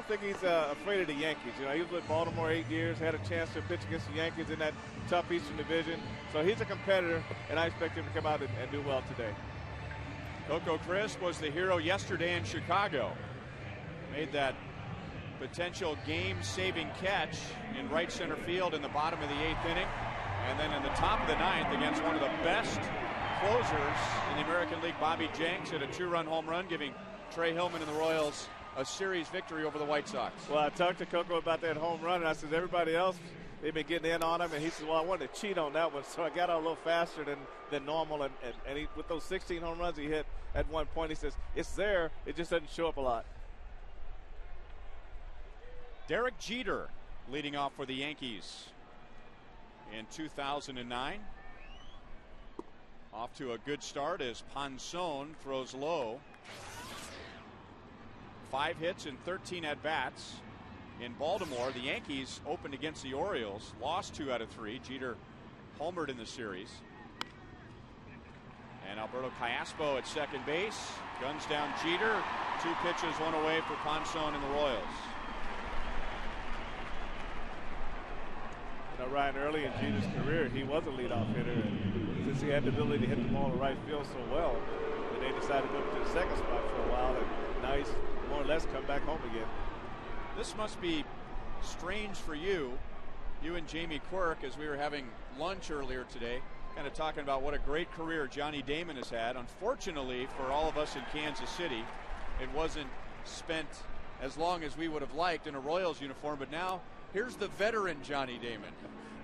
don't think he's afraid of the Yankees. You know, he was with Baltimore 8 years, had a chance to pitch against the Yankees in that tough Eastern Division. So he's a competitor, and I expect him to come out and do well today. Coco Crisp was the hero yesterday in Chicago. Made that potential game-saving catch in right center field in the bottom of the 8th inning. And then in the top of the 9th against one of the best closers in the American League, Bobby Jenks, hit a 2-run home run, giving Trey Hillman and the Royals a series victory over the White Sox. Well, I talked to Coco about that home run, and I said, everybody else, they've been getting in on him. And he said, well, I wanted to cheat on that one, so I got out a little faster than normal. And he, with those 16 home runs he hit at one point, he says, it's there, it just doesn't show up a lot. Derek Jeter leading off for the Yankees in 2009. Off to a good start as Ponson throws low. 5 hits and 13 at-bats in Baltimore. The Yankees opened against the Orioles, lost 2 out of 3. Jeter homered in the series. And Alberto Callaspo at second base. Guns down Jeter. 2 pitches, 1 away for Ponson and the Royals. You know, Ryan, early in Jeter's career, he was a leadoff hitter. And since he had the ability to hit the ball in right field so well, they decided to move to the second spot for a while. And now he's more or less come back home again. This must be strange for you and Jamie Quirk, as we were having lunch earlier today, kind of talking about what a great career Johnny Damon has had. Unfortunately for all of us in Kansas City, it wasn't spent as long as we would have liked in a Royals uniform, but now here's the veteran Johnny Damon.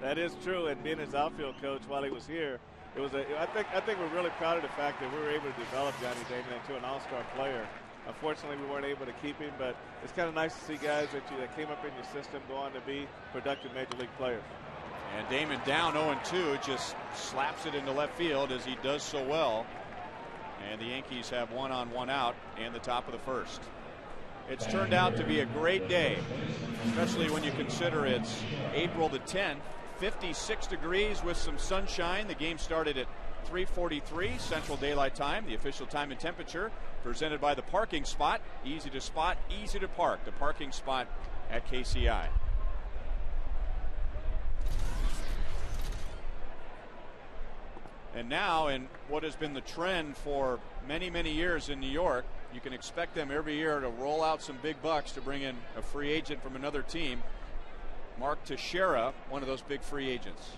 That is true, and being his outfield coach while he was here, it was I think we're really proud of the fact that we were able to develop Johnny Damon into an all-star player. Unfortunately, we weren't able to keep him, but it's kind of nice to see guys that came up in your system go on to be productive major league players. And Damon down 0-2, just slaps it into left field as he does so well. And the Yankees have 1 on 1 out and the top of the first. It's turned out to be a great day, especially when you consider it's April the 10th, 56 degrees with some sunshine. The game started at 3:43 Central Daylight Time, the official time and temperature, presented by the Parking Spot. Easy to spot, easy to park. The Parking Spot at KCI. And now, in what has been the trend for many, many years in New York, you can expect them every year to roll out some big bucks to bring in a free agent from another team. Mark Teixeira, one of those big free agents.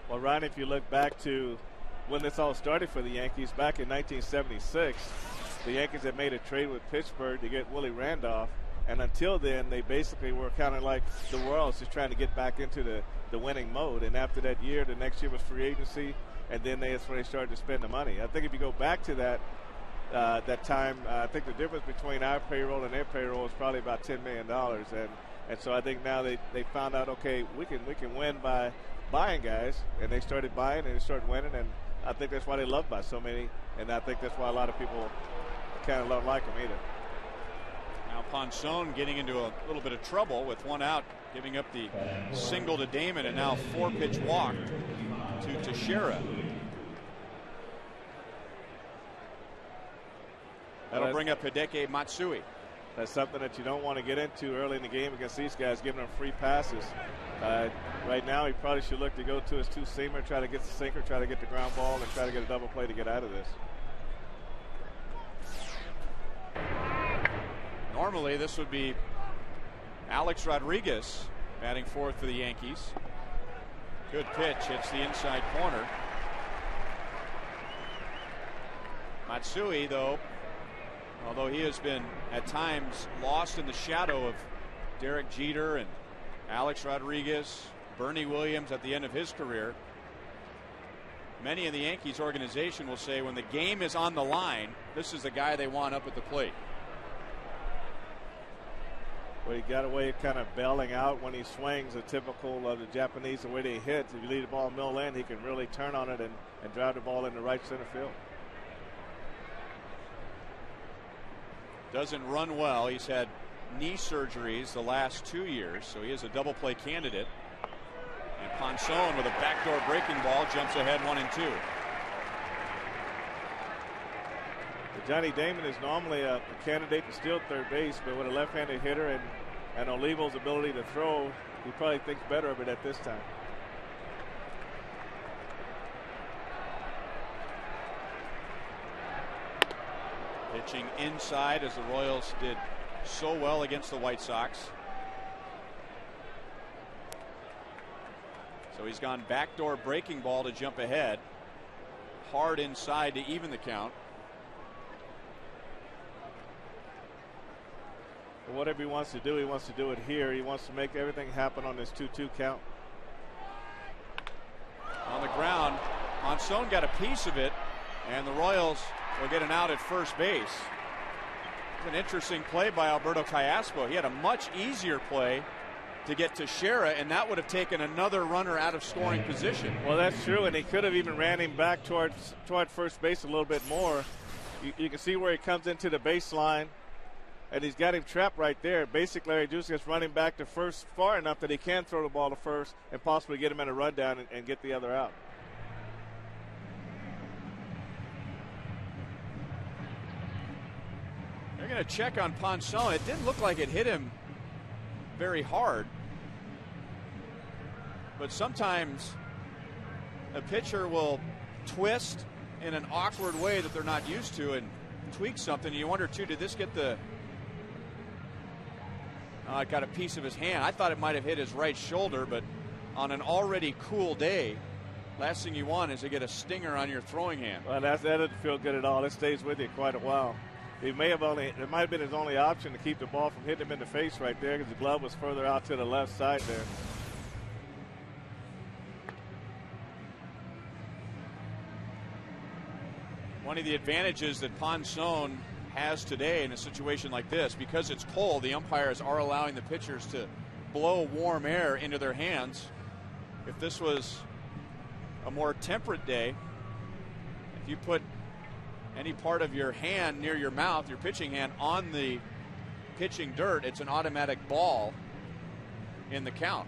Well, Ryan, if you look back to when this all started for the Yankees back in 1976, the Yankees had made a trade with Pittsburgh to get Willie Randolph, and until then they basically were kind of like the Royals, just trying to get back into the winning mode. And after that year, the next year was free agency, and then that's when they started to spend the money. I think if you go back to that time, I think the difference between our payroll and their payroll is probably about $10 million, and so I think now they found out, okay, we can win by buying guys, and they started buying and they started winning, and I think that's why they loved by so many, and I think that's why a lot of people kind of don't like them either. Now Ponson getting into a little bit of trouble with 1 out, giving up the single to Damon, and now 4-pitch walk to Teixeira. That'll bring up Hideki Matsui. That's something that you don't want to get into early in the game against these guys, giving them free passes. Right now, he probably should look to go to his 2-seamer, try to get the sinker, try to get the ground ball, and try to get a double play to get out of this. Normally, this would be Alex Rodriguez batting fourth for the Yankees. Good pitch, hits the inside corner. Matsui, though, although he has been at times lost in the shadow of Derek Jeter and Alex Rodriguez, Bernie Williams at the end of his career, many in the Yankees organization will say when the game is on the line, this is the guy they want up at the plate. Well, he got away kind of bailing out when he swings, a typical of the Japanese, the way they hit. If you leave the ball middle in, he can really turn on it and drive the ball into right center field. Doesn't run well. He's had knee surgeries the last 2 years, so he is a double play candidate. And Ponson with a backdoor breaking ball jumps ahead 1-2. Johnny Damon is normally a candidate to steal third base, but with a left-handed hitter, and And Olivo's ability to throw, he probably thinks better of it at this time. Pitching inside as the Royals did so well against the White Sox. So he's gone backdoor breaking ball to jump ahead. Hard inside to even the count. But whatever he wants to do it here. He wants to make everything happen on this 2-2 count. On the ground, Ponson got a piece of it, and the Royals will get an out at first base. It's an interesting play by Alberto Callaspo. He had a much easier play to get to Shera, and that would have taken another runner out of scoring position. Well, that's true, and he could have even ran him back toward first base a little bit more. You can see where he comes into the baseline, and he's got him trapped right there. Basically, Larry Juice gets running back to first far enough that he can throw the ball to first and possibly get him in a rundown and get the other out. They're going to check on Ponson. It didn't look like it hit him very hard, but sometimes a pitcher will twist in an awkward way that they're not used to and tweak something. You wonder too, did this get the it got a piece of his hand. I thought it might have hit his right shoulder, but on an already cool day, last thing you want is to get a stinger on your throwing hand. Well, that doesn't feel good at all. It stays with you quite a while. It might have been his only option to keep the ball from hitting him in the face right there, because the glove was further out to the left side there. One of the advantages that Ponson has today in a situation like this, because it's cold, the umpires are allowing the pitchers to blow warm air into their hands. If this was a more temperate day, if you put any part of your hand near your mouth, your pitching hand, on the pitching dirt, it's an automatic ball in the count.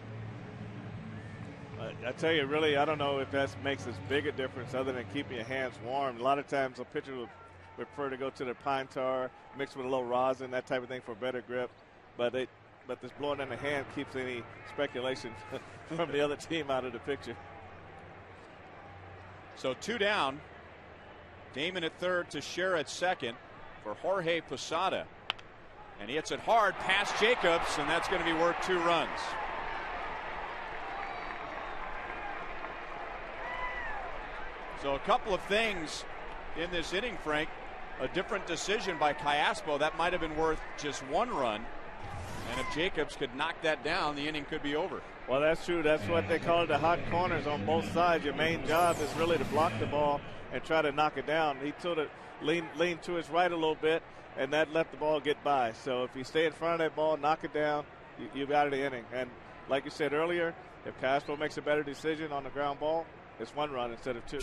I tell you, really, I don't know if that makes as big a difference other than keeping your hands warm. A lot of times a pitcher would prefer to go to the pine tar, mixed with a little rosin, that type of thing for better grip. But this blowing in the hand keeps any speculation from the other team out of the picture. So 2 down. Damon at third to Shera at second for Jorge Posada. And he hits it hard past Jacobs, and that's going to be worth 2 runs. So a couple of things in this inning, Frank. A different decision by Callaspo. That might have been worth just 1 run. And if Jacobs could knock that down, the inning could be over. Well, that's true. That's what they call it, the hot corners on both sides. Your main job is really to block the ball and try to knock it down. He sort of leaned to his right a little bit, and that let the ball get by. So if you stay in front of that ball, knock it down, you got the inning. And like you said earlier, if Castro makes a better decision on the ground ball, it's 1 run instead of 2.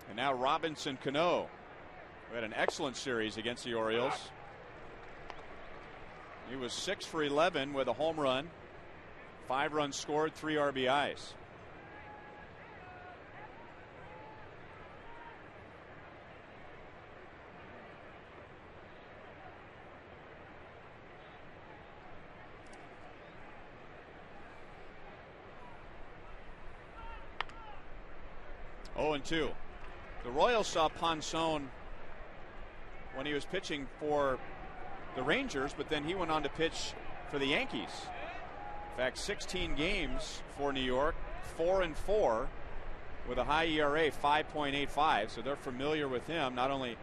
And now Robinson Cano, who had an excellent series against the Orioles. He was 6 for 11 with a home run, 5 runs scored, 3 RBIs. Oh, and 2. The Royals saw Ponson when he was pitching for the Rangers, but then he went on to pitch for the Yankees. In fact, 16 games for New York, 4-4 with a high ERA, 5.85. So they're familiar with him, not only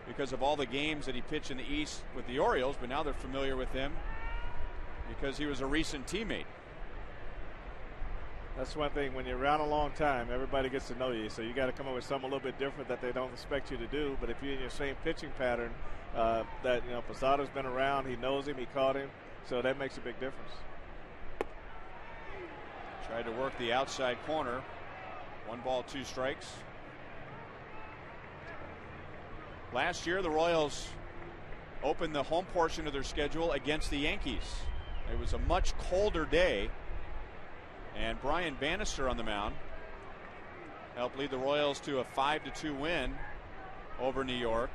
because of all the games that he pitched in the East with the Orioles, but now they're familiar with him because he was a recent teammate. That's one thing, when you're around a long time, everybody gets to know you. So you got to come up with something a little bit different that they don't expect you to do. But if you're in your same pitching pattern, Posada's been around, he knows him, he caught him, so that makes a big difference. Tried to work the outside corner. 1 ball, 2 strikes. Last year, the Royals opened the home portion of their schedule against the Yankees. It was a much colder day, and Brian Bannister on the mound. helped lead the Royals to a 5-2 win over New York.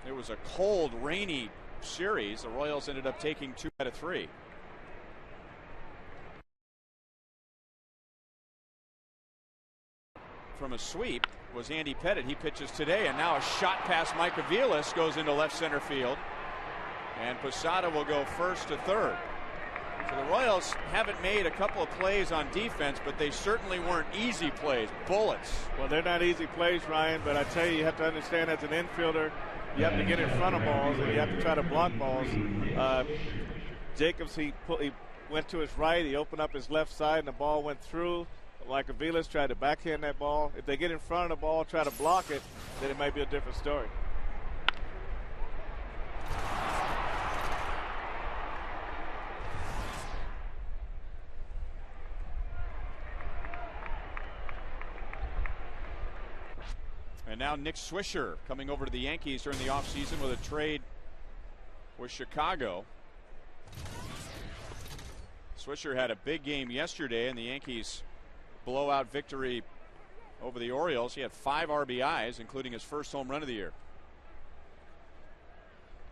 It was a cold, rainy series. The Royals ended up taking 2 out of 3. From a sweep was Andy Pettit. He pitches today, and now a shot past Mike Aviles goes into left center field, and Posada will go first to third. So the Royals haven't made a couple of plays on defense, but they certainly weren't easy plays. Bullets. Well, they're not easy plays, Ryan, but I tell you, you have to understand as an infielder, you have to get in front of balls and you have to try to block balls. Jacobs, he went to his right, he opened up his left side, and the ball went through. Like Aviles tried to backhand that ball. If they get in front of the ball, try to block it, then it might be a different story. And now Nick Swisher coming over to the Yankees during the offseason with a trade with Chicago. Swisher had a big game yesterday in the Yankees' blowout victory over the Orioles. He had 5 RBIs, including his first home run of the year.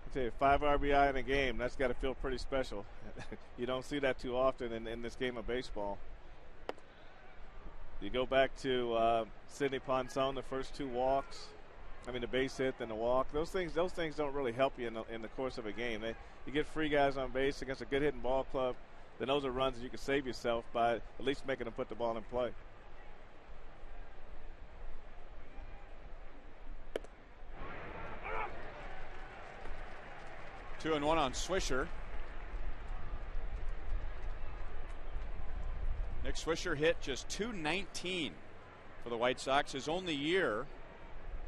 I tell you, 5 RBI in a game, that's got to feel pretty special. You don't see that too often in this game of baseball. You go back to Sidney Ponson, the first 2 walks. I mean, the base hit, then the walk. Those things don't really help you in the course of a game. You get free guys on base against a good hitting ball club. Then those are runs that you can save yourself by at least making them put the ball in play. Two and one on Swisher. Nick Swisher hit just .219 for the White Sox, his only year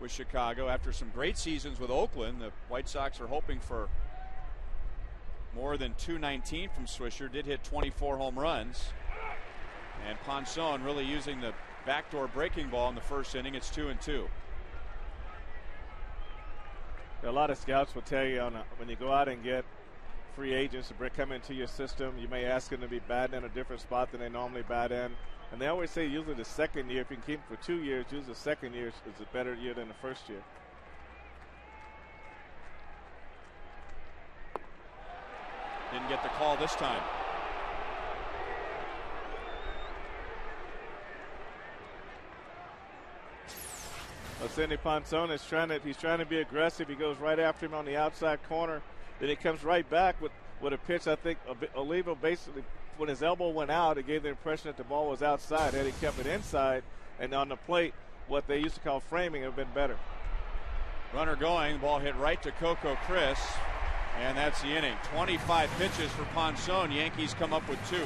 with Chicago. After some great seasons with Oakland, the White Sox are hoping for more than .219 from Swisher. Did hit 24 home runs. And Ponson really using the backdoor breaking ball in the first inning. It's 2-2. A lot of scouts will tell you when you go out and get free agents to come into your system, you may ask them to be batting in a different spot than they normally bat in. And they always say usually the second year, if you can keep them for 2 years, usually the second year is a better year than the first year. Didn't get the call this time. Well, Sidney Ponson is he's trying to be aggressive. He goes right after him on the outside corner. Then he comes right back with a pitch. I think Olivo basically, when his elbow went out, it gave the impression that the ball was outside. Had he kept it inside and on the plate, what they used to call framing, it would have been better. Runner going, the ball hit right to Coco Chris, and that's the inning. 25 pitches for Ponson. Yankees come up with 2.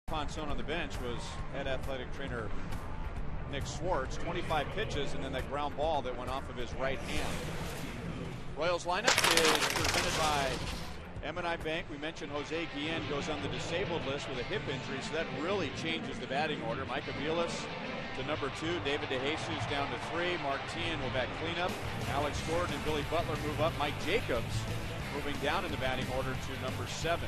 Ponson on the bench was head athletic trainer Nick Schwartz. 25 pitches and then that ground ball that went off of his right hand. Royals lineup is presented by M&I Bank, we mentioned Jose Guillen goes on the disabled list with a hip injury, so that really changes the batting order. Mike Aviles to number 2, David DeJesus down to 3, Mark Teahan will bat cleanup, Alex Gordon and Billy Butler move up, Mike Jacobs moving down in the batting order to number 7.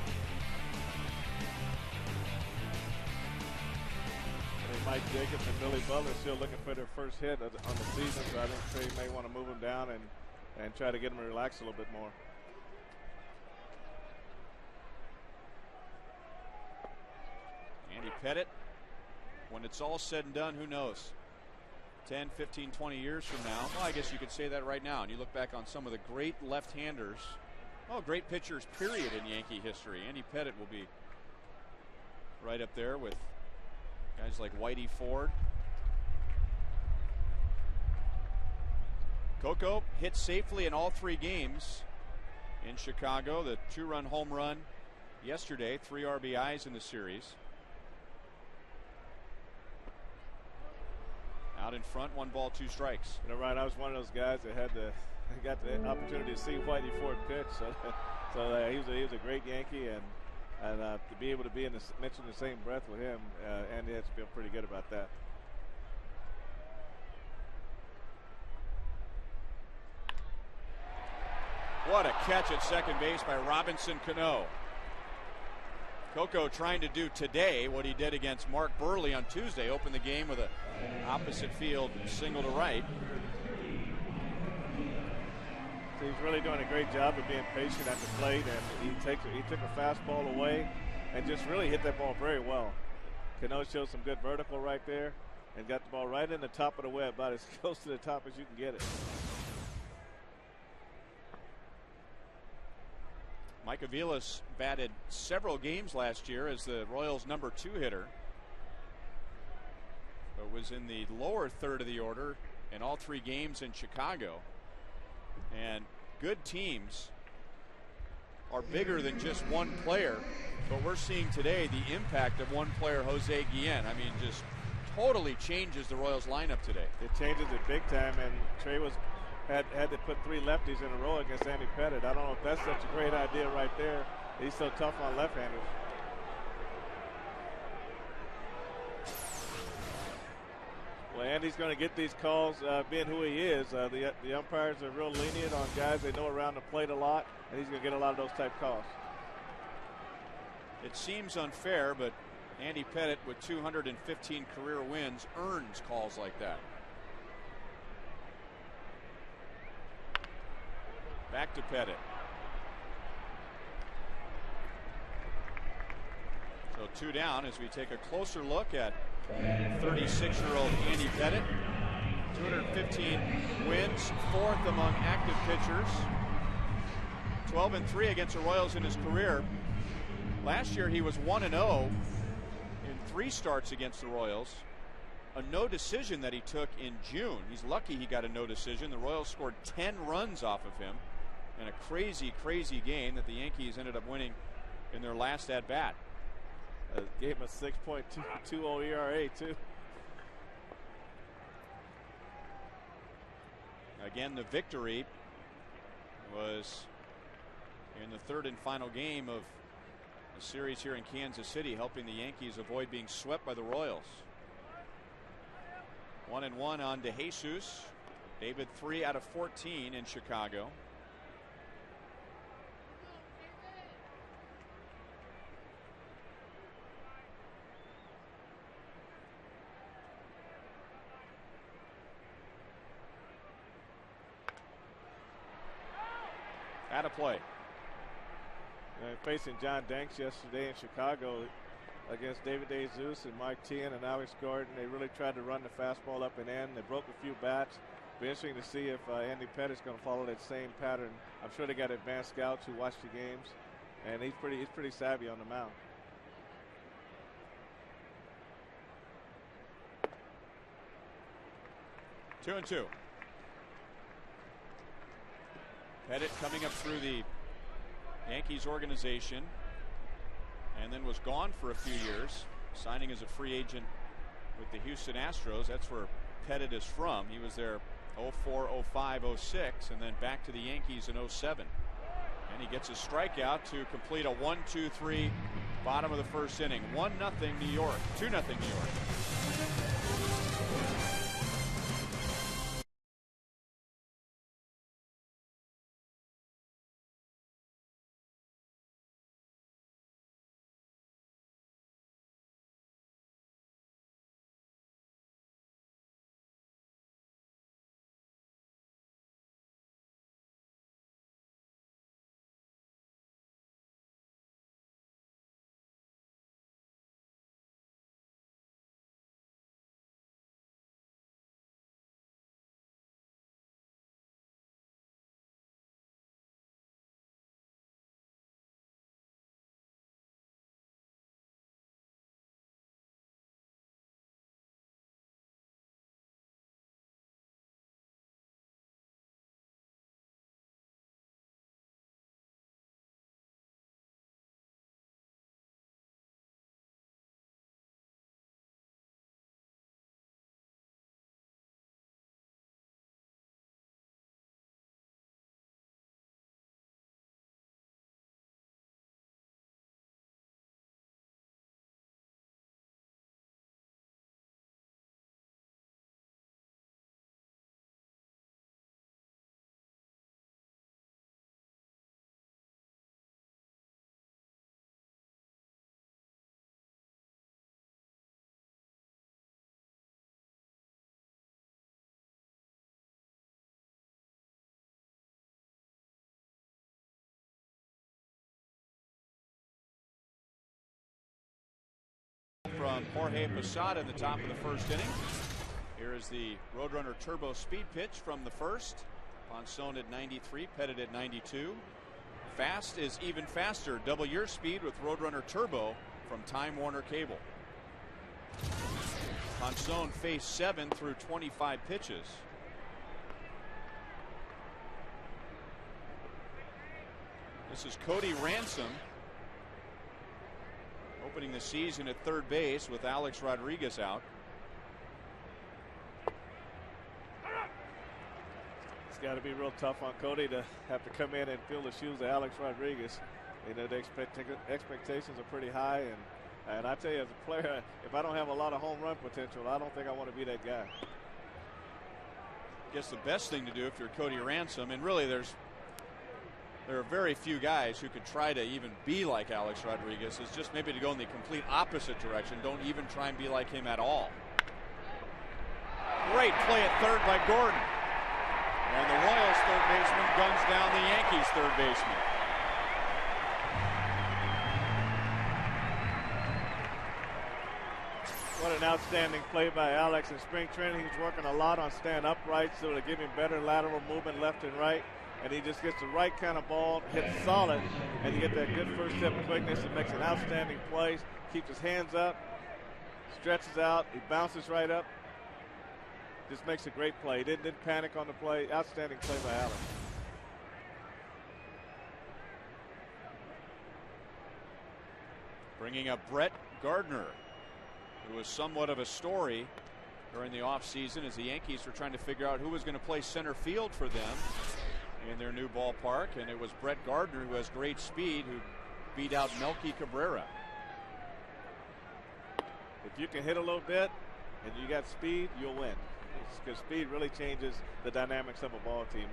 Mike Jacobs and Billy Butler still looking for their first hit on the season, so I think Trey may want to move them down and try to get them to relax a little bit more. Andy Pettitte, when it's all said and done, who knows? 10, 15, 20 years from now. Well, I guess you could say that right now. And you look back on some of the great left-handers, great pitchers, period, in Yankee history. Andy Pettitte will be right up there with guys like Whitey Ford. Coco hit safely in all 3 games in Chicago. The 2-run home run yesterday, 3 RBIs in the series. Out in front, 1 ball, 2 strikes. You know, Ryan, I was one of those guys that got the opportunity to see Whitey Ford pitch. So he was a great Yankee, and to be able to be mentioned in the same breath with him, Andy has to feel pretty good about that. What a catch at second base by Robinson Cano. Coco trying to do today what he did against Mark Burley on Tuesday, open the game with an opposite field single to right. So he's really doing a great job of being patient at the plate, and he took a fastball away and just really hit that ball very well. Cano showed some good vertical right there and got the ball right in the top of the web, about as close to the top as you can get it. Mike Aviles batted several games last year as the Royals' number 2 hitter, but was in the lower third of the order in all 3 games in Chicago. And good teams are bigger than just one player, but we're seeing today the impact of one player, Jose Guillen. I mean, just totally changes the Royals lineup today. It changes it big time, and Trey had to put 3 lefties in a row against Andy Pettitte. I don't know if that's such a great idea right there. He's so tough on left-handers. Well, Andy's going to get these calls, being who he is. The umpires are real lenient on guys they know around the plate a lot, and he's going to get a lot of those type calls. It seems unfair, but Andy Pettitte, with 215 career wins, earns calls like that. Back to Pettitte. So 2 down as we take a closer look at 36-year-old Andy Pettitte. 215 wins, 4th among active pitchers. 12-3 against the Royals in his career. Last year he was 1-0 in 3 starts against the Royals. A no decision that he took in June. He's lucky he got a no decision. The Royals scored 10 runs off of him in a crazy, crazy game that the Yankees ended up winning in their last at bat. Gave him a 6.20 ERA too. Again, the victory was in the 3rd and final game of the series here in Kansas City, helping the Yankees avoid being swept by the Royals. 1-1 on DeJesus. David 3 out of 14 in Chicago. Out of play. Facing John Danks yesterday in Chicago against David DeJesus and Mike Teahan and Alex Gordon. They really tried to run the fastball up and in. They broke a few bats. Be interesting to see if Andy Pettitte's going to follow that same pattern. I'm sure they got advanced scouts who watch the games, and he's pretty savvy on the mound. Two and two. Pettitte coming up through the Yankees organization and then was gone for a few years, signing as a free agent with the Houston Astros. That's where Pettitte is from. He was there 04, 05, 06, and then back to the Yankees in 07. And he gets a strikeout to complete a 1-2-3 bottom of the first inning. 1-0 New York, 2-0 New York. From Jorge Posada in the top of the first inning. Here is the Roadrunner Turbo speed pitch from the first. Ponson at 93, Pettit at 92. Fast is even faster. Double your speed with Roadrunner Turbo from Time Warner Cable. Ponson faced 7 through 25 pitches. This is Cody Ransom, opening the season at third base with Alex Rodriguez out. It's got to be real tough on Cody to have to come in and fill the shoes of Alex Rodriguez. You know, the expectations are pretty high, and I tell you, as a player, if I don't have a lot of home run potential, I don't think I want to be that guy. I guess the best thing to do if you're Cody Ransom, and really there are very few guys who could try to even be like Alex Rodriguez, is just maybe to go in the complete opposite direction. Don't even try and be like him at all. Great play at third by Gordon. And the Royals third baseman guns down the Yankees third baseman. What an outstanding play by Alex in spring training. He's working a lot on stand upright, so to give him better lateral movement left and right. And he just gets the right kind of ball, hits solid, and you get that good first step quickness and makes an outstanding play. Keeps his hands up, stretches out, he bounces right up. Just makes a great play. He didn't panic on the play. Outstanding play by Alex. Bringing up Brett Gardner, who was somewhat of a story during the offseason as the Yankees were trying to figure out who was going to play center field for them in their new ballpark, and it was Brett Gardner, who has great speed, who beat out Melky Cabrera. If you can hit a little bit and you got speed, you'll win. Because speed really changes the dynamics of a ball team.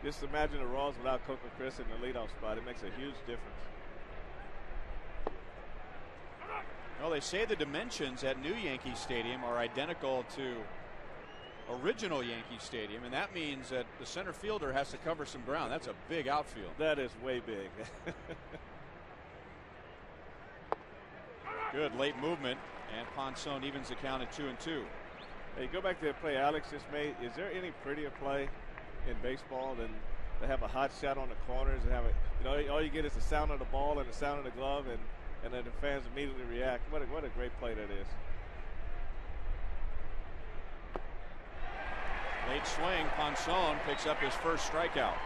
Just imagine the Royals without Coco Chris in the leadoff spot. It makes a huge difference. Well, they say the dimensions at new Yankee Stadium are identical to original Yankee Stadium, and that means that the center fielder has to cover some ground. That's a big outfield. That is way big. Good late movement, and Ponson evens the count at 2-2. Hey, go back to the play Alex just made. Is there any prettier play in baseball than to have a hot shot on the corners and have it? You know, all you get is the sound of the ball and the sound of the glove, and then the fans immediately react. What a great play that is. Late swing. Ponson picks up his first strikeout.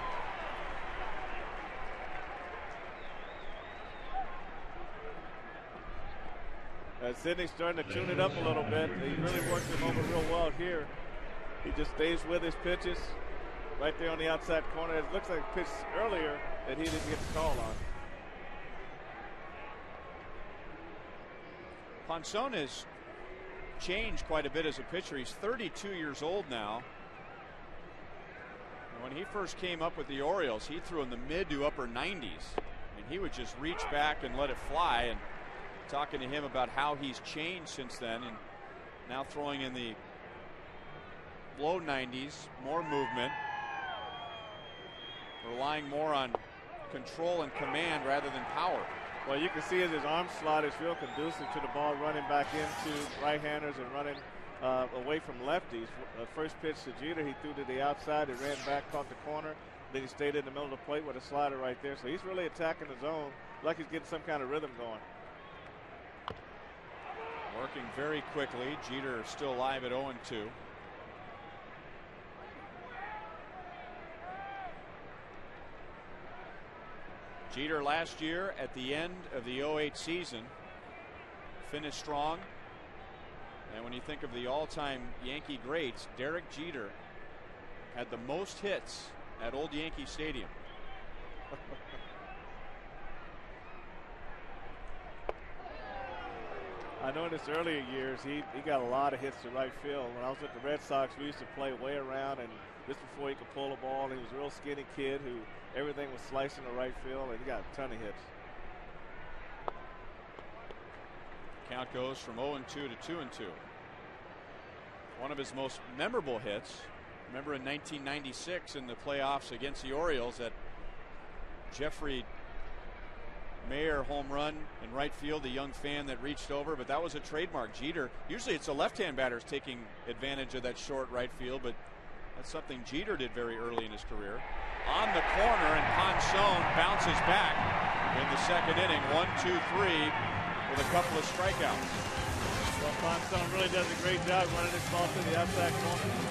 Sidney's starting to tune it up a little bit. He really worked him over real well here. He just stays with his pitches, right there on the outside corner. It looks like a pitch earlier that he didn't get the call on. Ponson has changed quite a bit as a pitcher. He's 32 years old now. And when he first came up with the Orioles, he threw in the mid to upper 90s. And he would just reach back and let it fly. And talking to him about how he's changed since then, and now throwing in the low 90s, more movement, relying more on control and command rather than power. Well, you can see as his arm slot is real conducive to the ball running back into right-handers and running away from lefties. First pitch to Jeter, he threw to the outside, he ran back, caught the corner, then he stayed in the middle of the plate with a slider right there. So he's really attacking the zone like he's getting some kind of rhythm going. Working very quickly. Jeter still live at 0-2. Jeter last year at the end of the 08 season finished strong. And when you think of the all-time Yankee greats, Derek Jeter had the most hits at Old Yankee Stadium. I know in his earlier years he got a lot of hits to right field. When I was with the Red Sox, we used to play way around, and just before he could pull the ball, he was a real skinny kid who everything was slicing to right field, and he got a ton of hits. Count goes from 0-2 to 2-2. One of his most memorable hits, remember in 1996 in the playoffs against the Orioles, that Jeffrey Mayer home run in right field, the young fan that reached over, but that was a trademark. Jeter, usually it's the left-hand batters taking advantage of that short right field, but that's something Jeter did very early in his career. On the corner, and Ponson bounces back in the second inning, 1-2-3 with a couple of strikeouts. Well, Ponson really does a great job running this ball to the outside corner.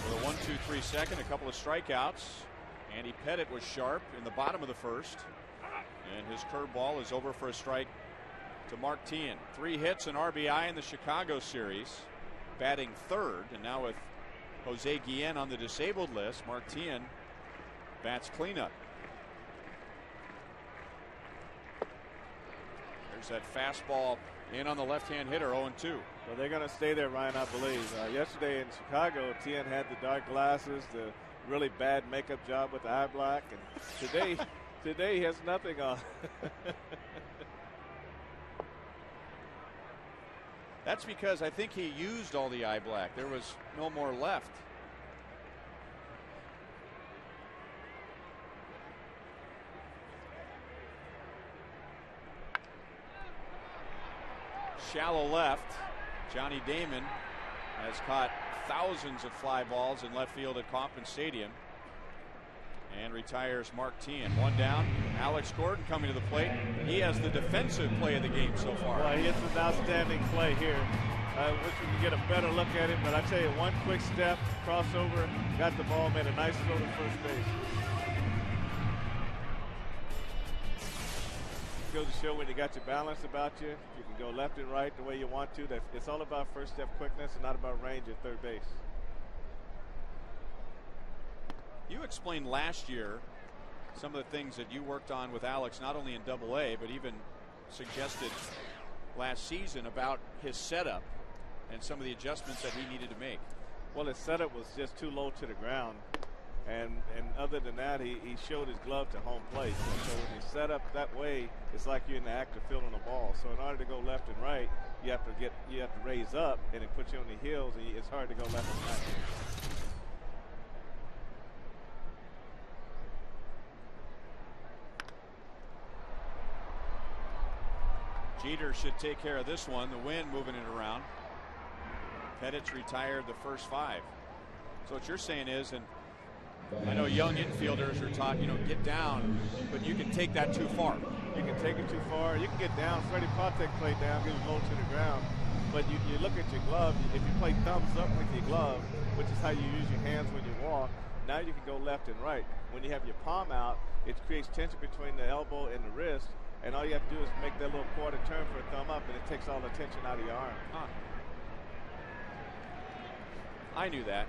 With a 1-2-3 second, a couple of strikeouts. Andy Pettit was sharp in the bottom of the first, and his curveball is over for a strike to Mark Teahen. 3 hits and RBI in the Chicago series, batting third, and now with Jose Guillen on the disabled list, Mark Teahen bats cleanup. There's that fastball in on the left-hand hitter, 0-2. Well, they're going to stay there, Ryan, I believe. Yesterday in Chicago, Teahen had the dark glasses, the really bad makeup job with the eye black, and today he has nothing on. That's because I think he used all the eye black. There was no more left. shallow left. Johnny Damon has caught thousands of fly balls in left field at Kauffman Stadium. And retires Mark Teahan. One down. Alex Gordon coming to the plate. He has the defensive play of the game so far. Well, he hits an outstanding play here. I wish we could get a better look at him, but I tell you, one quick step, crossover, got the ball, made a nice throw to first base. Goes to show when you got your balance about you. You can go left and right the way you want to. It's all about first step quickness and not about range at third base. You explained last year some of the things that you worked on with Alex, not only in Double-A, but even suggested last season about his setup and some of the adjustments that he needed to make. Well, his setup was just too low to the ground. And other than that, he showed his glove to home plate. So when you set up that way, it's like you're in the act of fielding the ball. So in order to go left and right, you have to raise up, and it puts you on the heels, and it's hard to go left and right. Jeter should take care of this one. The wind moving it around. Pettit's retired the first 5. So what you're saying is, and I know young infielders are taught, get down, but you can take that too far. You can take it too far. You can get down. Freddie Patek played down, get it low to the ground. But you look at your glove. If you play thumbs up with your glove, which is how you use your hands when you walk, now you can go left and right. When you have your palm out, it creates tension between the elbow and the wrist. And all you have to do is make that little quarter turn for a thumb up, and it takes all the tension out of your arm. Huh. I knew that.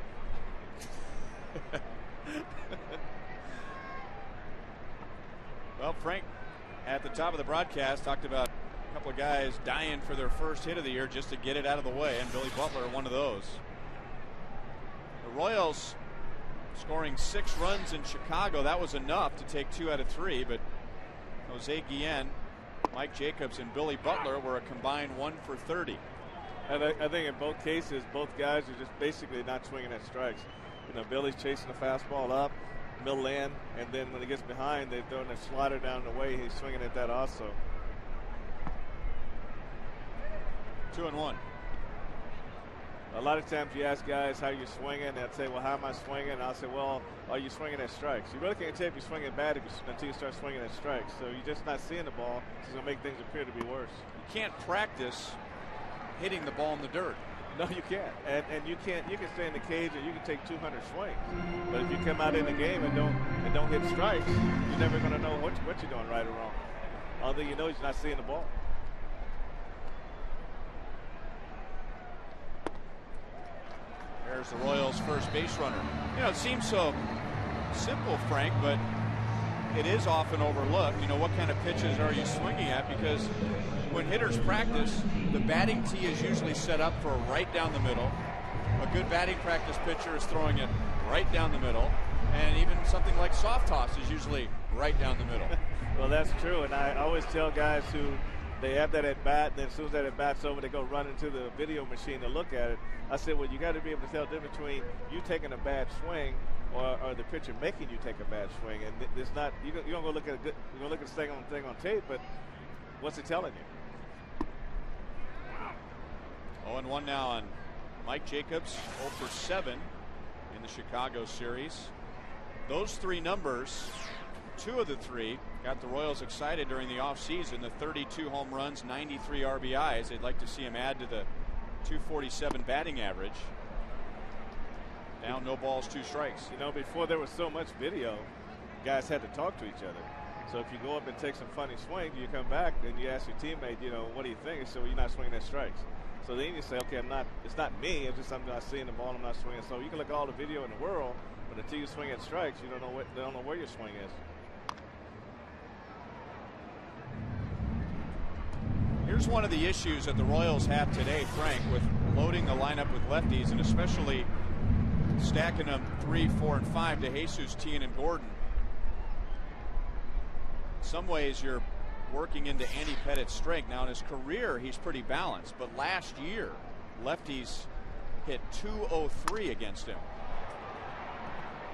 Well, Frank, at the top of the broadcast, talked about a couple of guys dying for their first hit of the year just to get it out of the way, and Billy Butler, one of those. The Royals scoring 6 runs in Chicago. That was enough to take 2 out of 3, but Jose Guillen, Mike Jacobs, and Billy Butler were a combined 1 for 30. I think in both cases, both guys are just basically not swinging at strikes. Billy's chasing the fastball up, middle in, and then when he gets behind, they're throwing a slider down the way. He's swinging at that also. 2-1. A lot of times you ask guys how you're swinging, they'll say, well, how am I swinging? And I'll say, well, are you swinging at strikes? You really can't tell if you're swinging bad until you start swinging at strikes. So you're just not seeing the ball. It's going to make things appear to be worse. You can't practice hitting the ball in the dirt. No, you can't. And you can stay in the cage and you can take 200 swings. But if you come out in the game and don't hit strikes, you're never going to know what you're doing right or wrong. All thing you know is you're not seeing the ball. There's the Royals' first base runner. It seems so simple, Frank, but it is often overlooked. What kind of pitches are you swinging at? Because when hitters practice, the batting tee is usually set up for right down the middle. A good batting practice pitcher is throwing it right down the middle. And even something like soft toss is usually right down the middle. Well, that's true. And I always tell guys who they have that at bat, then as soon as that at bat's over, they go run into the video machine to look at it. I said, well, you got to be able to tell the difference between you taking a bad swing or the pitcher making you take a bad swing. And it's not, you don't go look at you're going to look at the thing on tape, but what's it telling you? 0-1 now on Mike Jacobs, 0 for 7 in the Chicago series. Those 3 numbers, 2 of the 3 got the Royals excited during the offseason. The 32 home runs, 93 RBIs. They'd like to see him add to the 247 batting average. Now no balls, 2 strikes. Before there was so much video, guys had to talk to each other. So if you go up and take some funny swings, you come back and you ask your teammate, what do you think? So you're not swinging at strikes. So then you say, okay, it's not me. It's just I'm not seeing the ball. I'm not swinging. So you can look at all the video in the world, but until you swing at strikes, you don't know where your swing is. Here's one of the issues that the Royals have today, Frank, with loading the lineup with lefties and especially stacking them 3, 4, and 5 to Jesus, Teahan, and Gordon. In some ways, you're working into Andy Pettit's strength. Now, in his career, he's pretty balanced, but last year, lefties hit .203 against him.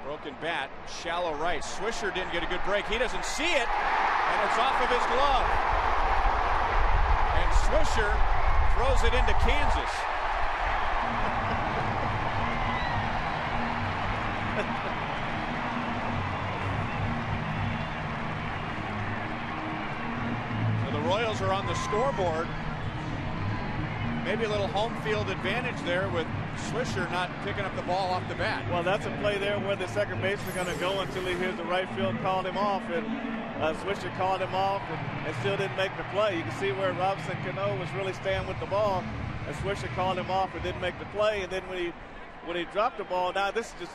Broken bat, shallow right. Swisher didn't get a good break. He doesn't see it, and it's off of his glove. And Swisher throws it into Kansas. So the Royals are on the scoreboard. Maybe a little home field advantage there with Swisher not picking up the ball off the bat. Well, that's a play there where the second baseman is going to go until he hears the right field called him off, and Swisher called him off and still didn't make the play. You can see where Robinson Cano was really staying with the ball, and Swisher called him off and didn't make the play. And then when he dropped the ball, now this is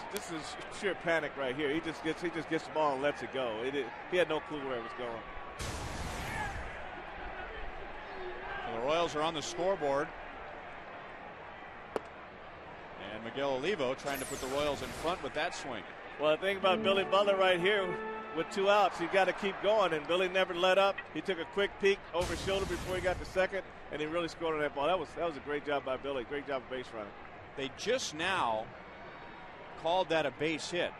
sheer panic right here. He just gets the ball and lets it go. He had no clue where it was going. So the Royals are on the scoreboard. And Miguel Olivo trying to put the Royals in front with that swing. Well, the thing about Billy Butler right here, with 2 outs, you got to keep going, and Billy never let up. He took a quick peek over his shoulder before he got to second, and he really scored on that ball. That was a great job by Billy. Great job of base running. They just now called that a base hit.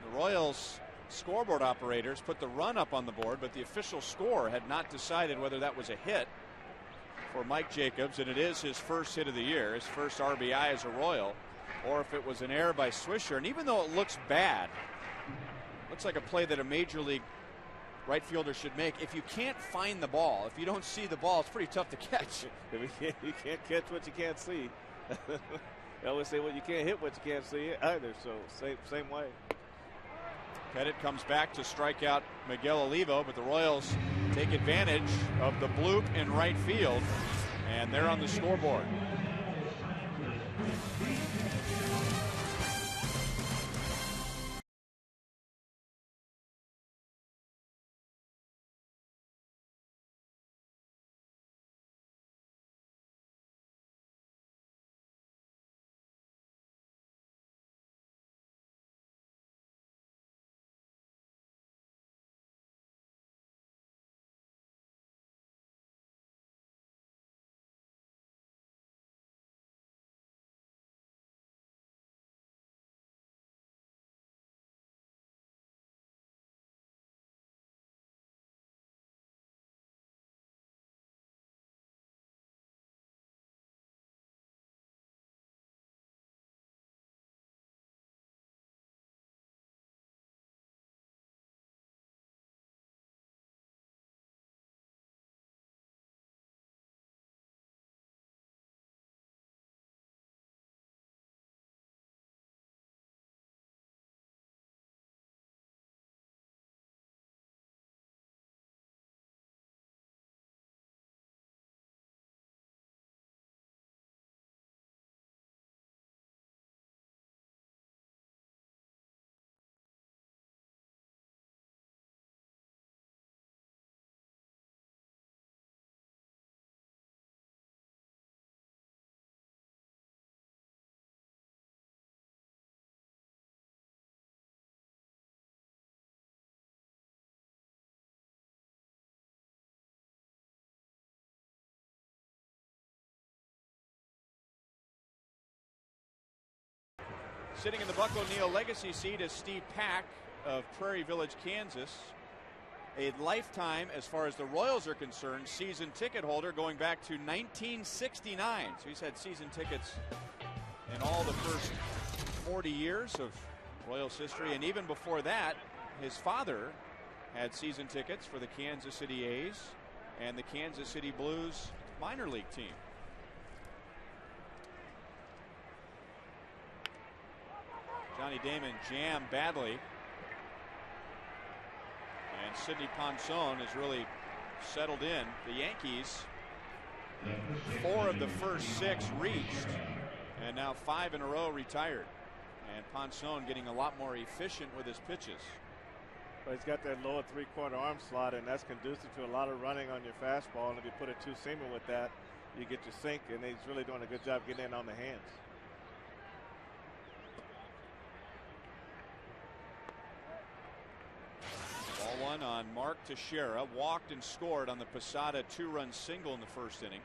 The Royals scoreboard operators put the run up on the board, but the official score had not decided whether that was a hit for Mike Jacobs, and it is his first hit of the year, his first RBI as a Royal, or if it was an error by Swisher. And even though it looks bad, looks like a play that a major league right fielder should make. If you can't find the ball, if you don't see the ball, it's pretty tough to catch. You can't catch what you can't see. They always say, well, you can't hit what you can't see either, so same way. Pettit comes back to strike out Miguel Olivo, but the Royals take advantage of the bloop in right field, and they're on the scoreboard. Sitting in the Buck O'Neil legacy seat is Steve Pack of Prairie Village, Kansas. A lifetime, as far as the Royals are concerned, season ticket holder going back to 1969. So he's had season tickets in all the first 40 years of Royals history. And even before that, his father had season tickets for the Kansas City A's and the Kansas City Blues minor league team. Johnny Damon jammed badly, and Sidney Ponson has really settled in. The Yankees, 4 of the first 6 reached, and now 5 in a row retired. And Ponson getting a lot more efficient with his pitches. But he's got that lower 3/4 arm slot, and that's conducive to a lot of running on your fastball. And if you put a 2-seamer with that, you get your sink, and he's really doing a good job getting in on the hands. Ball 1 on Mark Teixeira. Walked and scored on the Posada 2-run single in the first inning.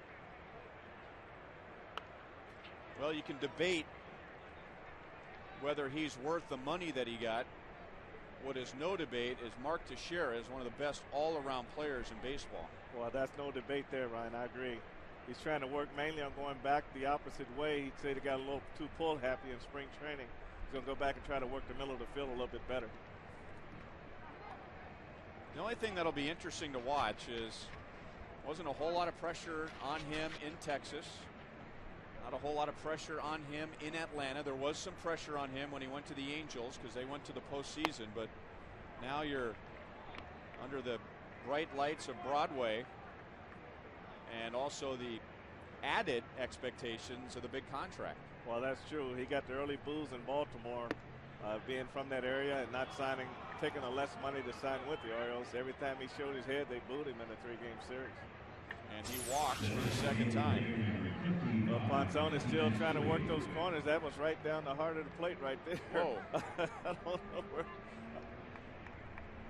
Well, you can debate whether he's worth the money that he got. What is no debate is Mark Teixeira is one of the best all-around players in baseball. Well, that's no debate there, Ryan. I agree. He's trying to work mainly on going back the opposite way. He'd say they got a little too pull happy in spring training. He's going to go back and try to work the middle of the field a little bit better. The only thing that'll be interesting to watch is wasn't a whole lot of pressure on him in Texas. Not a whole lot of pressure on him in Atlanta. There was some pressure on him when he went to the Angels because they went to the postseason. But now you're under the bright lights of Broadway and also the added expectations of the big contract. Well, that's true. He got the early boos in Baltimore, being from that area and not signing, taking a less money to sign with the Orioles. Every time he showed his head, they booed him in a 3-game series. And he walks for the second time. Well, Ponson is still trying to work those corners. That was right down the heart of the plate right there. Whoa. I don't know where.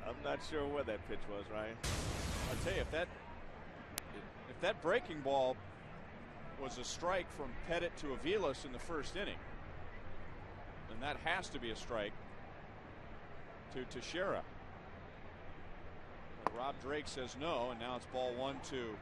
I'm not sure where that pitch was, Ryan. I'll tell you, if that breaking ball was a strike from Pettit to Aviles in the first inning, then that has to be a strike to Teixeira. But Rob Drake says no, and now it's ball 1 to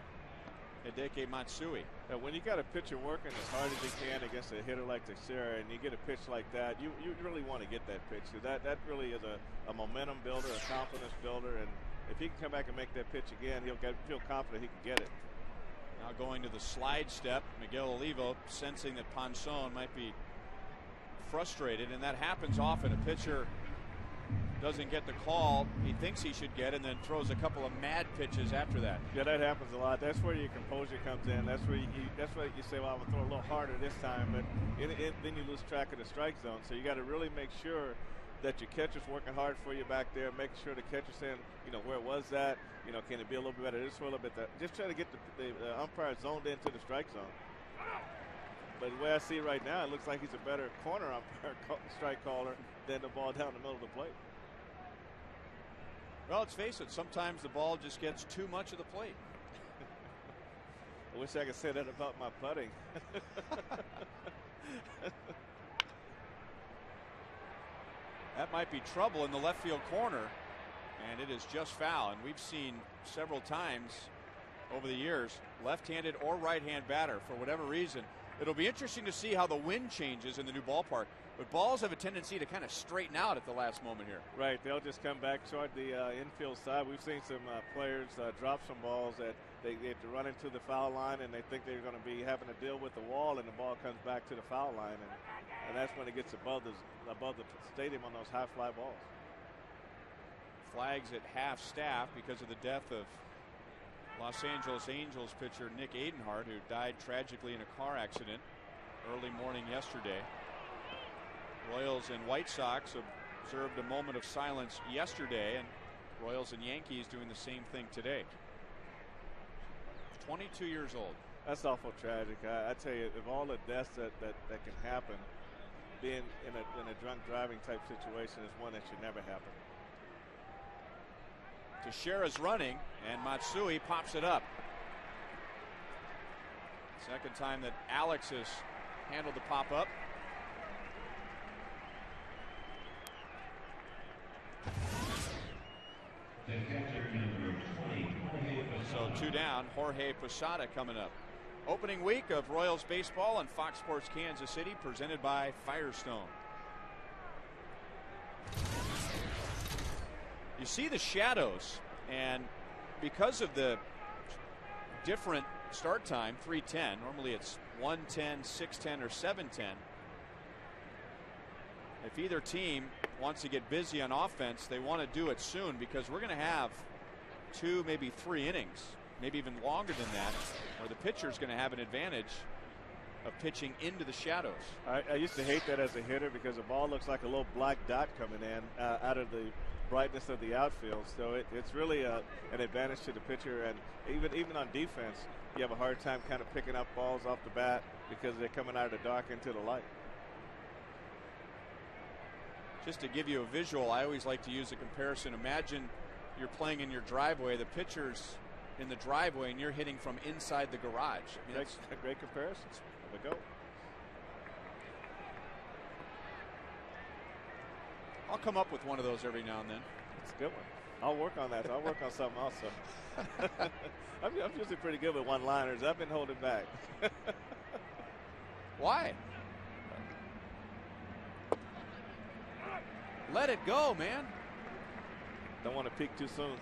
Hideki Matsui. Now, when you got a pitcher working as hard as he can against a hitter like Teixeira, and you get a pitch like that, you really want to get that pitch. So that really is a momentum builder, a confidence builder, and if he can come back and make that pitch again, he'll feel confident he can get it. Now going to the slide step, Miguel Olivo sensing that Ponson might be frustrated, and that happens often. A pitcher doesn't get the call he thinks he should get and then throws a couple of mad pitches after that. Yeah, that happens a lot. That's where your composure comes in. That's where you say, well, I'm going to throw a little harder this time, but then you lose track of the strike zone. So you got to really make sure that your catcher's working hard for you back there, making sure the catcher's saying, where was that? Can it be a little bit better this way, a little bit that? Just try to get the umpire zoned into the strike zone. But the way I see it right now, it looks like he's a better corner umpire strike caller than the ball down the middle of the plate. Well, let's face it, sometimes the ball just gets too much of the plate. I wish I could say that about my putting. That might be trouble in the left field corner, and it is just foul. And we've seen several times over the years, left-handed or right-hand batter, for whatever reason. It'll be interesting to see how the wind changes in the new ballpark. But balls have a tendency to kind of straighten out at the last moment here. Right, they'll just come back toward the infield side. We've seen some players drop some balls that they have to run into the foul line, and they think they're going to be having to deal with the wall, and the ball comes back to the foul line, and that's when it gets above the stadium on those high fly balls. Flags at half staff because of the death of Los Angeles Angels pitcher Nick Adenhart, who died tragically in a car accident early morning yesterday. Royals and White Sox observed a moment of silence yesterday, and Royals and Yankees doing the same thing today. 22 years old. That's awful tragic. I tell you, of all the deaths that can happen, being in a drunk driving type situation is one that should never happen. Teixeira's running, and Matsui pops it up. Second time that Alex has handled the pop up. So 2 down. Jorge Posada coming up. Opening week of Royals baseball on Fox Sports Kansas City, presented by Firestone. You see the shadows, and because of the different start time, 3:10, normally it's 1:10, 6:10, or 7:10. If either team wants to get busy on offense, they want to do it soon, because we're going to have 2, maybe 3 innings, maybe even longer than that, where the pitcher is going to have an advantage of pitching into the shadows. I used to hate that as a hitter, because the ball looks like a little black dot coming in out of the brightness of the outfield. So it's really an advantage to the pitcher, and even on defense, you have a hard time kind of picking up balls off the bat because they're coming out of the dark into the light. Just to give you a visual, I always like to use a comparison. Imagine you're playing in your driveway, the pitcher's in the driveway, and you're hitting from inside the garage. I mean, great comparisons. There we go. I'll come up with one of those every now and then. It's a good one. I'll work on that. I'll work on something also. I'm usually pretty good with one-liners. I've been holding back. Why? Let it go, man. Don't want to peak too soon.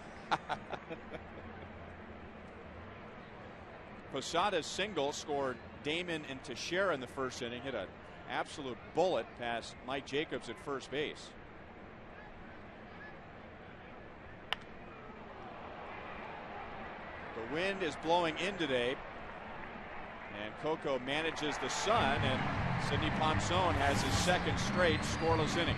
Posada's single scored Damon and Teixeira in the first inning. Hit an absolute bullet past Mike Jacobs at first base. The wind is blowing in today, and Coco manages the sun, and Sidney Ponson has his second straight scoreless inning.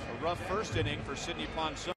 A rough first inning for Sidney Ponson.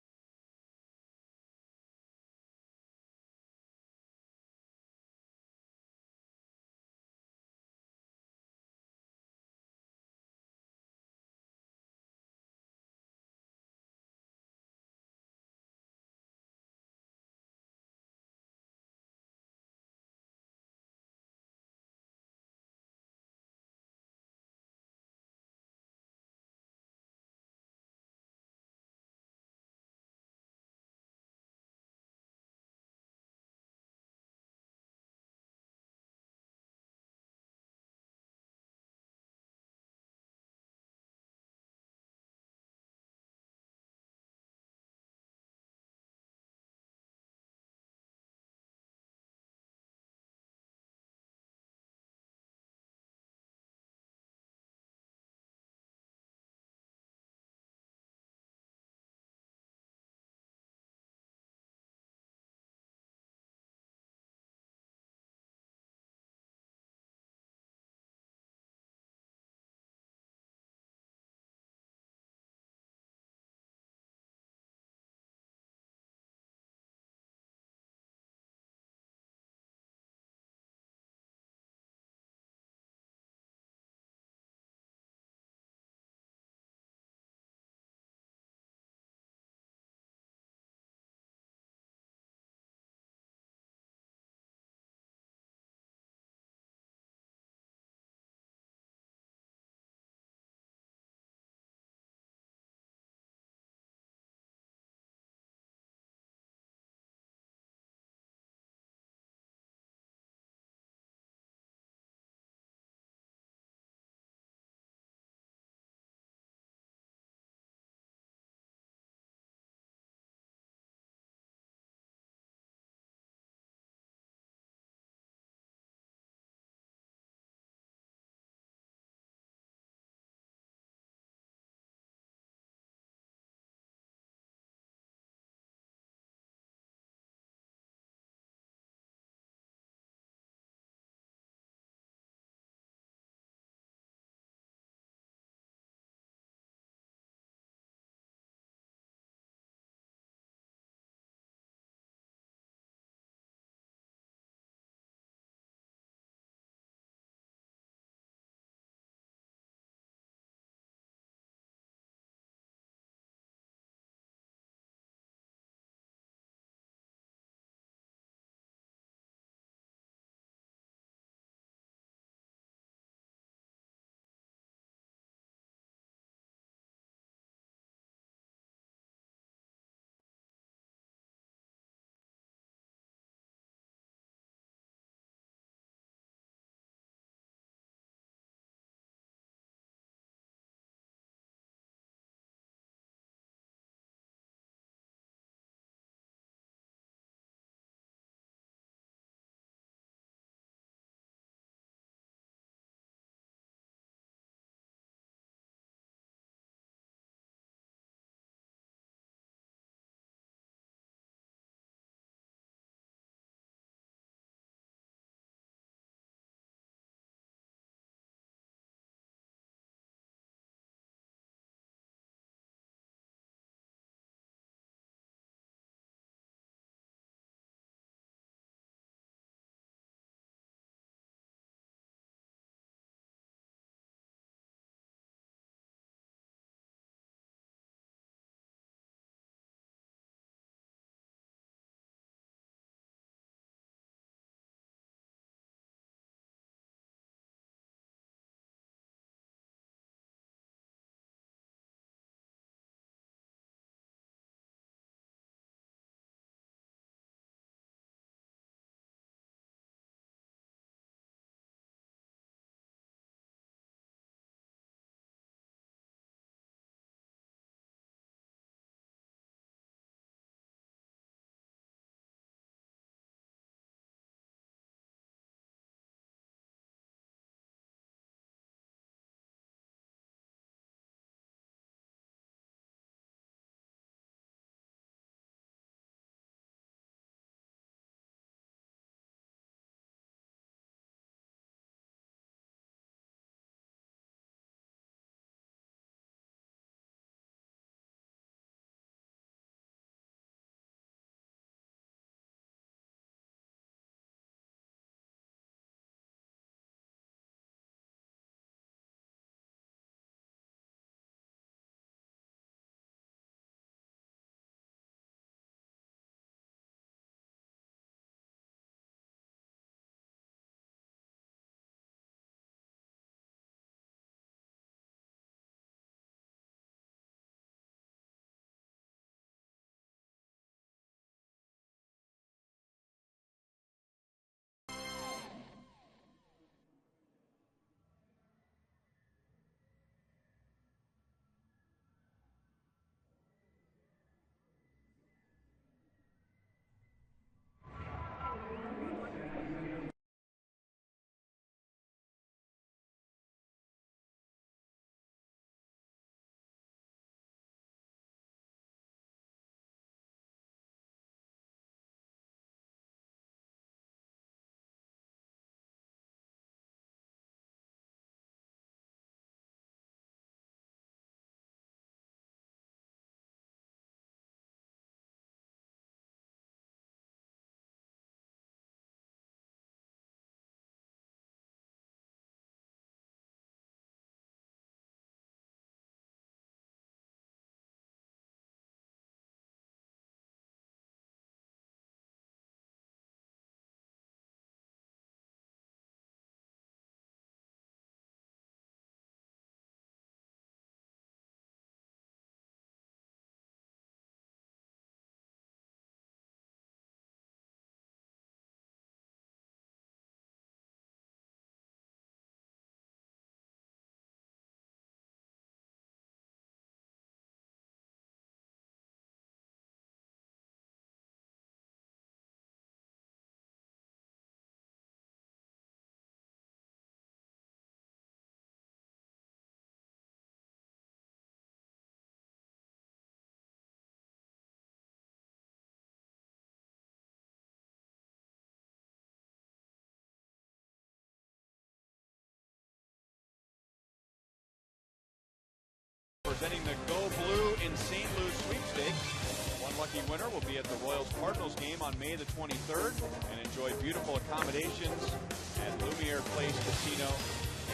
presenting the Go Blue in St. Louis sweepstakes. One lucky winner will be at the Royals-Cardinals game on May the 23rd and enjoy beautiful accommodations at Lumiere Place Casino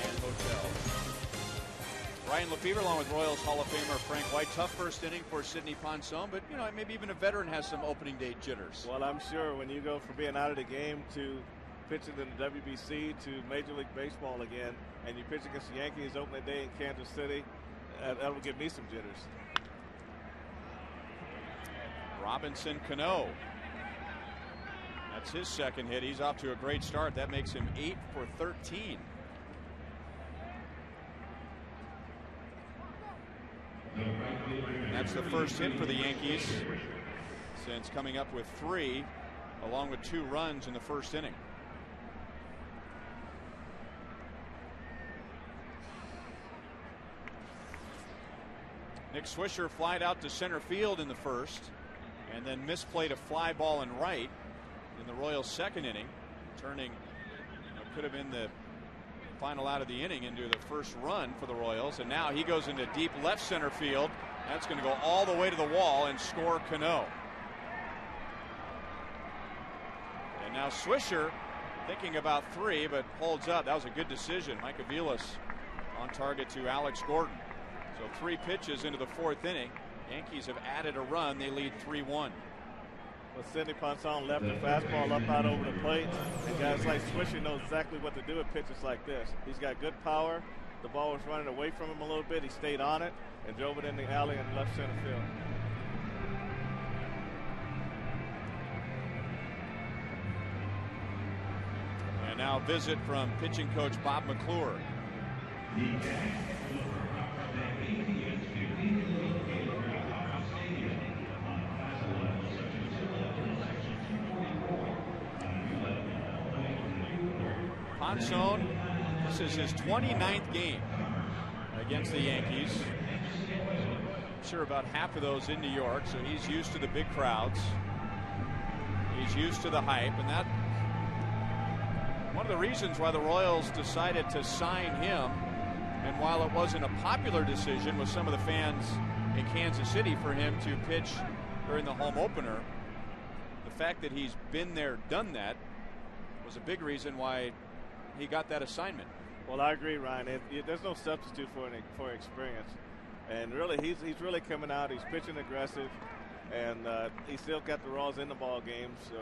and Hotel. Ryan Lefebvre along with Royals Hall of Famer Frank White. Tough first inning for Sidney Ponson, but you know, maybe even a veteran has some opening day jitters. Well, I'm sure when you go from being out of the game to pitching in the WBC to Major League Baseball again, and you pitch against the Yankees opening day in Kansas City, that will give me some jitters. Robinson Cano. That's his second hit. He's off to a great start. That makes him 8 for 13. That's the first hit for the Yankees since coming up with 3 along with 2 runs in the first inning. Nick Swisher flied out to center field in the first and then misplayed a fly ball in right in the Royals' second inning, turning what could have been the final out of the inning into the first run for the Royals. And now he goes into deep left center field. That's going to go all the way to the wall and score Cano. And now Swisher thinking about 3, but holds up. That was a good decision. Mike Aviles on target to Alex Gordon. So 3 pitches into the 4th inning. Yankees have added a run. They lead 3-1. Well, Sidney Ponson left the fastball up out over the plate, and guys like Swisher knows exactly what to do with pitches like this. He's got good power. The ball was running away from him a little bit. He stayed on it and drove it in the alley in left center field. And now a visit from pitching coach Bob McClure. Ponson, this is his 29th game against the Yankees. I'm sure about half of those in New York, so he's used to the big crowds. He's used to the hype, and that one of the reasons why the Royals decided to sign him, and while it wasn't a popular decision with some of the fans in Kansas City for him to pitch during the home opener, the fact that he's been there, done that, was a big reason why he got that assignment. Well, I agree, Ryan. There's no substitute for experience, and really, he's really coming out. He's pitching aggressive, and he still got the Royals in the ball game. So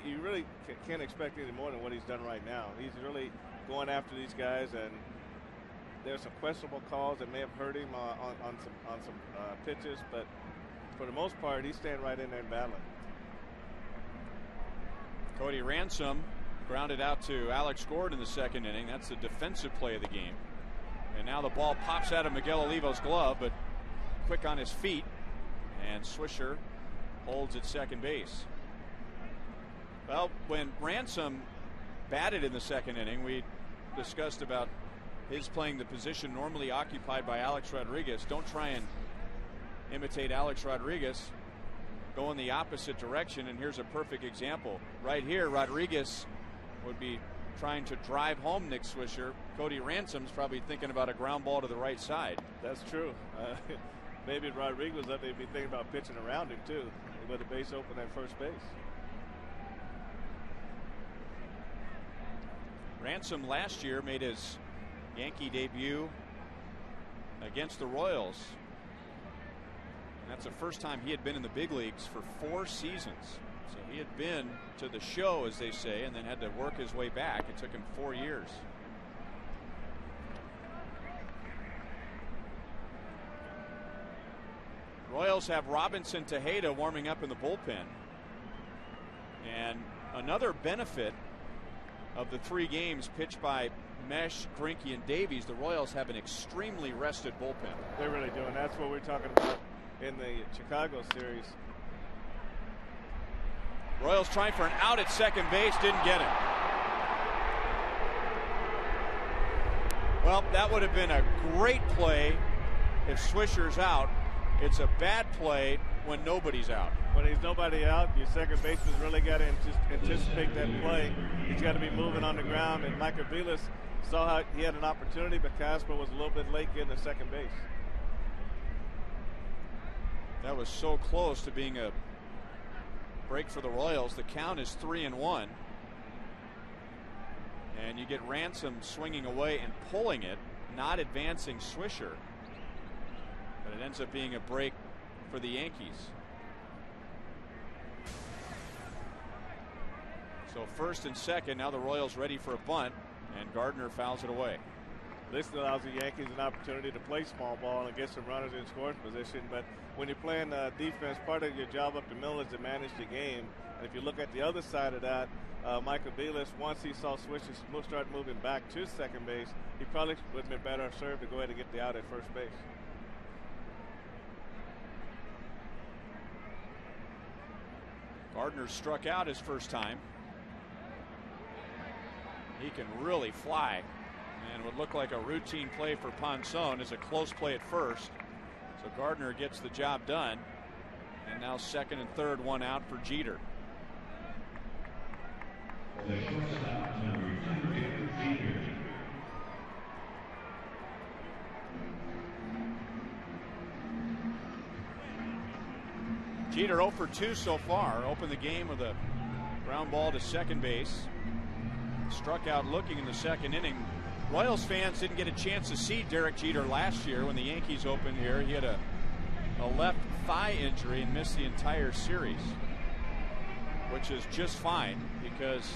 you really can't expect any more than what he's done right now. He's really going after these guys, and there's some questionable calls that may have hurt him on some pitches, but for the most part, he's staying right in there and battling. Cody Ransom grounded out to Alex Gordon in the second inning. That's the defensive play of the game. And now the ball pops out of Miguel Olivo's glove, but quick on his feet. And Swisher holds at second base. Well, when Ransom batted in the second inning, we discussed about his playing the position normally occupied by Alex Rodriguez. Don't try and imitate Alex Rodriguez. Go in the opposite direction, and here's a perfect example. Right here, Rodriguez would be trying to drive home Nick Swisher. Cody Ransom's probably thinking about a ground ball to the right side. That's true. Maybe if Rodriguez was up, they'd be thinking about pitching around him too, with the base open at first base. Ransom last year made his Yankee debut against the Royals. And that's the first time he had been in the big leagues for 4 seasons. So he had been to the show, as they say, and then had to work his way back. It took him 4 years. Royals have Robinson Tejeda warming up in the bullpen. And another benefit of the 3 games pitched by Mesh, Greinke, and Davies, the Royals have an extremely rested bullpen. They're really doing. That's what we're talking about in the Chicago series. Royals trying for an out at second base, didn't get it. Well, that would have been a great play if Swisher's out. It's a bad play when nobody's out. When there's nobody out, your second baseman really got to anticipate that play. He's got to be moving on the ground, and Mike Aviles saw how he had an opportunity, but Casper was a little bit late getting to second base. That was so close to being a break for the Royals. The count is 3-1. And you get Ransom swinging away and pulling it, not advancing Swisher. But it ends up being a break for the Yankees. So first and second, now the Royals ready for a bunt, and Gardner fouls it away. This allows the Yankees an opportunity to play small ball and get some runners in scoring position. But when you're playing defense, part of your job up the middle is to manage the game. And if you look at the other side of that, Michael Belis, once he saw Swisher start moving back to second base, he probably would have been better served to go ahead and get the out at first base. Gardner struck out his first time. He can really fly. And would look like a routine play for Ponson is a close play at first. So Gardner gets the job done. And now second and third, one out for Jeter. Jeter 0 for 2 so far. Opened the game with a ground ball to second base. Struck out looking in the second inning. Royals fans didn't get a chance to see Derek Jeter last year when the Yankees opened here. He had a left thigh injury and missed the entire series, which is just fine because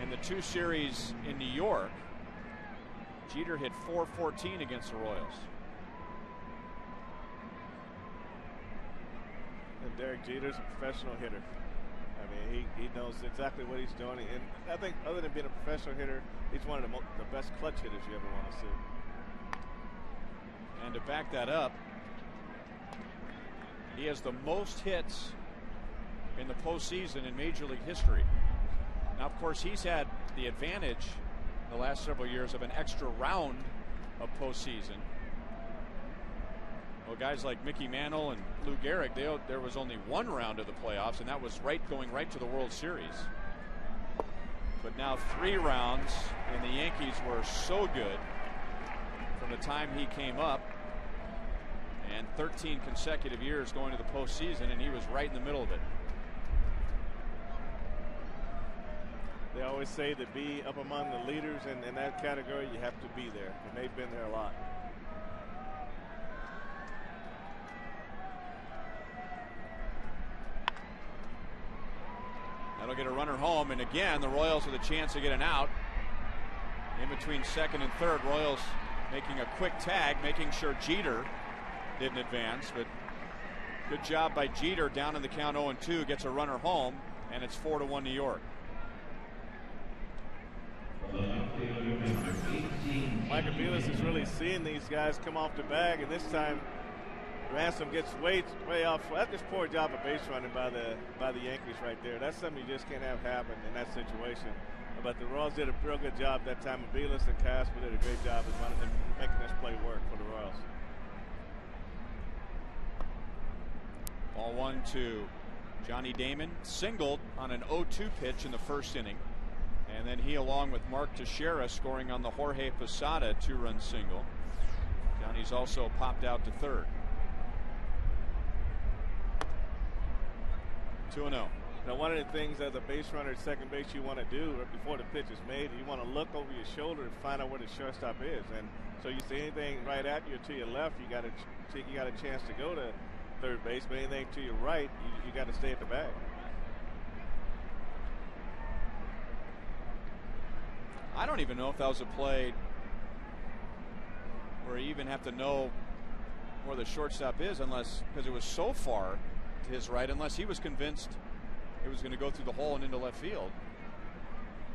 in the 2 series in New York, Jeter hit .414 against the Royals. And Derek Jeter's a professional hitter. I mean, he knows exactly what he's doing. And I think other than being a professional hitter, he's one of the best clutch hitters you ever want to see. And to back that up, he has the most hits in the postseason in Major League history. Now, of course, he's had the advantage the last several years of an extra round of postseason. Well, guys like Mickey Mantle and Lou Gehrig, there was only one round of the playoffs, and that was going right to the World Series. But now 3 rounds, and the Yankees were so good from the time he came up, and 13 consecutive years going to the postseason, and he was right in the middle of it. They always say to be up among the leaders in that category, you have to be there, and they've been there a lot. That'll get a runner home, and again the Royals with a chance to get an out in between second and third. Royals making a quick tag, making sure Jeter didn't advance, but good job by Jeter. Down in the count 0-2, gets a runner home, and it's 4-1 New York. Michael Belis is really seeing these guys come off the bag, and this time Ransom gets way off. That's just poor job of base running by the Yankees right there. That's something you just can't have happen in that situation. But the Royals did a real good job that time. Belis and Casper did a great job of running and making this play work for the Royals. Ball 1 to Johnny Damon, singled on an 0-2 pitch in the first inning. And then he, along with Mark Teixeira, scoring on the Jorge Posada 2-run single. Johnny's also popped out to third. 2-0. Now, one of the things as a base runner at second base you want to do right before the pitch is made, you want to look over your shoulder and find out where the shortstop is. And so you see anything right at you or to your left, you got a chance to go to third base. But anything to your right, you got to stay at the bag. I don't even know if that was a play where you even have to know where the shortstop is, unless, because it was so far to his right, unless he was convinced it was going to go through the hole and into left field.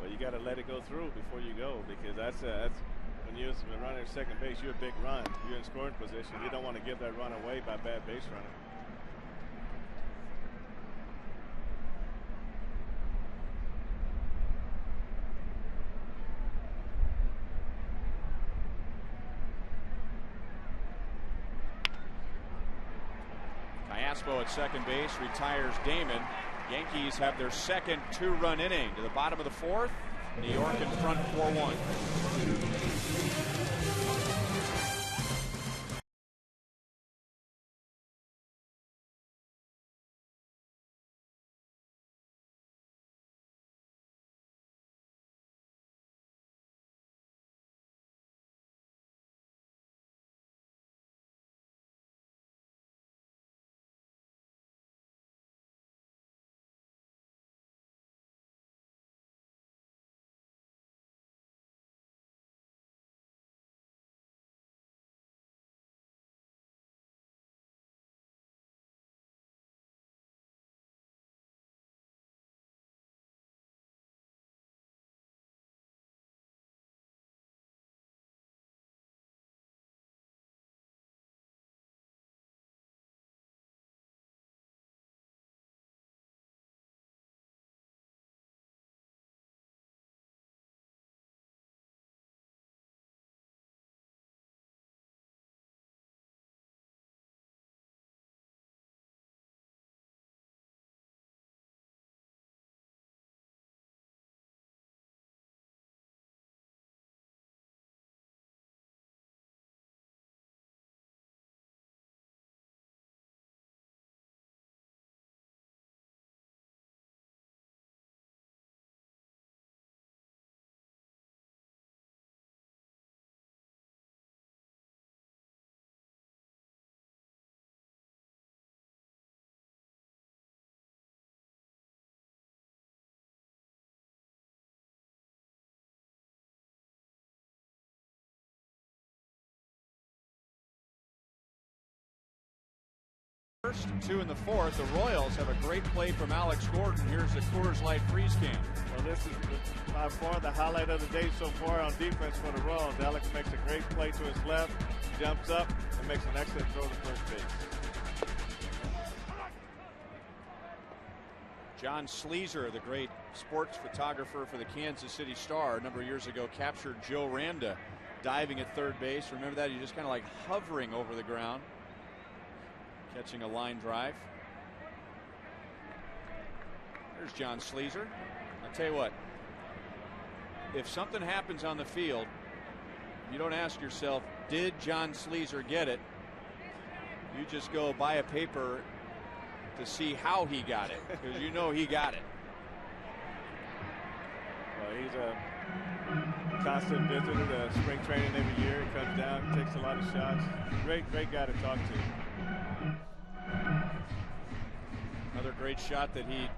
Well, you got to let it go through before you go, because that's when you're running at second base, you're a big run. You're in scoring position. You don't want to give that run away by bad base running. At second base retires Damon. Yankees have their second 2-run inning. To the bottom of the fourth, New York in front 4-1. first, 2 in the fourth. The Royals have a great play from Alex Gordon. Here's the Coors Light freeze can. Well, this is by far the highlight of the day so far on defense for the Royals. Alex makes a great play to his left, jumps up, and makes an excellent throw to first base. John Sleezer, the great sports photographer for the Kansas City Star, a number of years ago captured Joe Randa diving at third base. Remember that? He's just kind of like hovering over the ground, catching a line drive. There's John Sleezer. I'll tell you what, if something happens on the field, you don't ask yourself, did John Sleezer get it? You just go buy a paper to see how he got it, because you know he got it. Well, he's a constant visitor to spring training every year. He comes down, takes a lot of shots. Great guy to talk to. Another great shot that he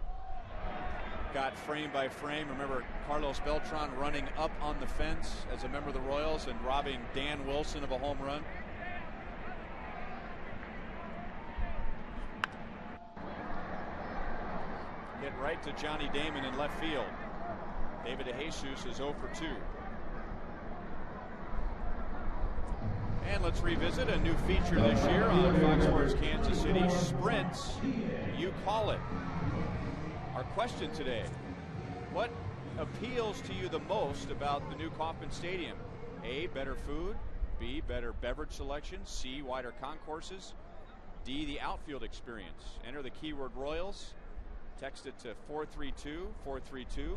got frame by frame. Remember Carlos Beltran running up on the fence as a member of the Royals and robbing Dan Wilson of a home run. Hit right to Johnny Damon in left field. David DeJesus is 0 for 2. And let's revisit a new feature this year on Fox Sports Kansas City, Sprints You Call It. Our question today: what appeals to you the most about the new Kauffman Stadium? A, better food. B, better beverage selection. C, wider concourses. D, the outfield experience. Enter the keyword Royals. Text it to 432-432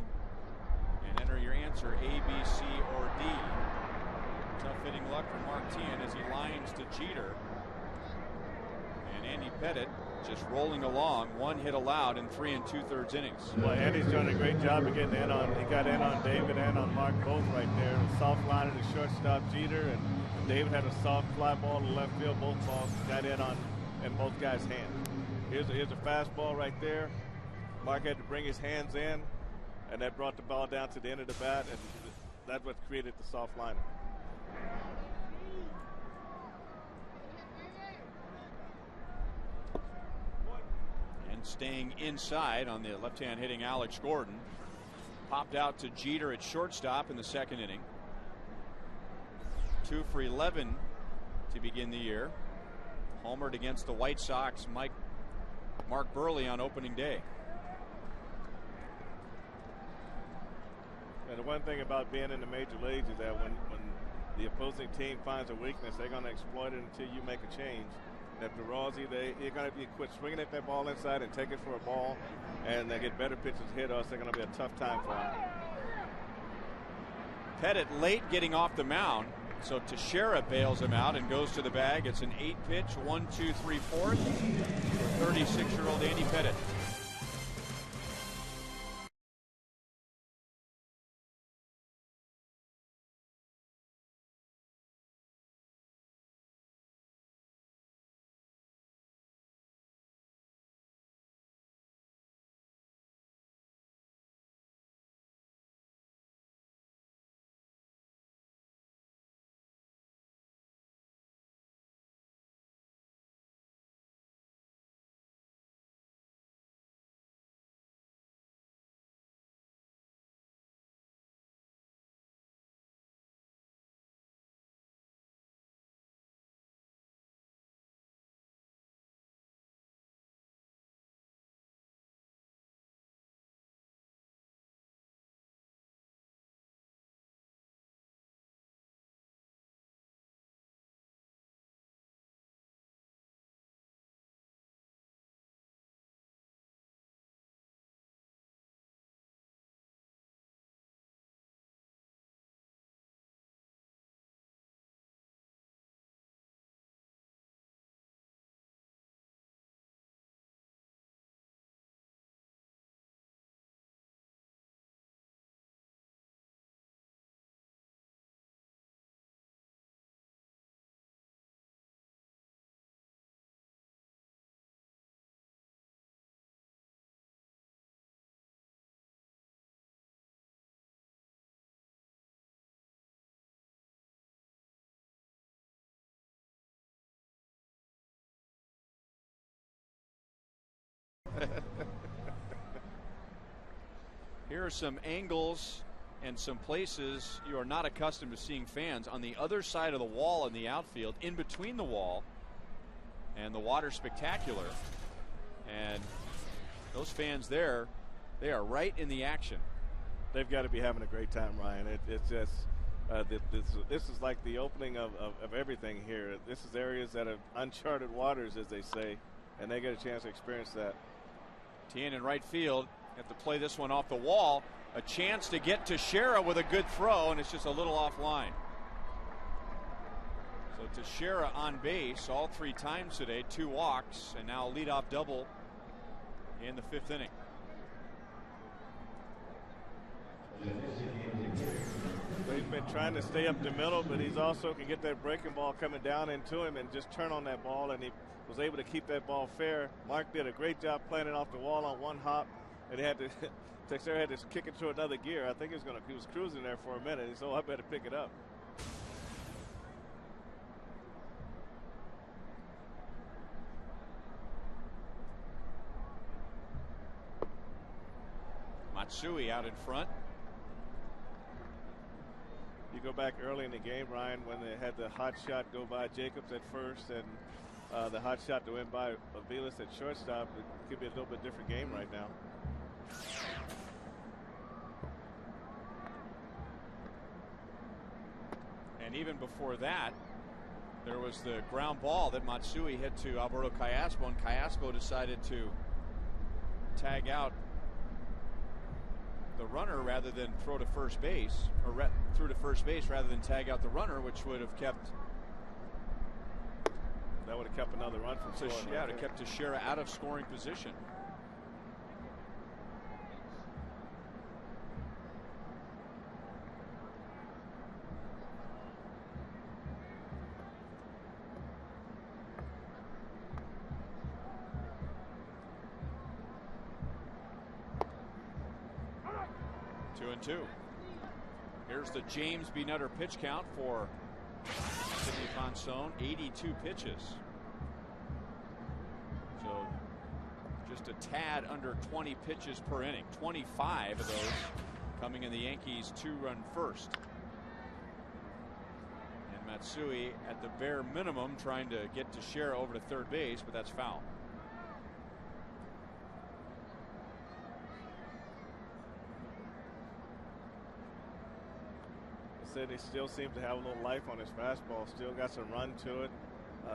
and enter your answer, A, B, C, or D. Tough hitting luck for Mark Tien as he lines to Jeter. And Andy Pettit just rolling along, 1 hit allowed in 3 2/3 innings. Well, Andy's done a great job of getting in on. He got in on David and on Mark both right there. A soft line to shortstop Jeter, and David had a soft fly ball to left field. Both balls got in both guys' hands. Here's a fastball right there. Mark had to bring his hands in, and that brought the ball down to the end of the bat, and that's what created the soft liner. And staying inside on the left-hand hitting Alex Gordon. Popped out to Jeter at shortstop in the second inning. 2 for 11 to begin the year. Homered against the White Sox, Mark Burley on opening day. And the one thing about being in the major leagues is that when the opposing team finds a weakness, they're going to exploit it until you make a change. And if the Royals you're going to be quit swinging at that ball inside and take it for a ball, and they get better pitches hit us, they're going to be a tough time for them. Pettit late getting off the mound, so Teixeira bails him out and goes to the bag. It's an 8-pitch, 1-2-3 fourth for 36-year-old Andy Pettit. Here are some angles and some places you are not accustomed to seeing fans on the other side of the wall in the outfield, in between the wall and the water spectacular. And those fans there, they are right in the action. They've got to be having a great time, Ryan. It's just this is like the opening of everything here. This is areas that have uncharted waters, as they say, and they get a chance to experience that. Tien in right field. Have to play this one off the wall. A chance to get to Teixeira with a good throw, and it's just a little offline. So Teixeira on base all 3 times today, 2 walks, and now a leadoff double in the 5th inning. He's been trying to stay up the middle, but he's also can get that breaking ball coming down into him and just turn on that ball, and he was able to keep that ball fair. Mark did a great job playing it off the wall on one hop, and he had to Teixeira had to kick it to another gear. I think he was cruising there for a minute, so I better pick it up. Matsui out in front. You go back early in the game, Ryan, when they had the hot shot go by Jacobs at first and the hot shot to win by Aviles at shortstop. It could be a little bit different game right now. And even before that, there was the ground ball that Matsui hit to Alberto Callaspo, and Callaspo decided to tag out the runner rather than throw to first base, or threw to first base rather than tag out the runner, which would have kept. That would have kept another run from scoring. Yeah, it would have kept Teixeira out of scoring position. Two. Here's the James B. Nutter pitch count for Sidney Ponson. 82 pitches. So just a tad under 20 pitches per inning. 25 of those coming in the Yankees' 2-run first. And Matsui at the bare minimum trying to get Teixeira over to third base, but that's foul. He still seems to have a little life on his fastball. Still got some run to it.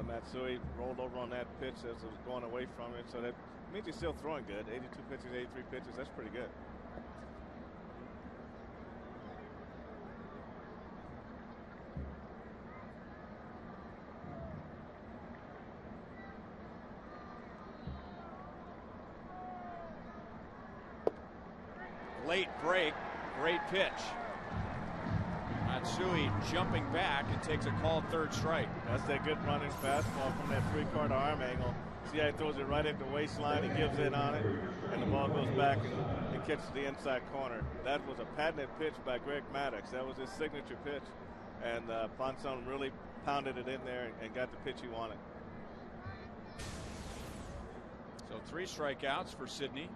Matsui rolled over on that pitch as it was going away from it. So that means he's still throwing good. 82 pitches, 83 pitches. That's pretty good. Late break. Great pitch. Matsui jumping back and takes a called third strike. That's that good running fastball from that 3-quarter arm angle. See how he throws it right at the waistline. He gives in on it, and the ball goes back and catches the inside corner. That was a patented pitch by Greg Maddux. That was his signature pitch, and Ponson really pounded it in there and got the pitch he wanted. So 3 strikeouts for Sidney.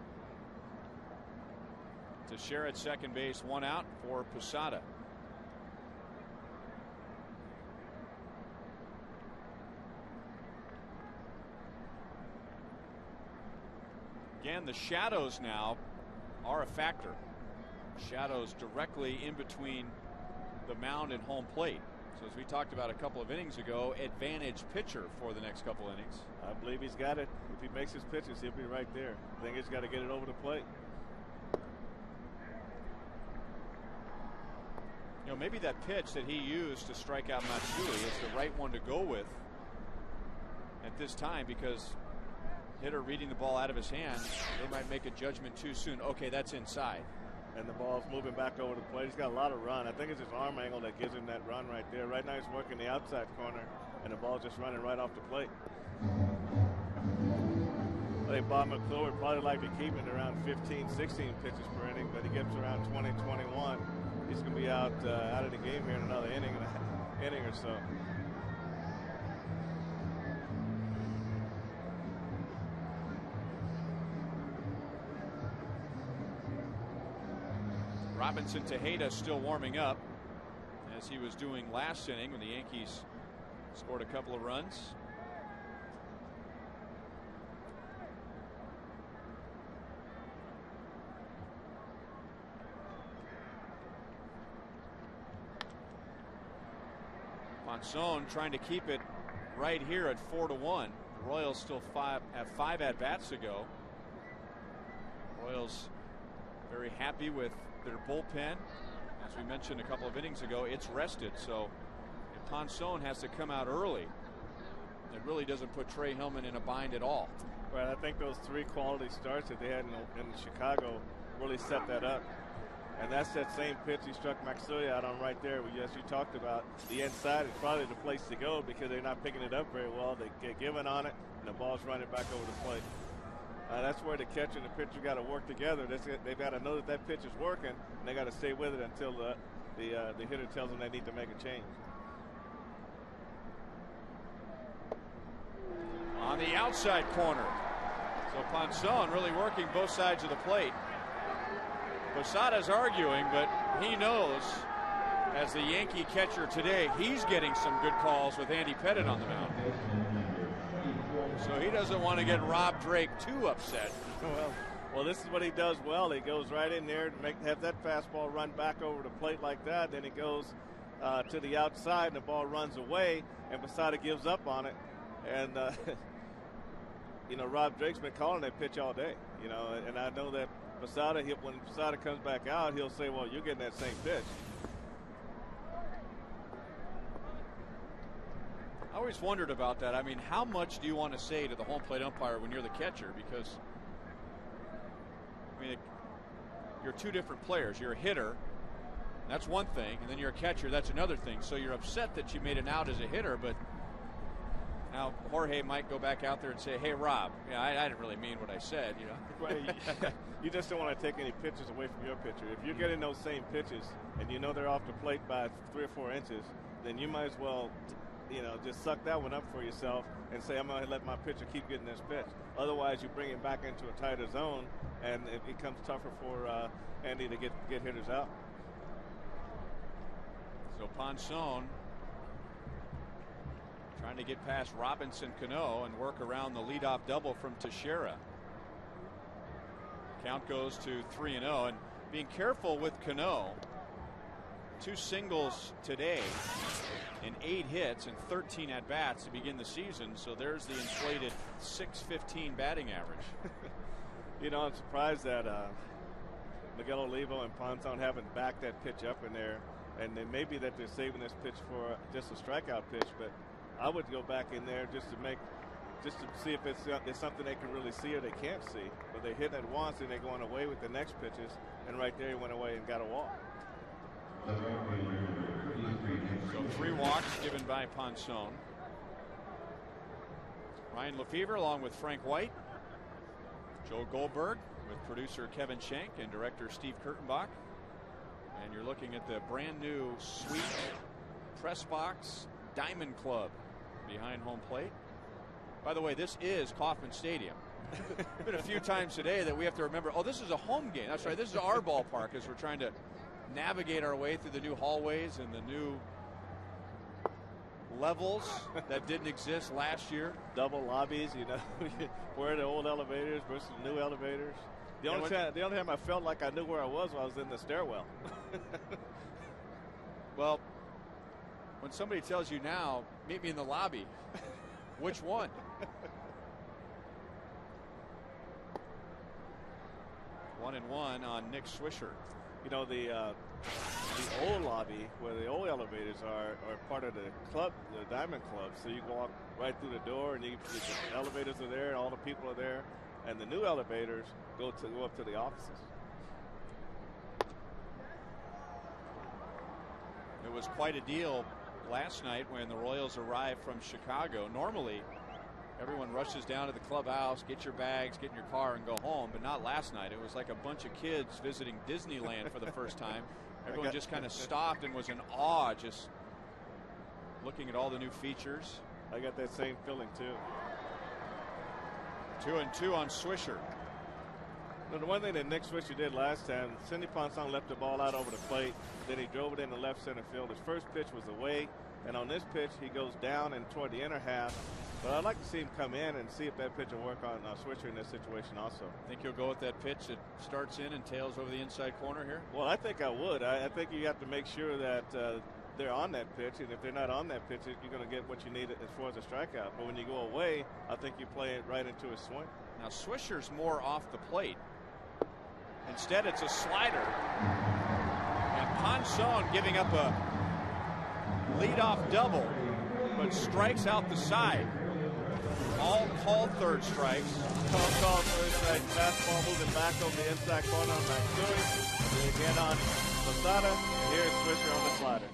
Teixeira at second base, 1 out for Posada. Again, the shadows now are a factor. Shadows directly in between the mound and home plate. So as we talked about a couple of innings ago, advantage pitcher for the next couple innings. I believe he's got it. If he makes his pitches, he'll be right there. I think he's got to get it over the plate. You know, maybe that pitch that he used to strike out Matsui is the right one to go with at this time, because hitter reading the ball out of his hand, they might make a judgment too soon. Okay, that's inside. And the ball's moving back over the plate. He's got a lot of run. I think it's his arm angle that gives him that run right there. Right now he's working the outside corner, and the ball's just running right off the plate. I think Bob McClure would probably like to keep it around 15, 16 pitches per inning, but he gets around 20, 21. He's going to be out of the game here in another inning or so. Robinson Tejeda still warming up, as he was doing last inning when the Yankees scored a couple of runs. Ponson trying to keep it right here at 4-1. The Royals still have 5 at bats to go. Royals very happy with their bullpen. As we mentioned a couple of innings ago, it's rested, so if Ponson has to come out early, it really doesn't put Trey Hillman in a bind at all. Right, I think those 3 quality starts that they had in Chicago really set that up. And that's that same pitch he struck Maxulia out on right there. As you talked about, the inside is probably the place to go because they're not picking it up very well. They get given on it, and the ball's running back over the plate. That's where the catcher and the pitcher got to work together. They've got to know that that pitch is working, and they got to stay with it until the hitter tells them they need to make a change. On the outside corner. So Ponson really working both sides of the plate. Posada's arguing, but he knows, as the Yankee catcher today, he's getting some good calls with Andy Pettitte on the mound. So he doesn't want to get Rob Drake too upset. Well, this is what he does well. He goes right in there to have that fastball run back over the plate like that. Then he goes to the outside, and the ball runs away, and Posada gives up on it. And Rob Drake's been calling that pitch all day. And I know that Posada, when Posada comes back out, he'll say, well, you're getting that same pitch. I always wondered about that. I mean, how much do you want to say to the home plate umpire when you're the catcher? Because, I mean, you're 2 different players. You're a hitter, that's one thing, and then you're a catcher, that's another thing. So you're upset that you made an out as a hitter, but now Jorge might go back out there and say, hey, Rob, I didn't really mean what I said. Well, you just don't want to take any pitches away from your pitcher. If you're getting those same pitches and you know they're off the plate by 3 or 4 inches, then you might as well just suck that one up for yourself and say, I'm going to let my pitcher keep getting this pitch. Otherwise, you bring him back into a tighter zone, and it becomes tougher for Andy to get hitters out. So Ponson trying to get past Robinson Cano and work around the leadoff double from Teixeira. Count goes to 3-0, and being careful with Cano. 2 singles today and 8 hits and 13 at bats to begin the season. So there's the inflated .615 batting average. I'm surprised that Miguel Olivo and Ponson haven't backed that pitch up in there, and it may be that they're saving this pitch for just a strikeout pitch, but I would go back in there just to see if it's something they can really see or they can't see. But they hit it once and they're going away with the next pitches, and right there he went away and got a walk. So 3 walks given by Ponson. Ryan Lefevre along with Frank White, Joe Goldberg with producer Kevin Schenk and director Steve Kurtenbach. And you're looking at the brand new suite press box Diamond Club behind home plate. By the way, this is Kauffman Stadium. Been a few times today that we have to remember, this is a home game. That's right, this is our ballpark as we're trying to navigate our way through the new hallways and the new levels that didn't exist last year. Double lobbies, where are the old elevators versus the new elevators. The only time I felt like I knew where I was in the stairwell. Well, when somebody tells you now, meet me in the lobby, which one? 1-1 on Nick Swisher. The old lobby where the old elevators are part of the club, the Diamond Club. So you walk right through the door, and the elevators are there, and all the people are there. And the new elevators go up to the offices. It was quite a deal last night when the Royals arrived from Chicago. Normally, everyone rushes down to the clubhouse, get your bags, get in your car, and go home. But not last night. It was like a bunch of kids visiting Disneyland for the first time. Everyone just kind of stopped and was in awe, just looking at all the new features. I got that same feeling, too. 2-2 on Swisher. Well, the one thing that Nick Swisher did last time, Sidney Ponson left the ball out over the plate. Then he drove it into left center field. His first pitch was away. And on this pitch, he goes down and toward the inner half. But I'd like to see him come in and see if that pitch will work on Swisher in this situation also. Think he'll go with that pitch that starts in and tails over the inside corner here? Well, I think I would. I think you have to make sure that they're on that pitch. And if they're not on that pitch, you're going to get what you need as far as a strikeout. But when you go away, I think you play it right into his swing. Now, Swisher's more off the plate. Instead, it's a slider. And Ponson giving up a leadoff double, but strikes out the side. All called third strikes. Called third strike. Fastball moving back over the inside corner on Matsui. And again on Posada. And here's Swisher on the slider.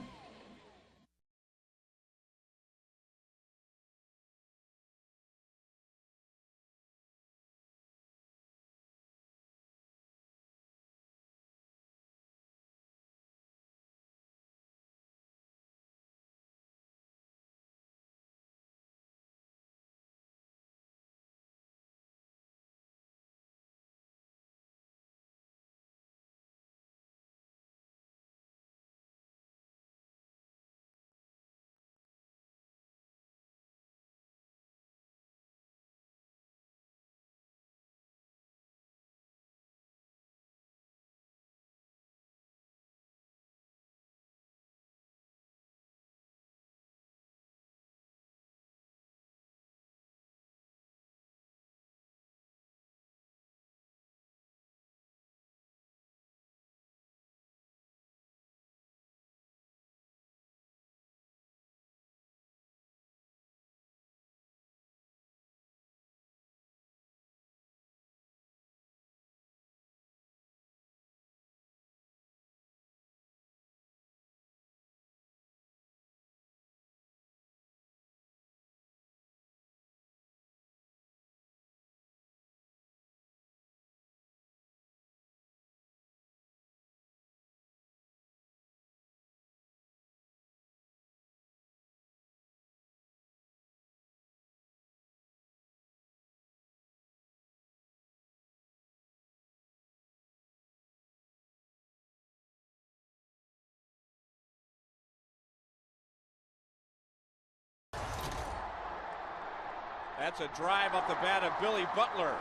That's a drive off the bat of Billy Butler.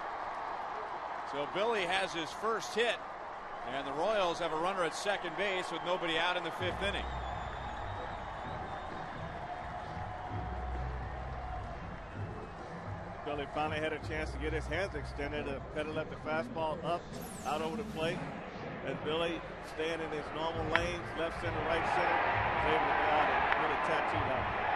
So Billy has his first hit, and the Royals have a runner at second base with nobody out in the fifth inning. Billy finally had a chance to get his hands extended. Pettit left the fastball up, out over the plate. And Billy, staying in his normal lanes, left center, right center, was able to go out and really tattoo that.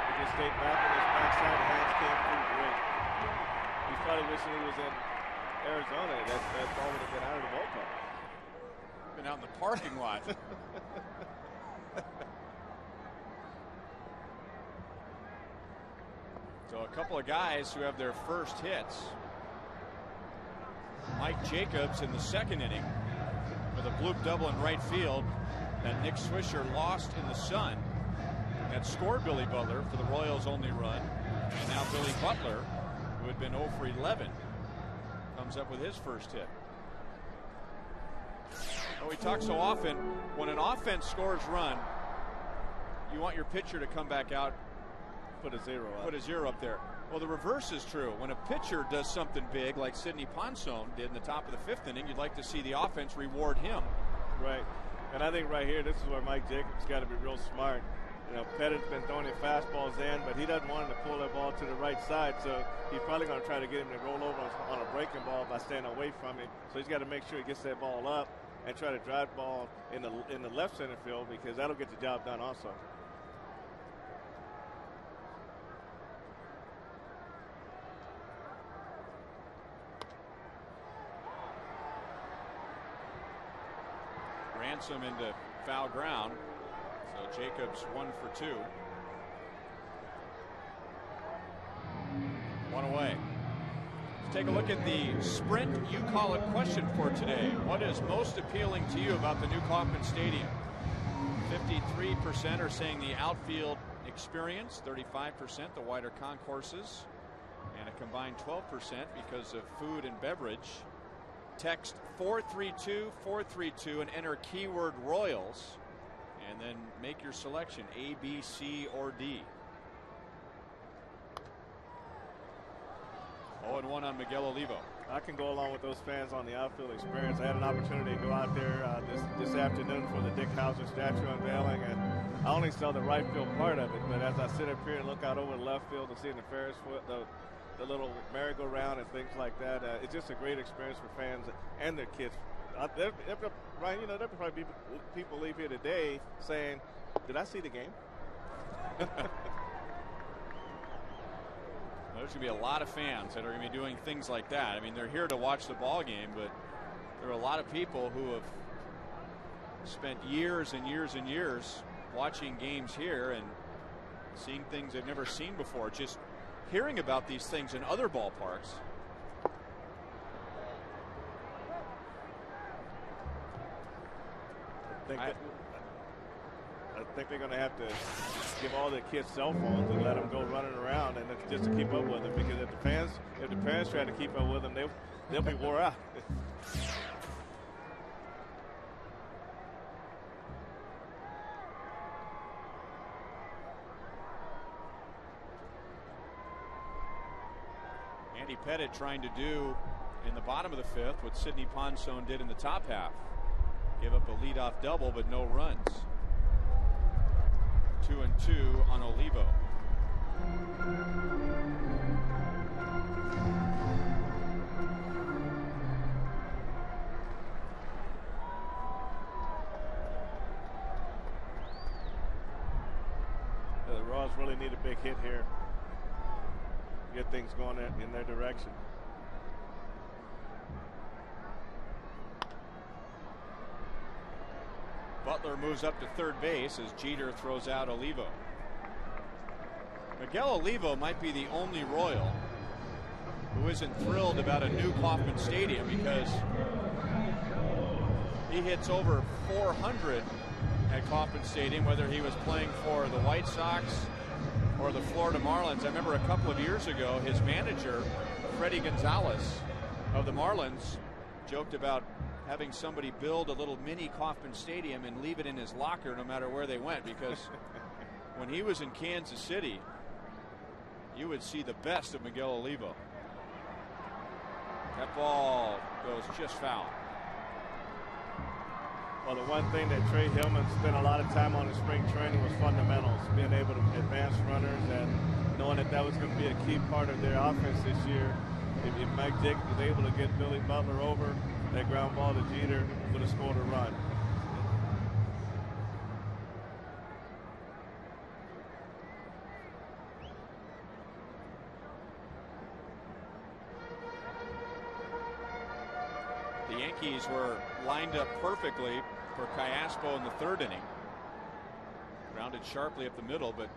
He just stayed back on his backside. The hands came through great. He's probably wishing he was in Arizona. That ball would have been out of the ballpark. Been out in the parking lot. So a couple of guys who have their first hits. Mike Jacobs in the second inning with a bloop double in right field that Nick Swisher lost in the sun. That scored Billy Butler for the Royals' only run. And now Billy Butler, who had been 0 for 11, comes up with his first hit. We talk so often, when an offense scores run, you want your pitcher to come back out, put a zero up. Put a zero up there. Well, the reverse is true. When a pitcher does something big, like Sidney Ponson did in the top of the fifth inning, you'd like to see the offense reward him. Right. And I think right here, this is where Mike Jacobs got to be real smart. You know, Pettit's been throwing his fastballs in, but he doesn't want him to pull that ball to the right side, so he's probably going to try to get him to roll over on a breaking ball by staying away from him. So he's got to make sure he gets that ball up and try to drive the ball in the left center field, because that'll get the job done also. Ransom into foul ground. So Jacobs 1 for 2. One away. Let's take a look at the Sprint You Call It question for today. What is most appealing to you about the new Kauffman Stadium? 53% are saying the outfield experience, 35% the wider concourses, and a combined 12% because of food and beverage. Text 432-432 and enter keyword Royals, and then make your selection A, B, C, or D. 0-1 on Miguel Olivo. I can go along with those fans on the outfield experience. I had an opportunity to go out there this afternoon for the Dick Howser statue unveiling, and I only saw the right field part of it. But as I sit up here and look out over the left field and see the Ferris foot, the little merry-go-round and things like that, it's just a great experience for fans and their kids. Ryan, there'll probably be people leave here today saying, "Did I see the game?" There's going to be a lot of fans that are going to be doing things like that. I mean, they're here to watch the ball game, but there are a lot of people who have spent years and years and years watching games here and seeing things they've never seen before, just hearing about these things in other ballparks. I think they're going to have to give all their kids cell phones and let them go running around, and just to keep up with them, because if the parents try to keep up with them, they'll be wore out. Andy Pettit trying to do in the bottom of the fifth what Sidney Ponson did in the top half. Give up a leadoff double, but no runs. 2-2 on Olivo. The Royals really need a big hit here. Get things going in their direction. Butler moves up to third base as Jeter throws out Olivo. Miguel Olivo might be the only Royal who isn't thrilled about a new Kauffman Stadium, because he hits over 400 at Kauffman Stadium, whether he was playing for the White Sox or the Florida Marlins. I remember a couple of years ago, his manager, Freddie Gonzalez of the Marlins, joked about having somebody build a little mini Kauffman Stadium and leave it in his locker no matter where they went, because when he was in Kansas City, you would see the best of Miguel Olivo. That ball goes just foul. Well, the one thing that Trey Hillman spent a lot of time on in spring training was fundamentals, being able to advance runners and knowing that was going to be a key part of their offense this year. If Mike Jacobs was able to get Billy Butler over, that ground ball to Jeter would have scored a run. The Yankees were lined up perfectly for Callaspo in the third inning. Grounded sharply up the middle, but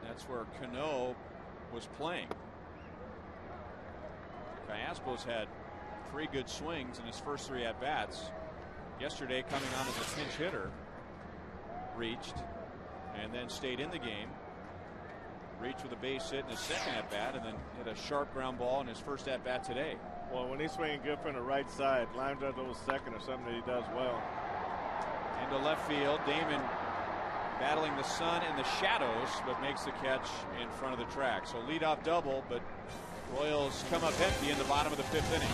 that's where Cano was playing. Callaspo's had 3 good swings in his first 3 at-bats. Yesterday, coming on as a pinch hitter, reached and then stayed in the game. Reached with a base hit in his second at-bat, and then hit a sharp ground ball in his first at-bat today. Well, when he's swinging good from the right side, lines up those second or something that he does well. Into left field, Damon battling the sun and the shadows, but makes the catch in front of the track. So leadoff double, but Royals come up empty in the bottom of the 5th inning.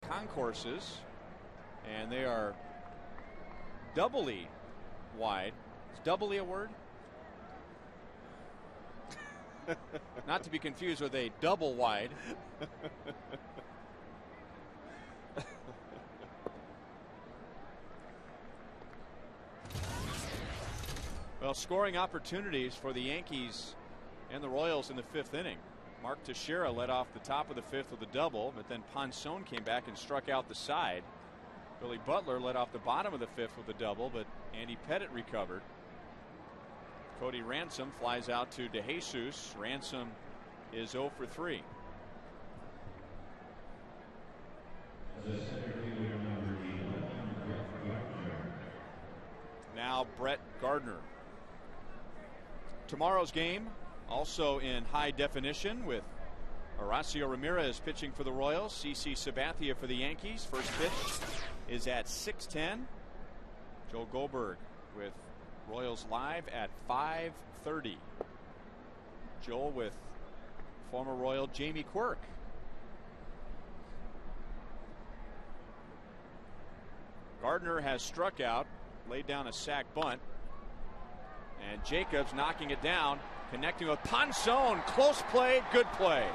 concourses, and they are doubly wide. Is doubly a word? Not to be confused with a double wide. Well, scoring opportunities for the Yankees and the Royals in the 5th inning. Mark Teixeira led off the top of the 5th with a double, but then Ponson came back and struck out the side. Billy Butler led off the bottom of the 5th with a double, but Andy Pettitte recovered. Cody Ransom flies out to DeJesus. Ransom is 0 for 3. Now Brett Gardner. Tomorrow's game also in high definition with Horacio Ramirez pitching for the Royals. CC Sabathia for the Yankees. First pitch is at 6:10. Joe Goldberg with Royals Live at 5:30. Joel with former Royal Jamie Quirk. Gardner has struck out, laid down a sac bunt, and Jacobs knocking it down, connecting with Ponson. Close play, good play.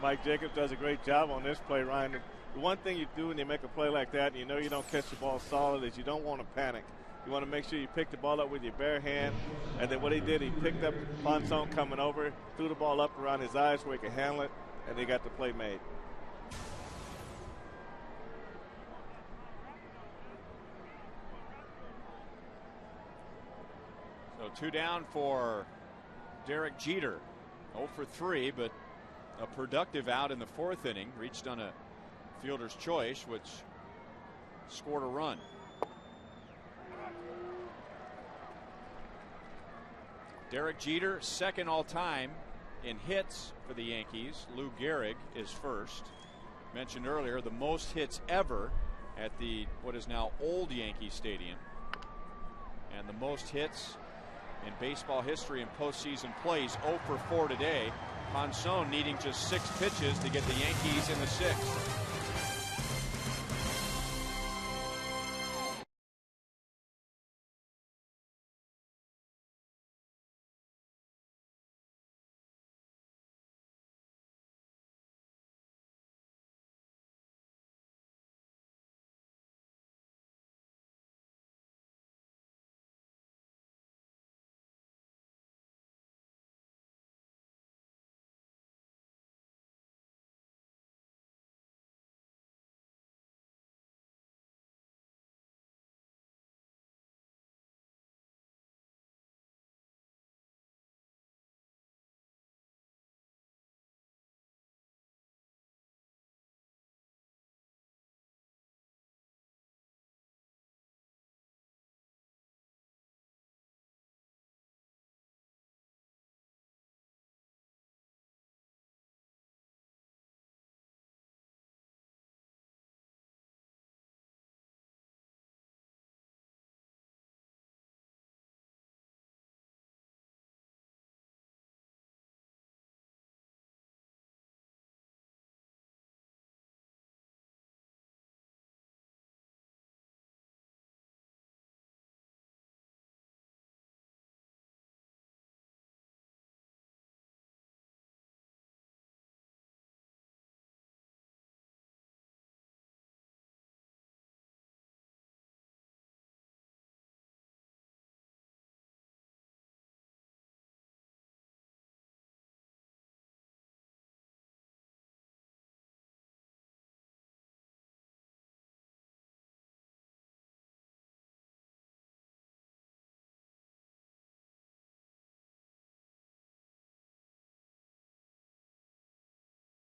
Mike Jacobs does a great job on this play, Ryan. The one thing you do when you make a play like that and you know you don't catch the ball solid is you don't want to panic. You want to make sure you pick the ball up with your bare hand. And then what he did, he picked up Ponson coming over, threw the ball up around his eyes where he could handle it, and he got the play made. So 2 down for Derek Jeter. 0 for 3, but a productive out in the 4th inning. Reached on a fielder's choice, which scored a run. Derek Jeter, second all time in hits for the Yankees. Lou Gehrig is first. Mentioned earlier, the most hits ever at the what is now old Yankee Stadium, and the most hits in baseball history in postseason plays. 0 for 4 today. Ponson needing just 6 pitches to get the Yankees in the 6th.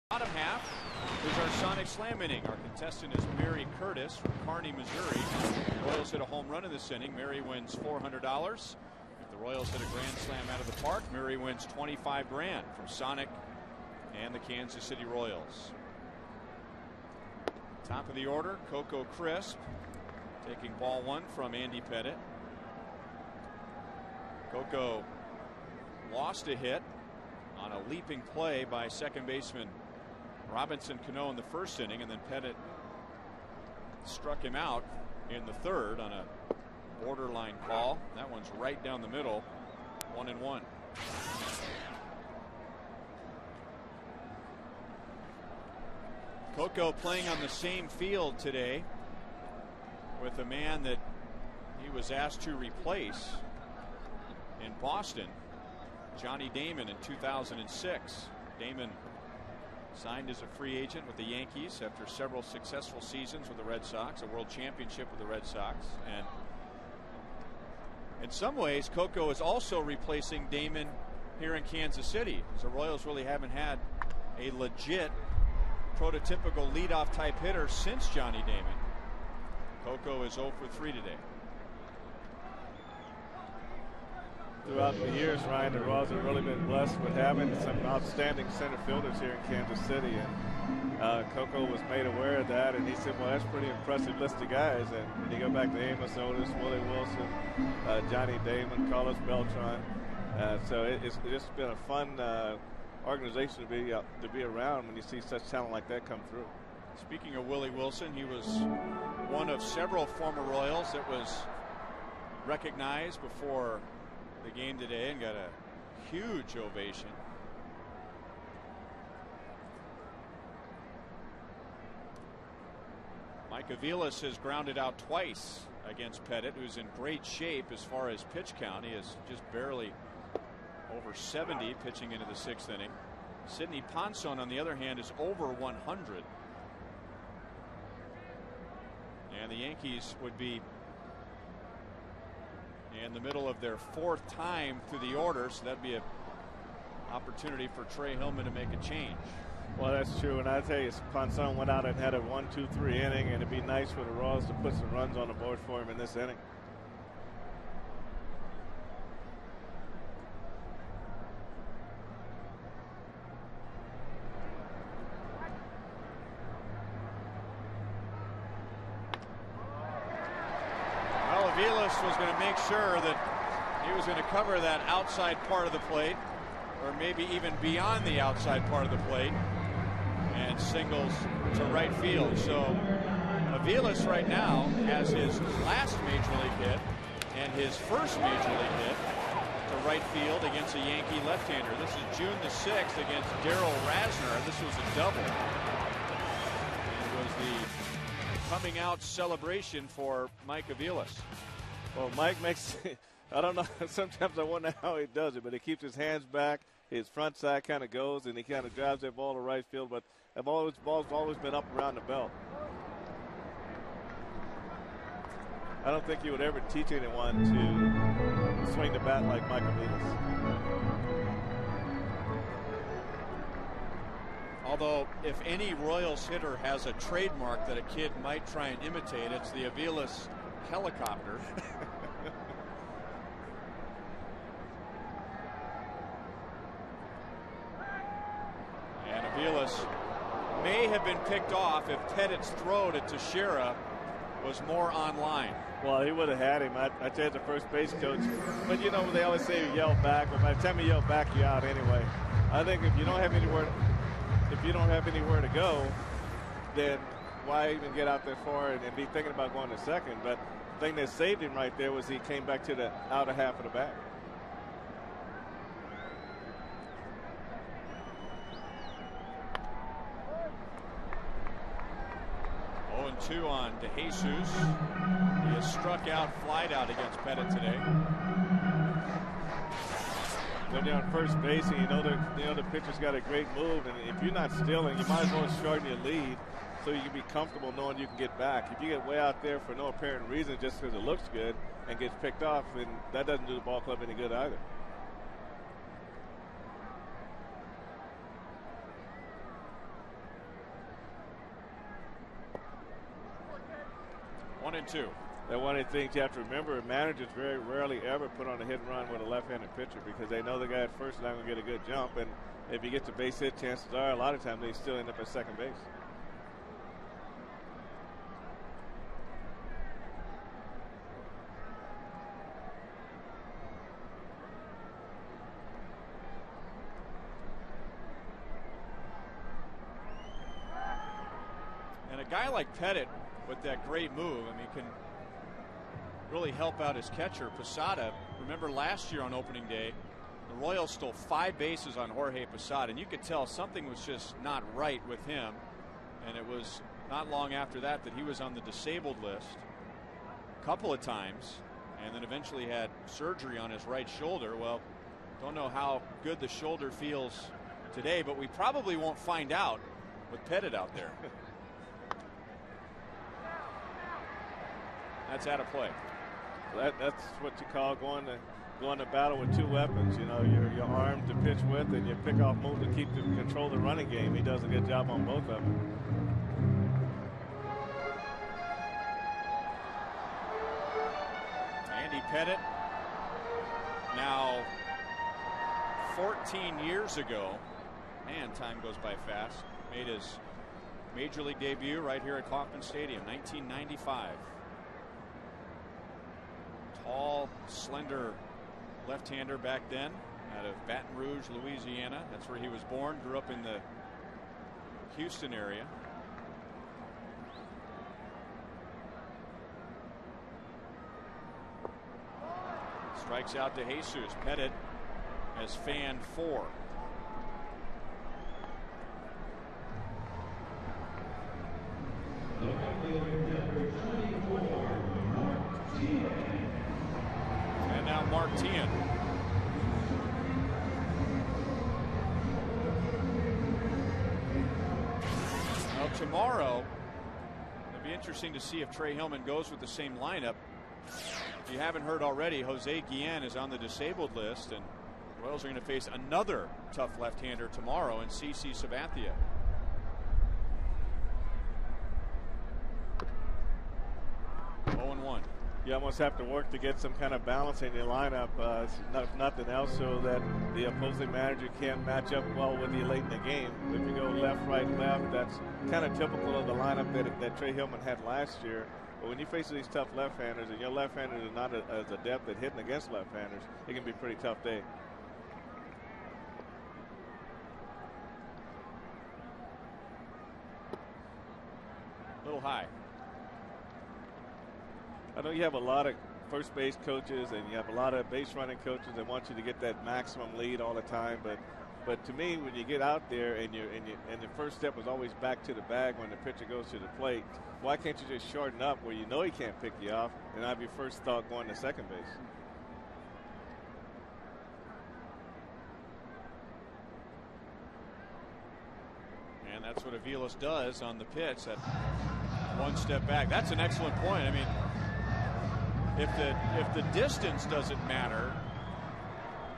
Bottom half is our Sonic Slam inning. Our contestant is Mary Curtis from Kearney, Missouri. The Royals hit a home run in this inning. Mary wins $400. If the Royals hit a grand slam out of the park, Mary wins $25 grand from Sonic and the Kansas City Royals. Top of the order, Coco Crisp taking ball 1 from Andy Pettitte. Coco lost a hit on a leaping play by second baseman Robinson Cano in the first inning, and then Pettit struck him out in the third on a borderline call. That one's right down the middle. 1-1. Coco playing on the same field today with a man that he was asked to replace in Boston, Johnny Damon, in 2006. Damon signed as a free agent with the Yankees after several successful seasons with the Red Sox, a world championship with the Red Sox, and in some ways Coco is also replacing Damon here in Kansas City, because the Royals really haven't had a legit prototypical leadoff type hitter since Johnny Damon. Coco is 0 for 3 today. Throughout the years, Ryan, the Royals have really been blessed with having some outstanding center fielders here in Kansas City, and Coco was made aware of that, and he said, well, that's a pretty impressive list of guys. And when you go back to Amos Otis, Willie Wilson, Johnny Damon, Carlos Beltran, so it's just been a fun organization to be around when you see such talent like that come through. Speaking of Willie Wilson, he was one of several former Royals that was recognized before the game today and got a huge ovation. Mike Aviles has grounded out twice against Pettit, who's in great shape as far as pitch count. He is just barely over 70 pitching into the 6th inning. Sidney Ponson, on the other hand, is over 100. And the Yankees would be in the middle of their 4th time through the order, so that'd be an opportunity for Trey Hillman to make a change. Well, that's true, and I tell you, Ponson went out and had a 1-2-3 inning, and it'd be nice for the Royals to put some runs on the board for him in this inning. Was going to make sure that he was going to cover that outside part of the plate, or maybe even beyond the outside part of the plate, and singles to right field. So Aviles right now has his last major league hit and his first major league hit to right field against a Yankee left-hander. This is June the 6th against Darryl Rasner. This was a double. It was the coming out celebration for Mike Aviles. Well, Mike makes, I don't know, sometimes I wonder how he does it, but he keeps his hands back, his front side kind of goes, and he kind of drives that ball to right field, but the ball's always been up around the belt. I don't think he would ever teach anyone to swing the bat like Mike Aviles. Although, if any Royals hitter has a trademark that a kid might try and imitate, it's the Aviles helicopter. And Aviles may have been picked off if Pettit's throw to Teixeira was more on line. Well, he would have had him. I tell you, the first base coach. But you know, they always say you yell back, but by the time you yell back, you're out anyway. I think if you don't have anywhere to go, then why even get out there far and be thinking about going to second? But the thing that saved him right there was he came back to the outer half of the bag. Oh, 2 on DeJesus. He has struck out, flied out against Pettit today. When you're on first base and you know the pitcher's got a great move, and if you're not stealing, you might as well shorten your lead so you can be comfortable knowing you can get back. If you get way out there for no apparent reason just because it looks good and gets picked off, then that doesn't do the ball club any good either. One and two. And one of the things you have to remember, managers very rarely ever put on a hit and run with a left-handed pitcher because they know the guy at first is not going to get a good jump, and if he gets a base hit, chances are a lot of times they still end up at second base. guy like Pettit with that great move, I mean, can really help out his catcher, Posada. Remember last year on opening day, the Royals stole 5 bases on Jorge Posada, and you could tell something was just not right with him. And it was not long after that that he was on the disabled list a couple of times, and then eventually had surgery on his right shoulder. Well, don't know how good the shoulder feels today, but we probably won't find out with Pettit out there. That's out of play. That's what you call going to battle with 2 weapons. You know, your arm to pitch with and your pickoff move to control the running game. He does a good job on both of them. Andy Pettit, now 14 years ago, man, time goes by fast, made his major league debut right here at Kauffman Stadium, 1995. Tall, slender left-hander back then, out of Baton Rouge, Louisiana. That's where he was born. Grew up in the Houston area. Strikes out to Jesus. Pettit has fanned 4. And now Martin. Well, tomorrow it'll be interesting to see if Trey Hillman goes with the same lineup. If you haven't heard already, Jose Guillen is on the disabled list, and the Royals are going to face another tough left-hander tomorrow in CC Sabathia. You almost have to work to get some kind of balance in your lineup, if nothing else, so that the opposing manager can't match up well with you late in the game. If you go left, right, left, that's kind of typical of the lineup that Trey Hillman had last year. But when you face these tough left-handers, and your left-handers are not as adept at hitting against left-handers, it can be a pretty tough day. A little high. I know you have a lot of first base coaches and you have a lot of base running coaches that want you to get that maximum lead all the time, but to me, when you get out there and the first step is always back to the bag when the pitcher goes to the plate, why can't you just shorten up where you know he can't pick you off and have your first thought going to second base? And that's what Aviles does on the pitch, that one step back. That's an excellent point. I mean, if the distance doesn't matter,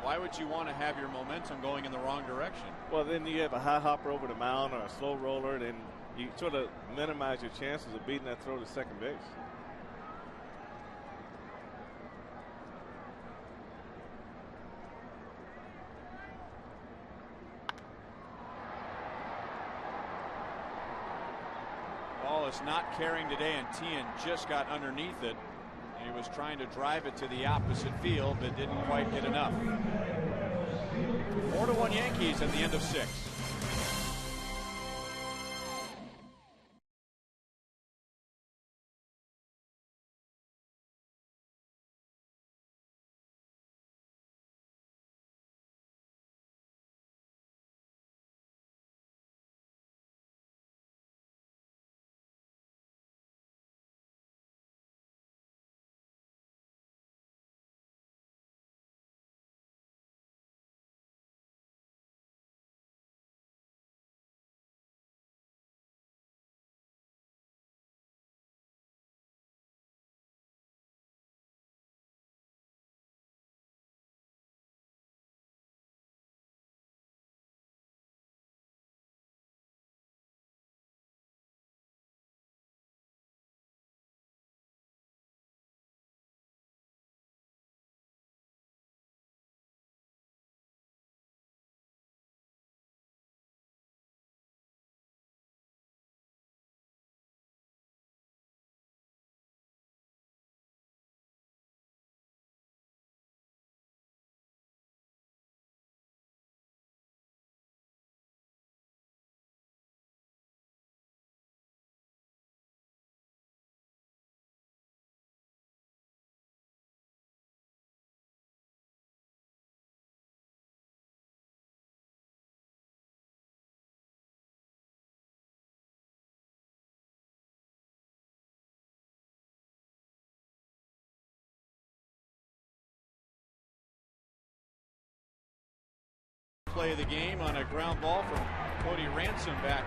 why would you want to have your momentum going in the wrong direction? Well, then you have a high hopper over the mound or a slow roller, then you sort of minimize your chances of beating that throw to second base. Ball is not carrying today, and Tien just got underneath it. He was trying to drive it to the opposite field, but didn't quite get enough. 4-1 Yankees at the end of 6. play of the game on a ground ball from Cody Ransom back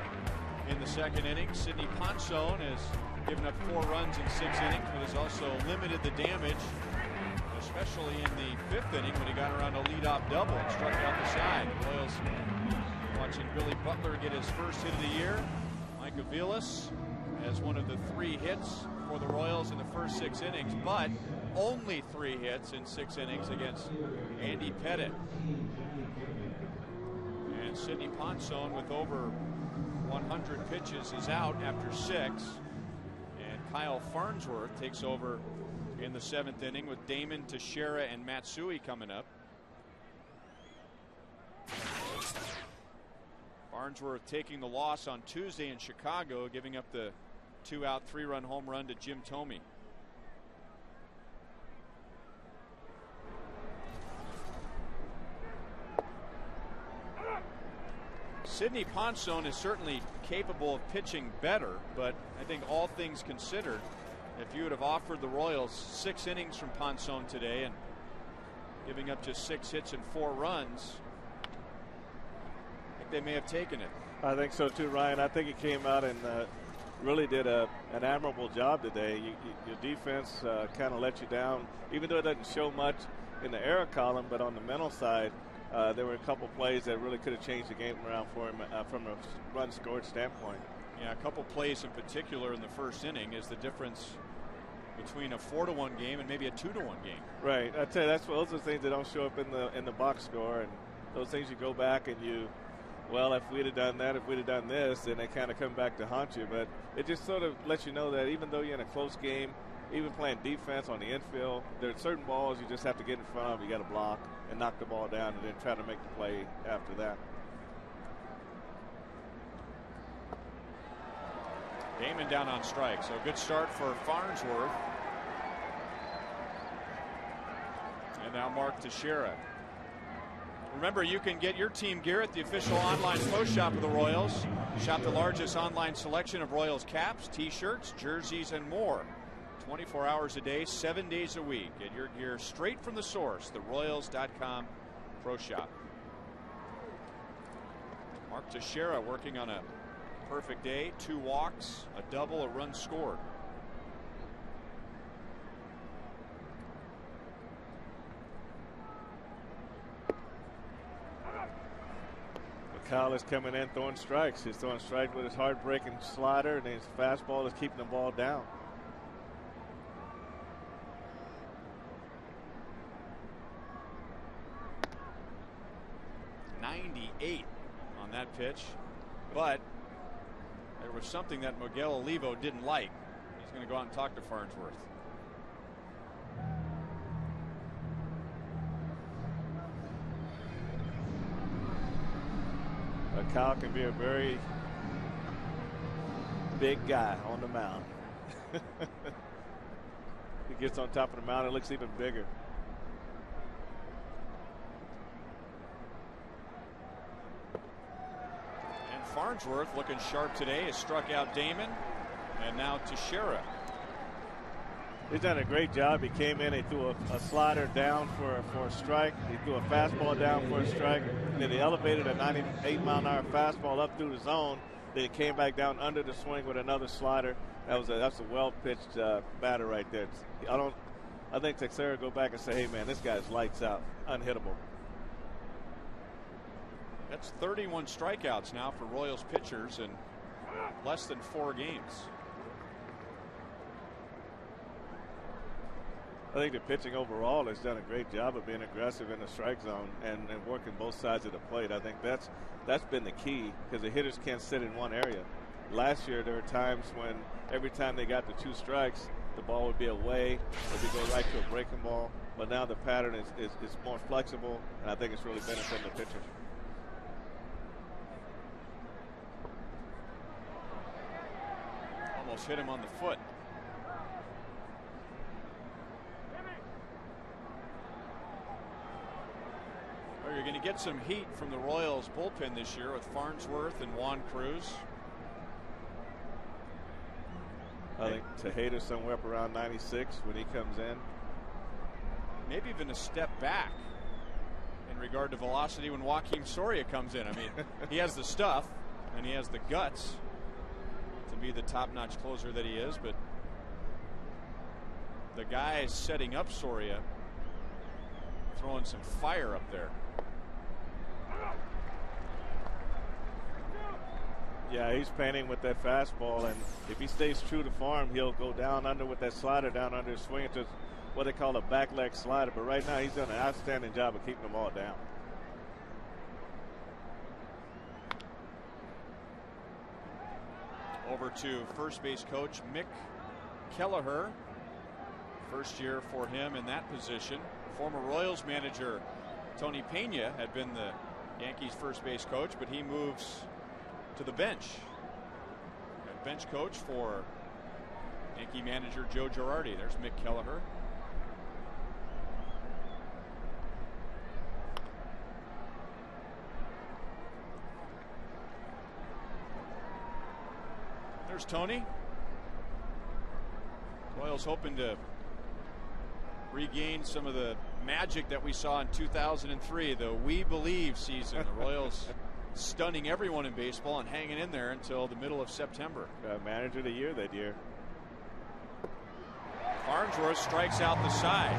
in the second inning. Sidney Ponson has given up 4 runs in 6 innings, but has also limited the damage, especially in the 5th inning when he got around a leadoff double and struck out the side. The Royals watching Billy Butler get his first hit of the year. Mike Aviles has one of the 3 hits for the Royals in the first 6 innings, but only 3 hits in 6 innings against Andy Pettit. And Sidney Ponson, with over 100 pitches, is out after 6. And Kyle Farnsworth takes over in the 7th inning with Damon, Teixeira, and Matsui coming up. Farnsworth taking the loss on Tuesday in Chicago, giving up the 2-out 3-run home run to Jim Thome. Sidney Ponson is certainly capable of pitching better, but I think all things considered, if you would have offered the Royals 6 innings from Ponson today and giving up just 6 hits and 4 runs, I think they may have taken it. I think so too, Ryan. I think he came out and really did an admirable job today. Your defense kind of let you down, even though it doesn't show much in the error column, but on the mental side, there were a couple plays that really could have changed the game around for him from a run scored standpoint. Yeah, a couple plays in particular in the first inning is the difference between a 4-1 game and maybe a 2-1 game. Right. I tell you, those are the things that don't show up in the box score, and those things you go back and well, if we'd have done that, if we'd have done this, then they kind of come back to haunt you. But it just sort of lets you know that even though you're in a close game, even playing defense on the infield, there are certain balls you just have to get in front of. You got to block and knock the ball down and then try to make the play after that. Damon down on strike, so good start for Farnsworth. And now Mark Teixeira. Remember, you can get your team gear at the official online pro shop of the Royals. Shop the largest online selection of Royals caps, t-shirts, jerseys, and more. 24 hours a day, 7 days a week. Get your gear straight from the source, theroyals.com pro shop. Mark Teixeira working on a perfect day. 2 walks, a double, a run scored. Kyle is coming in throwing strikes. He's throwing strikes with his hard-breaking slider, and his fastball is keeping the ball down. .98 on that pitch, but there was something that Miguel Olivo didn't like. He's going to go out and talk to Farnsworth. Kyle can be a very big guy on the mound. He gets on top of the mound, it looks even bigger. And Farnsworth looking sharp today, has struck out Damon, and now Teixeira. He's done a great job. He came in, he threw a slider down for a strike. He threw a fastball down for a strike. Then he elevated a 98-mile-an-hour fastball up through the zone. Then he came back down under the swing with another slider. That's a well-pitched batter right there. I think Teixeira go back and say, hey, man, this guy's lights out, unhittable. That's 31 strikeouts now for Royals pitchers in less than 4 games. I think the pitching overall has done a great job of being aggressive in the strike zone and working both sides of the plate. I think that's been the key, because the hitters can't sit in one area. Last year there were times when every time they got the 2 strikes, the ball would be away, or they'd go right to a breaking ball. But now the pattern is more flexible, and I think it's really benefiting the pitchers. Almost hit him on the foot. You're going to get some heat from the Royals bullpen this year with Farnsworth and Juan Cruz. I think Tejeda's somewhere up around 96 when he comes in. Maybe even a step back in regard to velocity when Joakim Soria comes in. I mean, he has the stuff and he has the guts to be the top-notch closer that he is, but the guy setting up Soria throwing some fire up there. Yeah, he's painting with that fastball, and if he stays true to form, he'll go down under with that slider down under his swing into what they call a back leg slider. But right now, he's done an outstanding job of keeping them all down. Over to first base coach Mick Kelleher. First year for him in that position. Former Royals manager Tony Pena had been the Yankees first base coach, but he moves to the bench. And bench coach for Yankee manager Joe Girardi. There's Mick Kelleher. There's Tony. Royals hoping to regain some of the magic that we saw in 2003, the We Believe season. The Royals stunning everyone in baseball and hanging in there until the middle of September. Manager of the year that year. Farnsworth strikes out the side.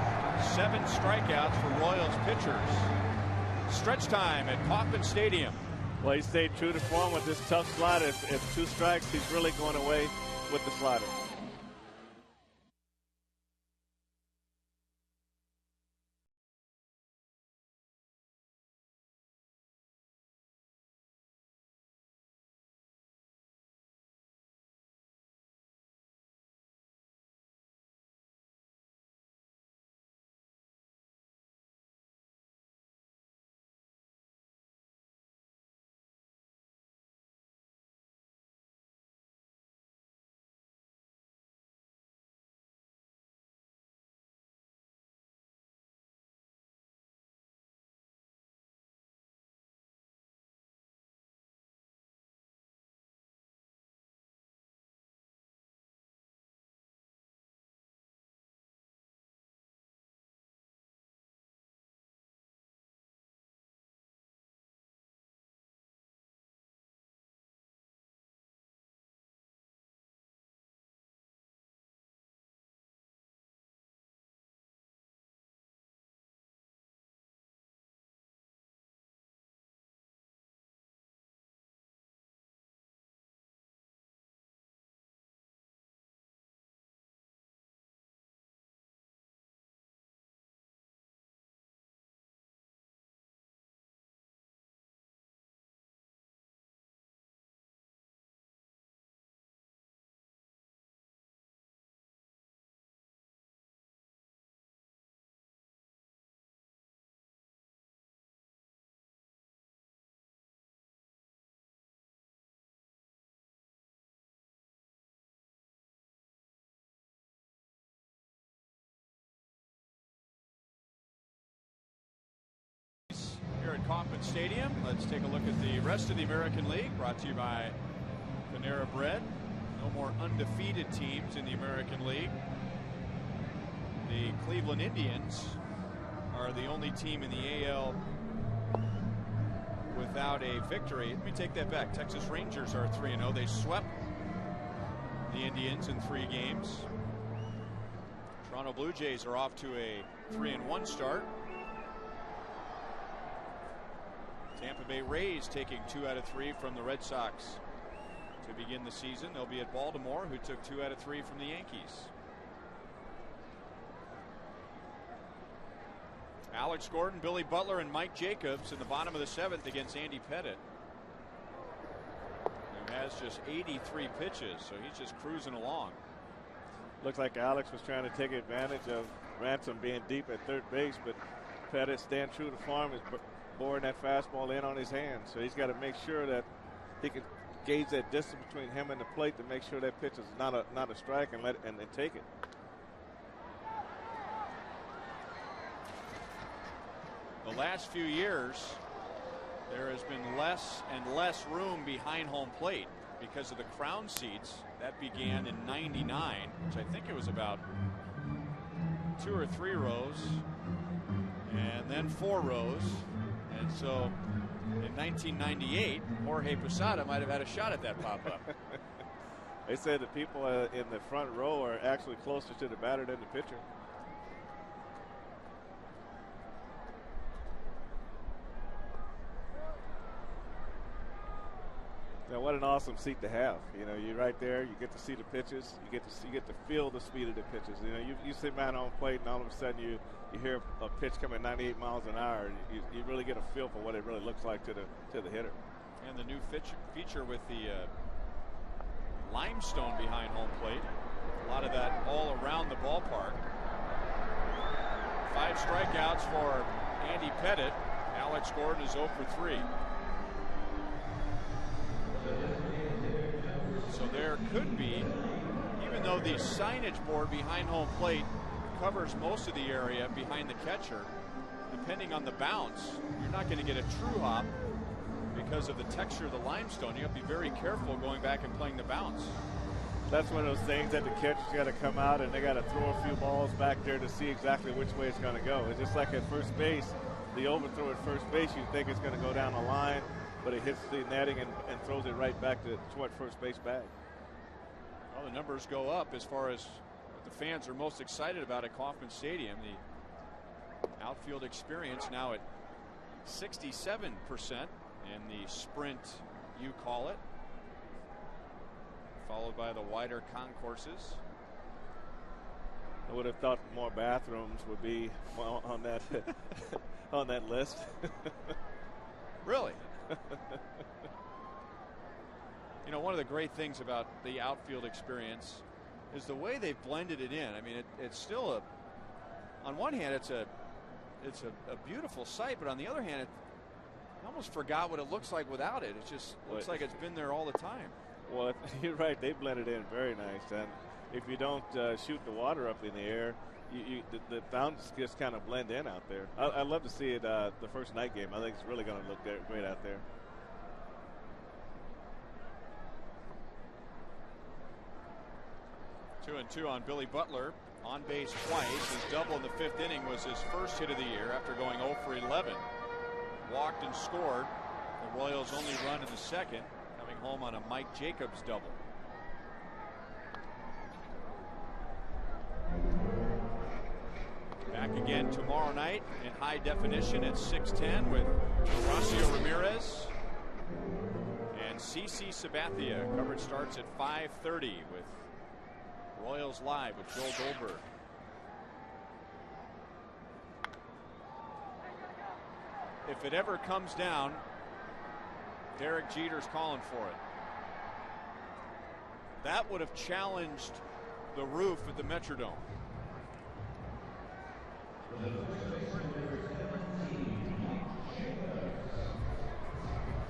7 strikeouts for Royals pitchers. Stretch time at Kauffman Stadium. Well, he stayed true to form with this tough slider. If 2 strikes, he's really going away with the slider. Here at Kauffman Stadium, let's take a look at the rest of the American League, brought to you by Panera Bread. No more undefeated teams in the American League. The Cleveland Indians are the only team in the AL without a victory. Let me take that back. Texas Rangers are 3-0. They swept the Indians in 3 games. Toronto Blue Jays are off to a 3-1 start. Tampa Bay Rays taking 2 out of 3 from the Red Sox to begin the season. They'll be at Baltimore, who took 2 out of 3 from the Yankees. Alex Gordon, Billy Butler, and Mike Jacobs in the bottom of the 7th against Andy Pettit, who has just 83 pitches, so he's just cruising along. Looks like Alex was trying to take advantage of Ransom being deep at third base, but Pettit, staying true to form, is boring that fastball in on his hands. So he's got to make sure that he can gauge that distance between him and the plate to make sure that pitch is not a strike and take it. The last few years, there has been less and less room behind home plate because of the crown seats. That began in '99, which I think it was about 2 or 3 rows, and then 4 rows, And so in 1998, Jorge Posada might have had a shot at that pop-up. They said the people in the front row are actually closer to the batter than the pitcher. Now, what an awesome seat to have. You know, you're right there. You get to see the pitches. You get to feel the speed of the pitches. You know, you sit behind home plate, and all of a sudden you hear a pitch coming 98 miles an hour. You really get a feel for what it really looks like to the hitter. And the new feature with the limestone behind home plate. A lot of that all around the ballpark. 5 strikeouts for Andy Pettit. Alex Gordon is 0 for 3. So there could be, even though the signage board behind home plate covers most of the area behind the catcher, depending on the bounce, you're not going to get a true hop because of the texture of the limestone. You have to be very careful going back and playing the bounce. That's one of those things that the catcher's got to come out and they got to throw a few balls back there to see exactly which way it's going to go. It's just like at first base, the overthrow at first base, you think it's going to go down the line, but it hits the netting and throws it right back toward first base bag. Well, the numbers go up as far as what the fans are most excited about at Kauffman Stadium. The outfield experience now at 67% in the sprint, you call it, followed by the wider concourses. I would have thought more bathrooms would be on that on that list. Really? You know, one of the great things about the outfield experience is the way they've blended it in. I mean, it's still on one hand, it's a beautiful sight, but on the other hand, I almost forgot what it looks like without it. It just looks like it's been there all the time. Well, you're right. They blended in very nice. And if you don't shoot the water up in the air, the fountains just kind of blend in out there. I'd love to see it the first night game. I think it's really going to look great out there. Two and two on Billy Butler. On base twice. His double in the 5th inning was his first hit of the year after going 0 for 11. Walked and scored. The Royals' only run in the 2nd, coming home on a Mike Jacobs double. Back again tomorrow night in high definition at 6:10 with Horacio Ramirez and CC Sabathia. Coverage starts at 5:30 with Royals Live with Joel Goldberg. If it ever comes down, Derek Jeter's calling for it. That would have challenged the roof at the Metrodome.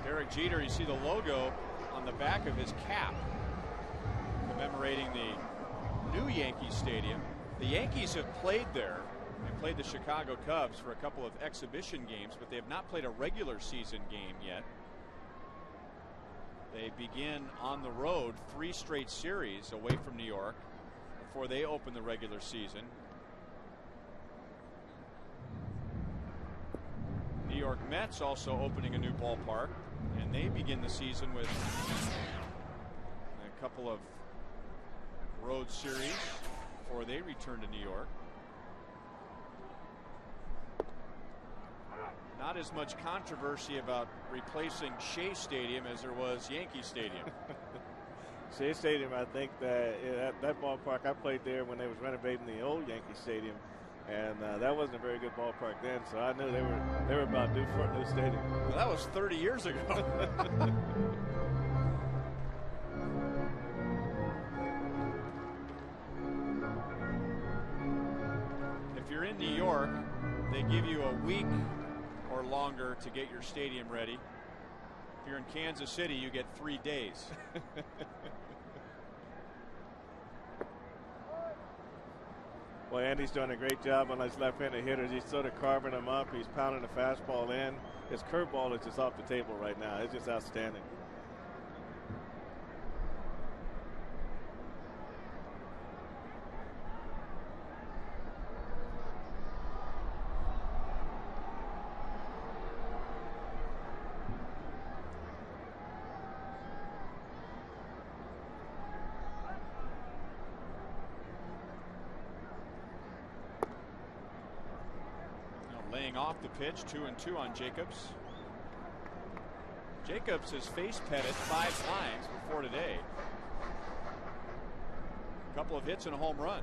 Derek Jeter, you see the logo on the back of his cap commemorating the new Yankee Stadium. The Yankees have played there. They played the Chicago Cubs for a couple of exhibition games, but they have not played a regular season game yet. They begin on the road 3 straight series away from New York before they open the regular season. New York Mets also opening a new ballpark, and they begin the season with a couple of road series before they return to New York. Not as much controversy about replacing Shea Stadium as there was Yankee Stadium. Shea Stadium, I think that ballpark, I played there when they was renovating the old Yankee Stadium, and that wasn't a very good ballpark then, so I knew they were about due for a new stadium. Well, that was 30 years ago. If you're in New York, they give you a week or longer to get your stadium ready. If you're in Kansas City, you get 3 days. Well, Andy's done a great job on his left-handed hitters. He's sort of carving them up. He's pounding the fastball in. His curveball is just off the table right now. It's just outstanding. coming off the pitch. 2-2 on Jacobs. Jacobs has face petted 5 times before today. A couple of hits and a home run.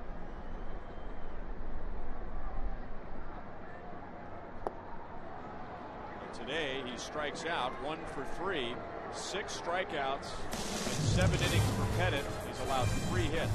And today he strikes out 1 for 3, 6 strikeouts, and 7 innings for Pettit. He's allowed 3 hits.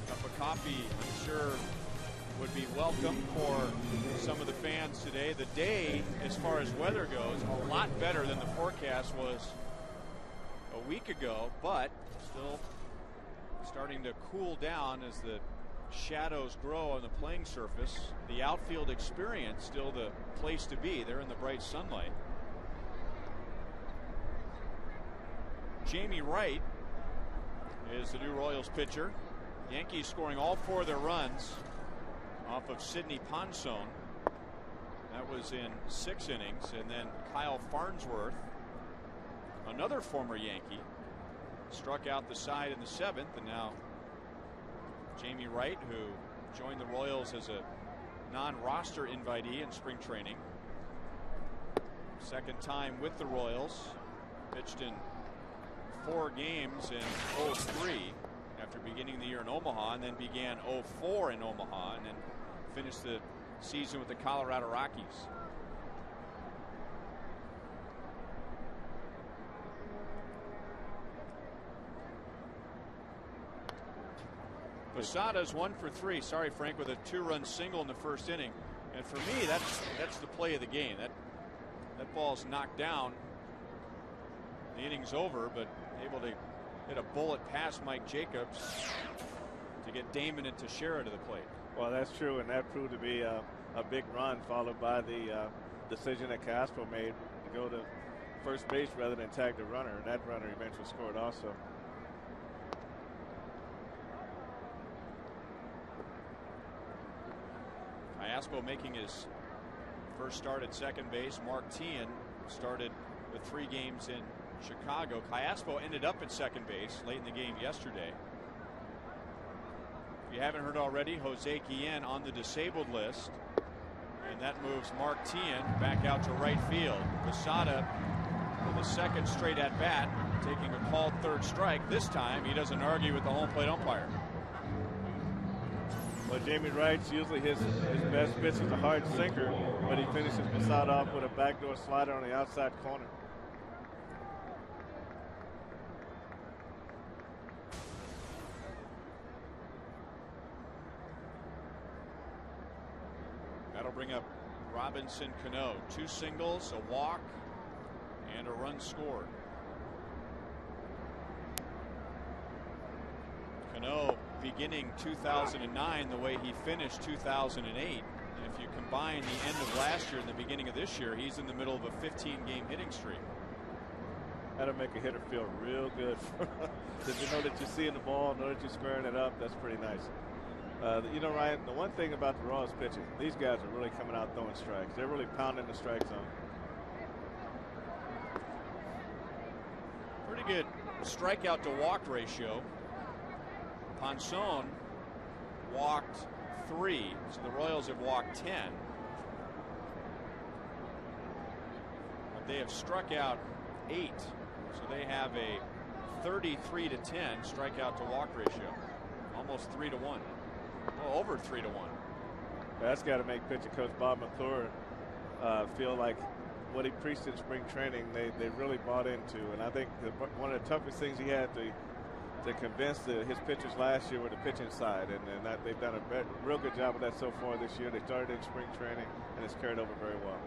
Cup of coffee, I'm sure, would be welcome for some of the fans today. The day, as far as weather goes, a lot better than the forecast was a week ago, but still starting to cool down as the shadows grow on the playing surface. The outfield experience still the place to be. They're in the bright sunlight. Jamie Wright is the new Royals pitcher. Yankees scoring all 4 of their runs off of Sidney Ponson. That was in 6 innings. And then Kyle Farnsworth, another former Yankee, struck out the side in the 7th. And now Jamie Wright, who joined the Royals as a non-roster invitee in spring training. Second time with the Royals. Pitched in 4 games in 03 after beginning the year in Omaha, and then began 04 in Omaha, and then finished the season with the Colorado Rockies. Posada's 1 for 3. Sorry, Frank, with a 2-run single in the first inning. And for me, that's the play of the game. That ball's knocked down. The inning's over, but able to hit a bullet past Mike Jacobs to get Damon and Teixeira to the plate. Well, that's true, and that proved to be a big run, followed by the decision that Castro made to go to first base rather than tag the runner, and that runner eventually scored also. Iaspo making his first start at second base. Mark Teahan started with 3 games in Chicago. Iaspo ended up at second base late in the game yesterday. If you haven't heard already, Jose Guillen on the disabled list, and that moves Mark Teahan back out to right field. Posada with a second straight at bat, taking a called 3rd strike. This time he doesn't argue with the home plate umpire. Well, Jamie Wright's usually his best pitch is a hard sinker, but he finishes Posada off with a backdoor slider on the outside corner. That'll bring up Robinson Cano. 2 singles, a walk, and a run scored. Cano beginning 2009 the way he finished 2008. And if you combine the end of last year and the beginning of this year, he's in the middle of a 15-game hitting streak. That'll make a hitter feel real good. If you know that you're seeing the ball, know that you're squaring it up, that's pretty nice. You know, Ryan, the one thing about the Royals pitching, these guys are really coming out throwing strikes. They're really pounding the strike zone. Pretty good strikeout to walk ratio. Ponson walked 3, so the Royals have walked 10. But they have struck out 8, so they have a 33 to 10 strikeout to walk ratio, almost 3 to 1. Well, over 3 to 1. That's got to make pitching coach Bob McClure feel like what he preached in spring training they really bought into. And I think one of the toughest things he had to convince his pitchers last year were the pitching side, and they've done a real good job of that so far this year. They started in spring training, and it's carried over very well.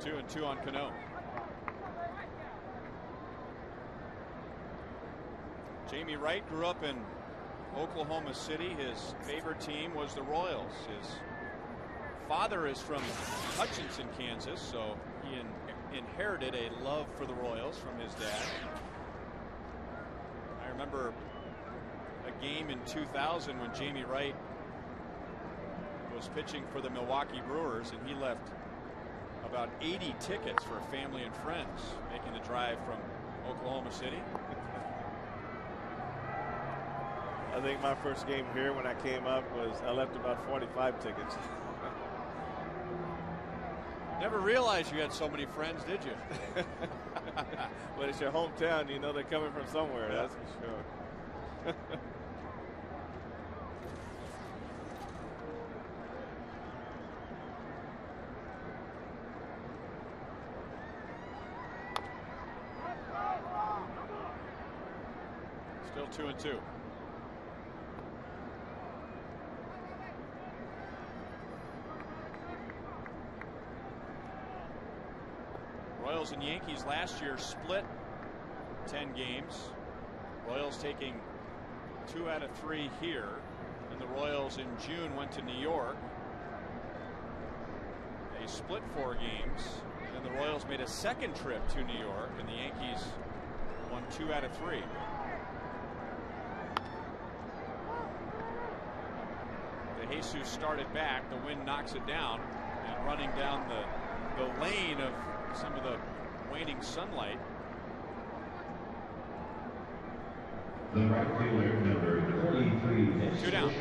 2-2 on Cano. Jamie Wright grew up in Oklahoma City. His favorite team was the Royals. His father is from Hutchinson, Kansas, so he inherited a love for the Royals from his dad. I remember a game in 2000 when Jamie Wright was pitching for the Milwaukee Brewers, and he left about 80 tickets for family and friends making the drive from Oklahoma City. I think my first game here when I came up was I left about 45 tickets. Never realized you had so many friends, did you? Well, it's your hometown. You know they're coming from somewhere. Yeah. That's for sure. Still 2-2. Royals and Yankees last year split 10 games. Royals taking 2 out of 3 here, and the Royals in June went to New York. They split 4 games, and the Royals made a second trip to New York, and the Yankees won 2 out of 3. De Jesus started back. The wind knocks it down, and running down the lane of some of the waning sunlight. The right fielder, number 43. 2 down.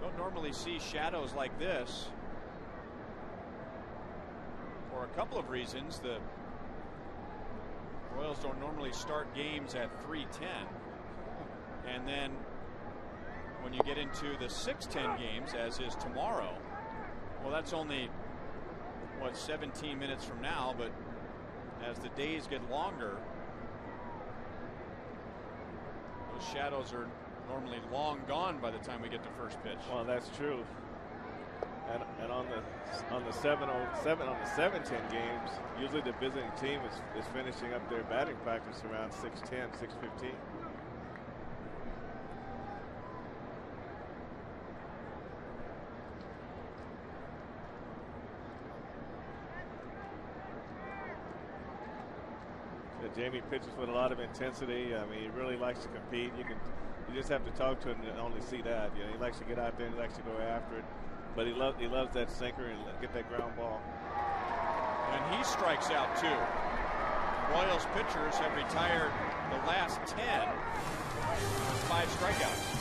Don't normally see shadows like this for a couple of reasons. The Royals don't normally start games at 3:10, and then when you get into the 6:10 games, as is tomorrow, well, that's only what, 17 minutes from now, but as the days get longer, those shadows are normally long gone by the time we get to first pitch. Well, that's true. And on the 7-10 games, usually the visiting team is finishing up their batting practice around 6:10, 6:15. Jamie pitches with a lot of intensity. I mean, he really likes to compete. You just have to talk to him and only see that. You know, he likes to get out there and he likes to go after it. But he loves that sinker and get that ground ball. And he strikes out too. Royals pitchers have retired the last 10 with 5 strikeouts.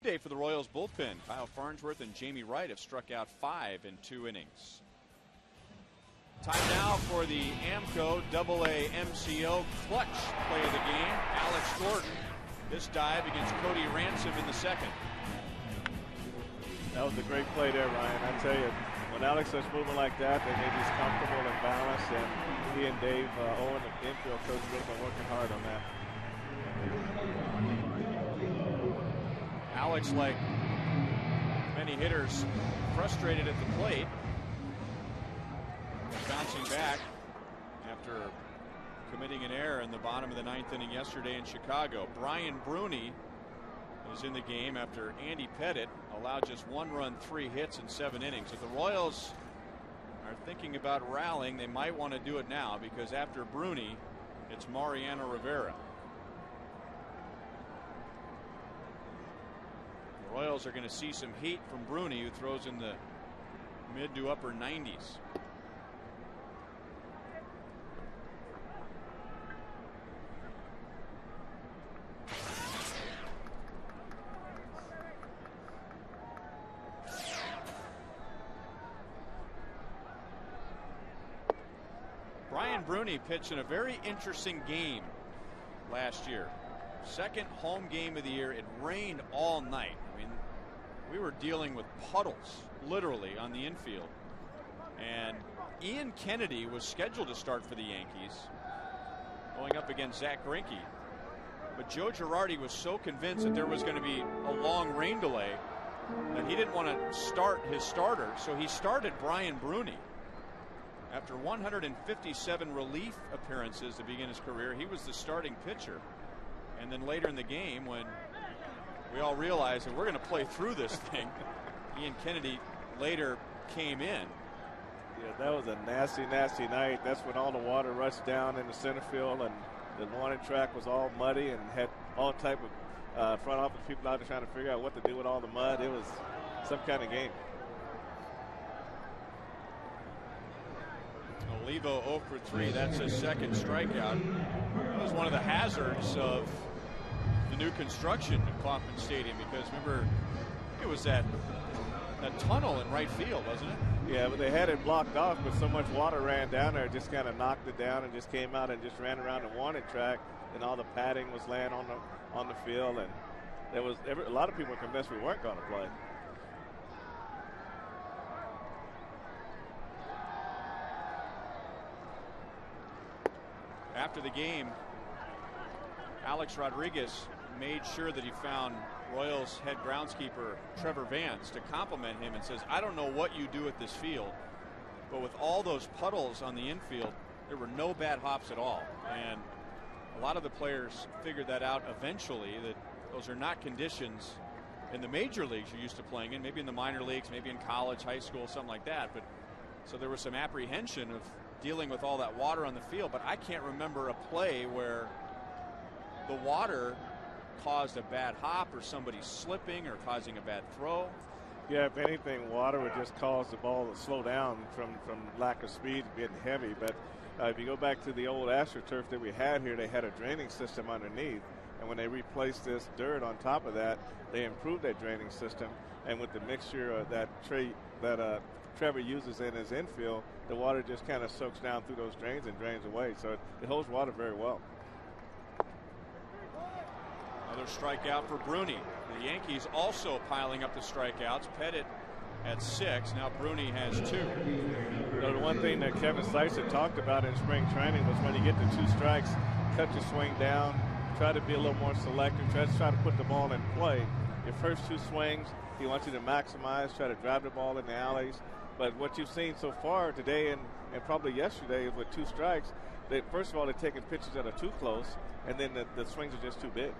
Day for the Royals bullpen. Kyle Farnsworth and Jamie Wright have struck out 5 in 2 innings. Time now for the AMCO AA MCO clutch play of the game. Alex Gordon, this dive against Cody Ransom in the second. That was a great play there, Ryan. I tell you, when Alex starts moving like that, they make he's comfortable and balanced, and he and Dave Owen, the infield coach, have been working hard on that. Alex, like many hitters, frustrated at the plate. Bouncing back after committing an error in the bottom of the 9th inning yesterday in Chicago. Brian Bruni is in the game after Andy Pettit allowed just 1 run, 3 hits in 7 innings. If the Royals are thinking about rallying, they might want to do it now, because after Bruni, it's Mariano Rivera. The Royals are going to see some heat from Bruni, who throws in the mid to upper 90s. Brian Bruni pitched in a very interesting game last year. Second home game of the year. It rained all night. I mean, we were dealing with puddles, literally, on the infield. And Ian Kennedy was scheduled to start for the Yankees, going up against Zach Greinke. But Joe Girardi was so convinced that there was going to be a long rain delay that he didn't want to start his starter. So he started Brian Bruni. After 157 relief appearances to begin his career, he was the starting pitcher. And then later in the game, when we all realized that we're going to play through this thing, Ian Kennedy later came in. Yeah, that was a nasty, nasty night. That's when all the water rushed down in the center field, and the warning track was all muddy and had all type of front office people out there trying to figure out what to do with all the mud. It was some kind of game. Olivo 0 for 3. That's his second strikeout. That was one of the hazards of the new construction at Kauffman Stadium, because remember, it was that tunnel in right field, wasn't it? Yeah, but they had it blocked off, but so much water ran down there, it just kind of knocked it down and just came out and just ran around the warning track, and all the padding was laying on the field, and there was a lot of people were convinced we weren't going to play. After the game, Alex Rodriguez made sure that he found Royals head groundskeeper Trevor Vance to compliment him, and says, I don't know what you do at this field, but with all those puddles on the infield, there were no bad hops at all. And a lot of the players figured that out eventually, that those are not conditions in the major leagues you're used to playing in, maybe in the minor leagues, maybe in college, high school, something like that. But so there was some apprehension of dealing with all that water on the field, but I can't remember a play where the water caused a bad hop or somebody slipping or causing a bad throw. Yeah, if anything, water would just cause the ball to slow down from lack of speed, getting heavy. But if you go back to the old AstroTurf that we had here, they had a draining system underneath, and when they replaced this dirt on top of that, they improved that draining system. And with the mixture that Trevor uses in his infield, the water just kind of soaks down through those drains and drains away. So it holds water very well. Another strikeout for Bruni. The Yankees also piling up the strikeouts. Pettit at 6. Now Bruni has 2. The one thing that Kevin Seitzer talked about in spring training was when you get to 2 strikes, cut your swing down, try to be a little more selective, try to put the ball in play. Your first 2 swings, he wants you to maximize, try to drive the ball in the alleys. But what you've seen so far today and probably yesterday with 2 strikes, first of all, they're taking pitches that are too close, and then the swings are just too big.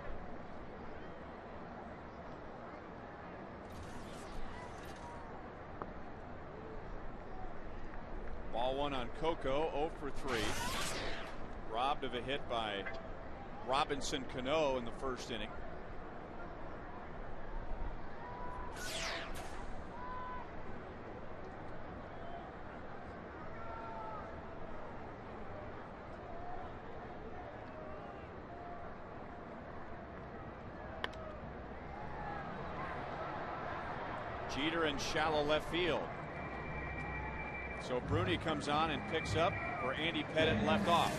Ball 1 on Coco, 0 for 3. Robbed of a hit by Robinson Cano in the first inning. Jeter in shallow left field. So Bruni comes on and picks up where Andy Pettitte left off.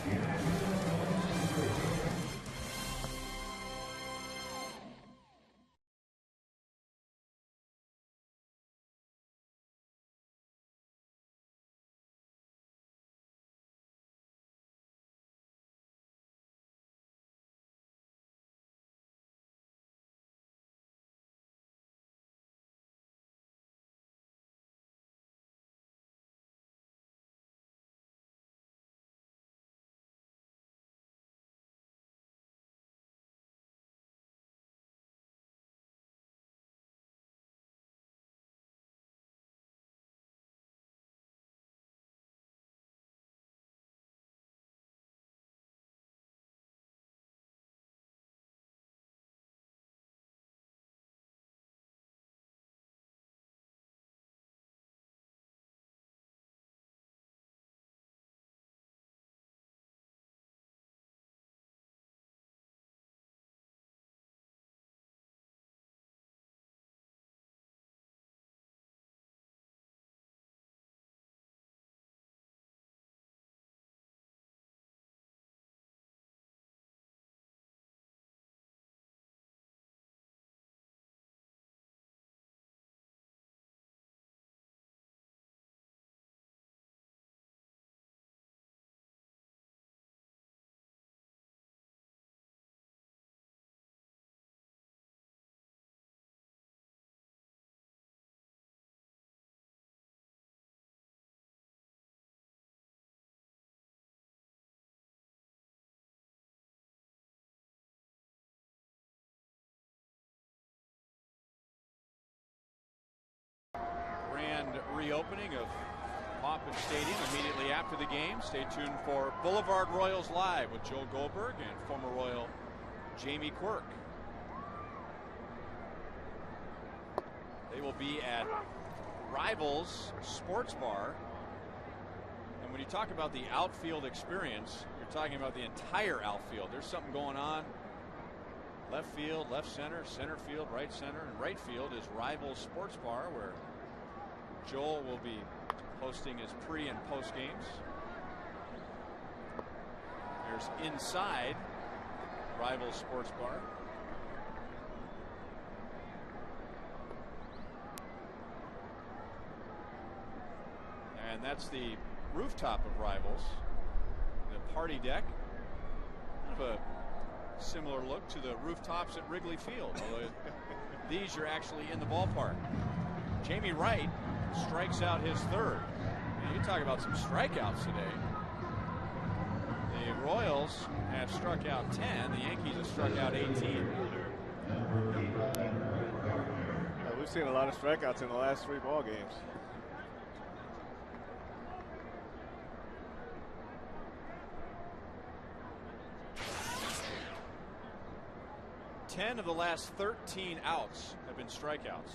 Grand reopening of Hoffman Stadium immediately after the game. Stay tuned for Boulevard Royals Live with Joe Goldberg and former Royal Jamie Quirk. They will be at Rivals Sports Bar. And when you talk about the outfield experience, you're talking about the entire outfield. There's something going on. Left field, left center, center field, right center, and right field is Rivals Sports Bar, where Joel will be hosting his pre and post games. There's inside Rivals Sports Bar. And that's the rooftop of Rivals. The party deck. Kind of a similar look to the rooftops at Wrigley Field, although these are actually in the ballpark. Jamie Wright strikes out his third. And you talk about some strikeouts today. The Royals have struck out 10. The Yankees have struck out 18. We've seen a lot of strikeouts in the last 3 ball games. Ten of the last 13 outs have been strikeouts.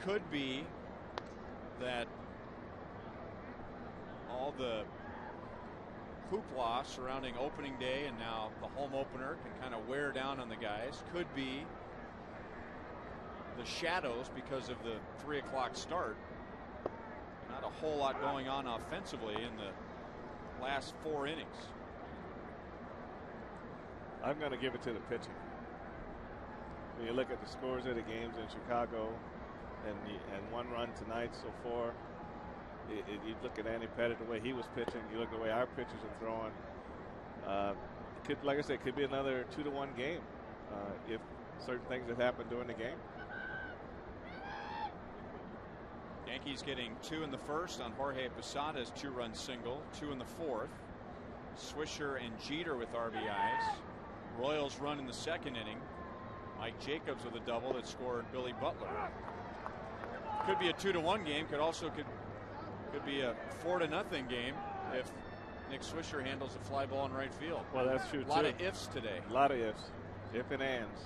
Could be that all the hoopla surrounding opening day and now the home opener can kind of wear down on the guys. Could be the shadows because of the 3 o'clock start. Not a whole lot going on offensively in the last 4 innings. I'm going to give it to the pitching. When you look at the scores of the games in Chicago and 1 run tonight so far, you look at Andy Pettitte, the way he was pitching, you look at the way our pitchers are throwing. Could, like I said, could be another 2-1 game if certain things that happen during the game. Yankees getting 2 in the first on Jorge Posada's 2-run single, 2 in the fourth. Swisher and Jeter with RBIs. Royals run in the second inning. Mike Jacobs with a double that scored Billy Butler. Could be a 2-1 game. Could be a 4-0 game if Nick Swisher handles a fly ball in right field. Well, that's true too. A lot of ifs today. A lot of ifs. If and ands.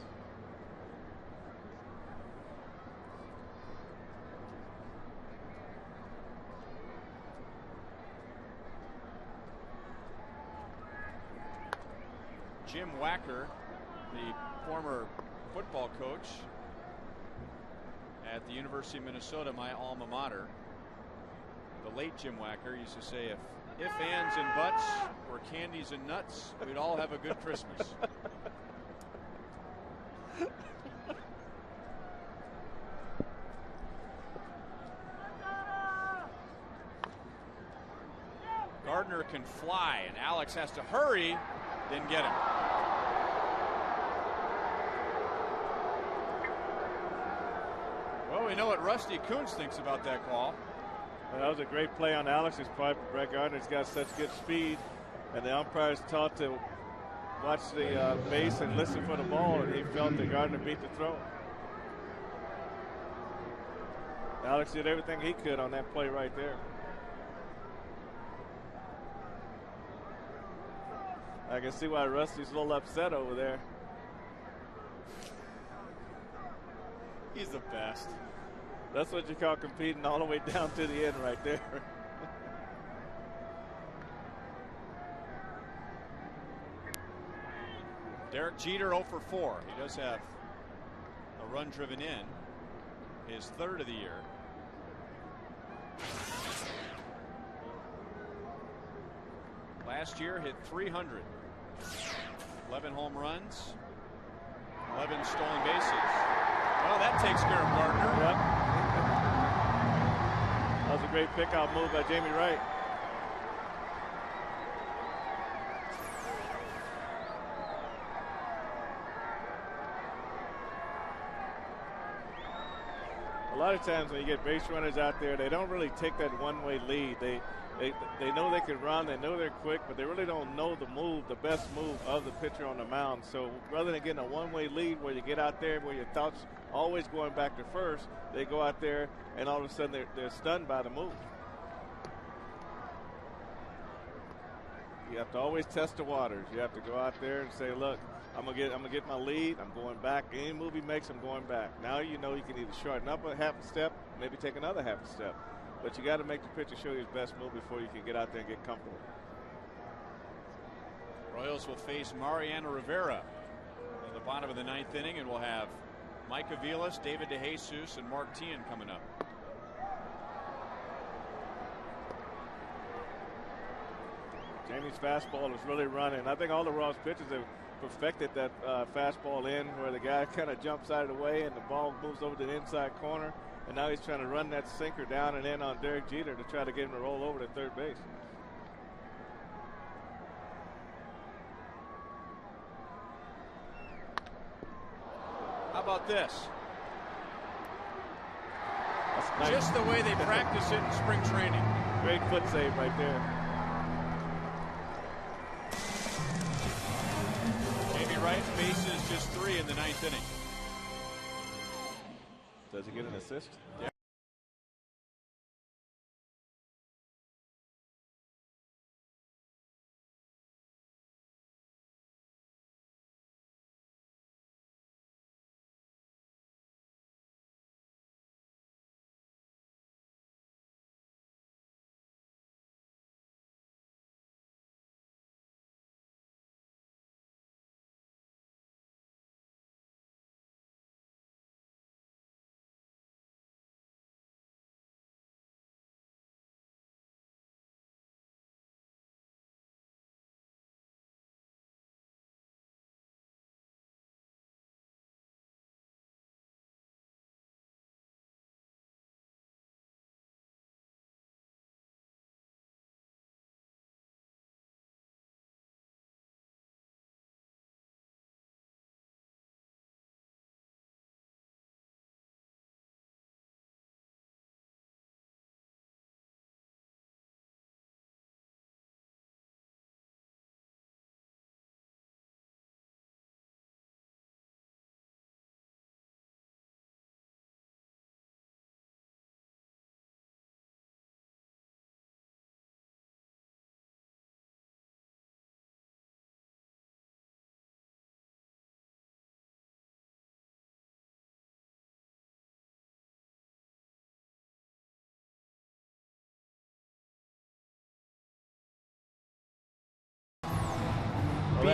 Jim Wacker, the former football coach at the University of Minnesota, my alma mater, the late Jim Wacker used to say, if ands and buts were candies and nuts, we'd all have a good Christmas. Gardner can fly, and Alex has to hurry. Didn't get him. Well, we know what Rusty Kuntz thinks about that call. Well, that was a great play on Alex's part. Brett Gardner's got such good speed, and the umpire's taught to watch the base and listen for the ball, and he felt that Gardner beat the throw. Alex did everything he could on that play right there. I can see why Rusty's a little upset over there. He's the best. That's what you call competing all the way down to the end right there. Derek Jeter 0 for 4. He does have a run driven in, his third of the year. Last year hit 300. 11 home runs, 11 stolen bases. Well, that takes care of Gardner. Yep. That was a great pickout move by Jamie Wright. A lot of times when you get base runners out there, they don't really take that one-way lead. They know they can run, they know they're quick, but they really don't know the move, the best move of the pitcher on the mound. So rather than getting a one-way lead where you get out there where your thoughts always going back to first, they go out there and all of a sudden they're stunned by the move. You have to always test the waters. You have to go out there and say, look, I'm gonna get my lead. I'm going back. Any move he makes, I'm going back. Now you know you can either shorten up a half a step, maybe take another half a step. But you got to make the pitcher show you his best move before you can get out there and get comfortable. Royals will face Mariano Rivera in the bottom of the ninth inning, and we'll have Mike Aviles, David DeJesus, and Mark Teahan coming up. Jamie's fastball is really running. I think all the Royals pitchers have perfected that fastball in where the guy kind of jumps out of the way and the ball moves over to the inside corner. And now he's trying to run that sinker down and in on Derek Jeter to try to get him to roll over to third base. How about this? That's nice. Just the way they practice it in spring training. Great foot save right there. Jamie Wright faces just 3 in the ninth inning. Does he get an assist? Yeah.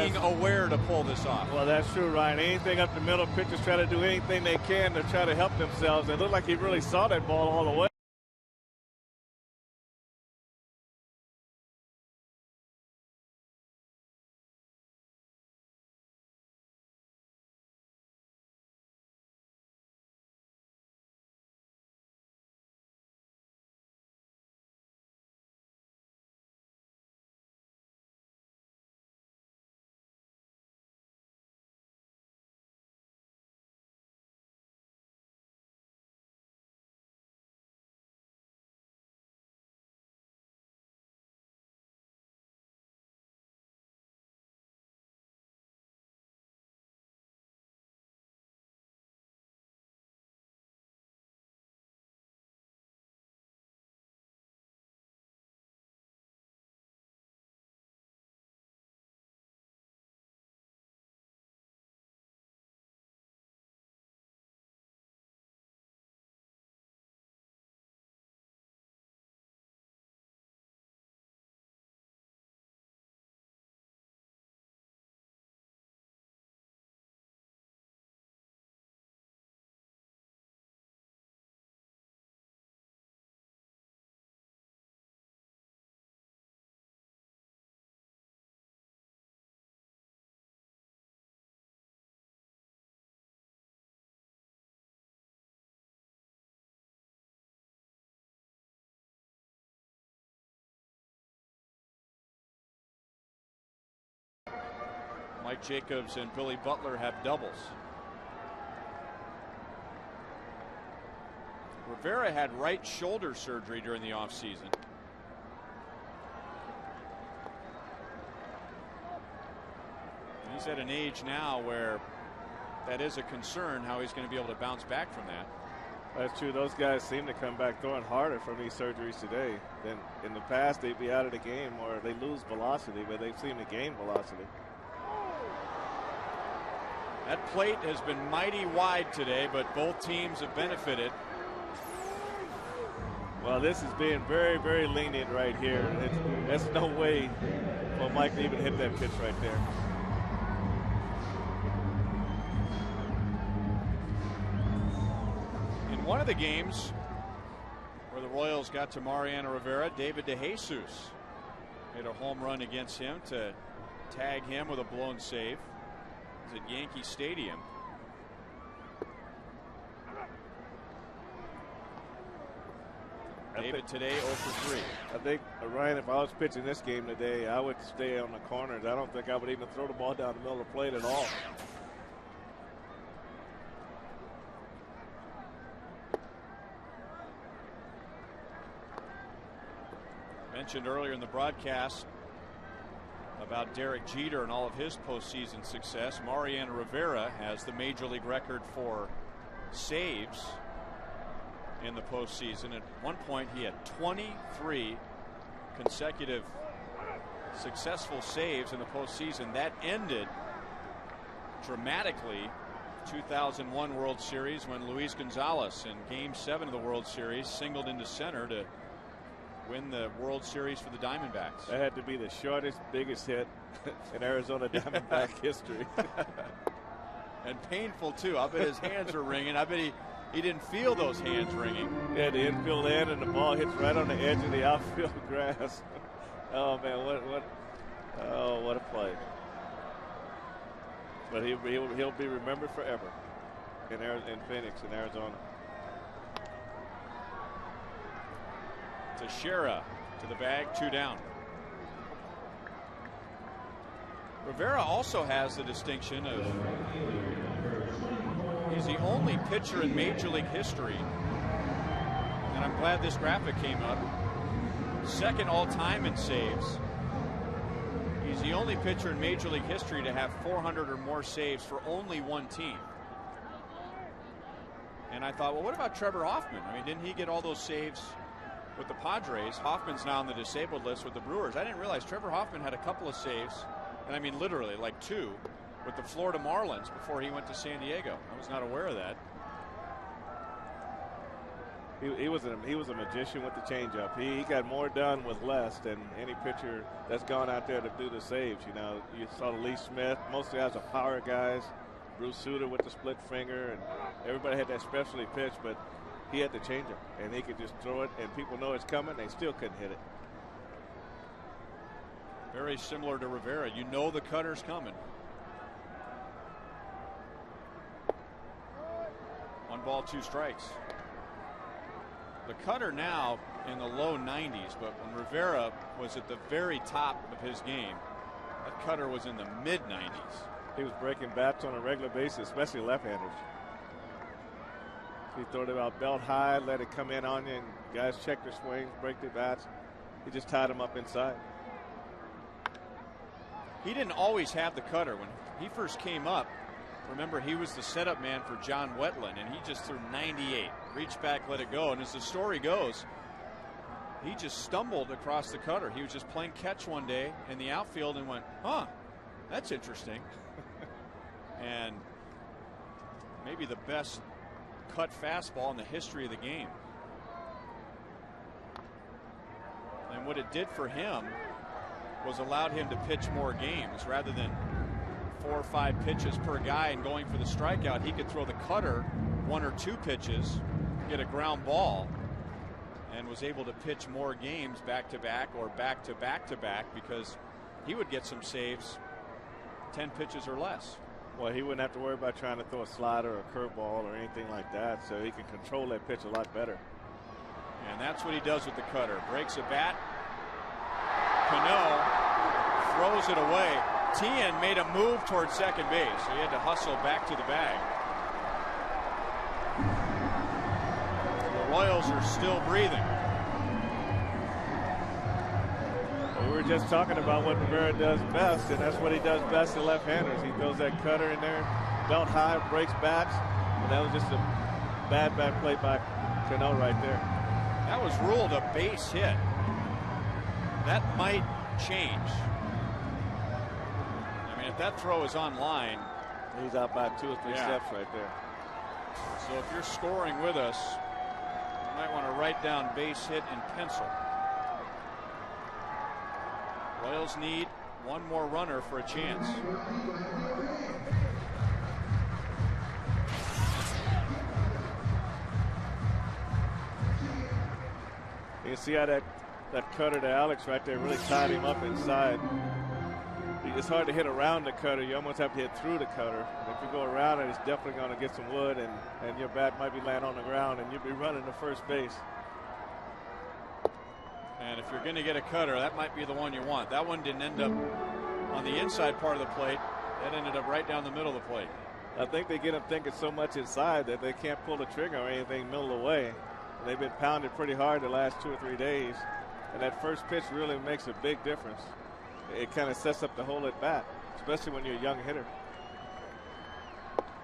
being aware to pull this off. Well, that's true, Ryan. Anything up the middle, pitchers try to do anything they can to try to help themselves. It looked like he really saw that ball all the way. Mike Jacobs and Billy Butler have doubles. Rivera had right shoulder surgery during the offseason. He's at an age now where that is a concern, how he's going to be able to bounce back from that. That's true. Those guys seem to come back throwing harder from these surgeries today than in the past. They'd be out of the game or they lose velocity, but they seem to gain velocity. That plate has been mighty wide today, but both teams have benefited. Well, this is being very, very lenient right here. There's no way for Mike to even hit that pitch right there. In one of the games where the Royals got to Mariano Rivera, David DeJesus hit a home run against him to tag him with a blown save. It was at Yankee Stadium. David today 0 for 3. I think, Ryan, if I was pitching this game today, I would stay on the corners. I don't think I would even throw the ball down the middle of the plate at all. Mentioned earlier in the broadcast about Derek Jeter and all of his postseason success. Mariano Rivera has the major league record for saves in the postseason. At one point, he had 23 consecutive successful saves in the postseason. That ended dramatically 2001 World Series when Luis Gonzalez in Game 7 of the World Series singled into center to win the World Series for the Diamondbacks. That had to be the shortest, biggest hit in Arizona Diamondback history. And painful, too. I bet his hands were ringing. I bet he didn't feel those hands ringing. Yeah, the infield end, and the ball hits right on the edge of the outfield grass. Oh, man, what a play. But he'll be remembered forever in Phoenix, in Arizona. Teixeira to the bag, 2 down. Rivera also has the distinction of he's the only pitcher in Major League history, and I'm glad this graphic came up, second all-time in saves. He's the only pitcher in Major League history to have 400 or more saves for only one team. And I thought, well, what about Trevor Hoffman? I mean, didn't he get all those saves with the Padres? Hoffman's now on the disabled list with the Brewers. I didn't realize Trevor Hoffman had a couple of saves, and I mean literally like 2, with the Florida Marlins before he went to San Diego. I was not aware of that. He was a magician with the changeup. He got more done with less than any pitcher that's gone out there to do the saves. You know, you saw Lee Smith, most of the guys are power guys. Bruce Sutter with the split finger, and everybody had that specialty pitch, but he had the changeup, and he could just throw it, and people know it's coming. They still couldn't hit it. Very similar to Rivera. You know the cutter's coming. 1 ball, 2 strikes. The cutter now in the low 90s, but when Rivera was at the very top of his game, that cutter was in the mid 90s. He was breaking bats on a regular basis, especially left-handers. He threw it about belt high, let it come in on you, and guys check their swings, break their bats. He just tied them up inside. He didn't always have the cutter. When he first came up, remember, he was the setup man for John Wetland, and he just threw 98. Reached back, let it go. And as the story goes, he just stumbled across the cutter. He was just playing catch one day in the outfield and went, huh, that's interesting. And maybe the best cut fastball in the history of the game. And what it did for him was allowed him to pitch more games rather than 4 or 5 pitches per guy and going for the strikeout. He could throw the cutter 1 or 2 pitches, get a ground ball, and was able to pitch more games back to back or back to back to back because he would get some saves 10 pitches or less. Well, he wouldn't have to worry about trying to throw a slider or a curveball or anything like that, so he can control that pitch a lot better. And that's what he does with the cutter. Breaks a bat. Cano throws it away. Tien made a move towards second base, so he had to hustle back to the bag. The Royals are still breathing. We were just talking about what Rivera does best, and that's what he does best to left-handers. He throws that cutter in there, belt high, breaks bats, and that was just a bad play by Cano right there. That was ruled a base hit. That might change. I mean, if that throw is on line, he's out by 2 or 3 steps right there. So if you're scoring with us, you might want to write down base hit in pencil. Royals need one more runner for a chance. You can see how that cutter to Alex right there really tied him up inside. It's hard to hit around the cutter. You almost have to hit through the cutter. And if you go around it, it's definitely going to get some wood, and your bat might be laying on the ground, and you'll be running to first base. And if you're going to get a cutter, that might be the one you want. That one didn't end up on the inside part of the plate. That ended up right down the middle of the plate. I think they get them thinking so much inside that they can't pull the trigger or anything middle of the way. They've been pounded pretty hard the last 2 or 3 days, and that first pitch really makes a big difference. It kind of sets up the whole at bat, especially when you're a young hitter.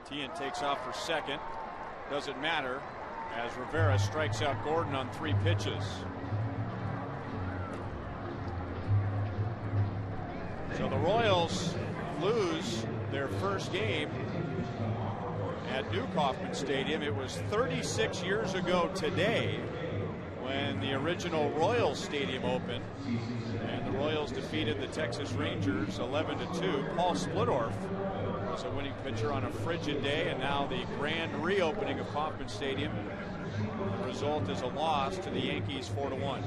Tien takes off for second. Doesn't matter as Rivera strikes out Gordon on 3 pitches. So the Royals lose their first game at New Kauffman Stadium. It was 36 years ago today when the original Royals Stadium opened, and the Royals defeated the Texas Rangers 11-2. Paul Splittorff was a winning pitcher on a frigid day, and now the grand reopening of Kauffman Stadium. The result is a loss to the Yankees 4-1.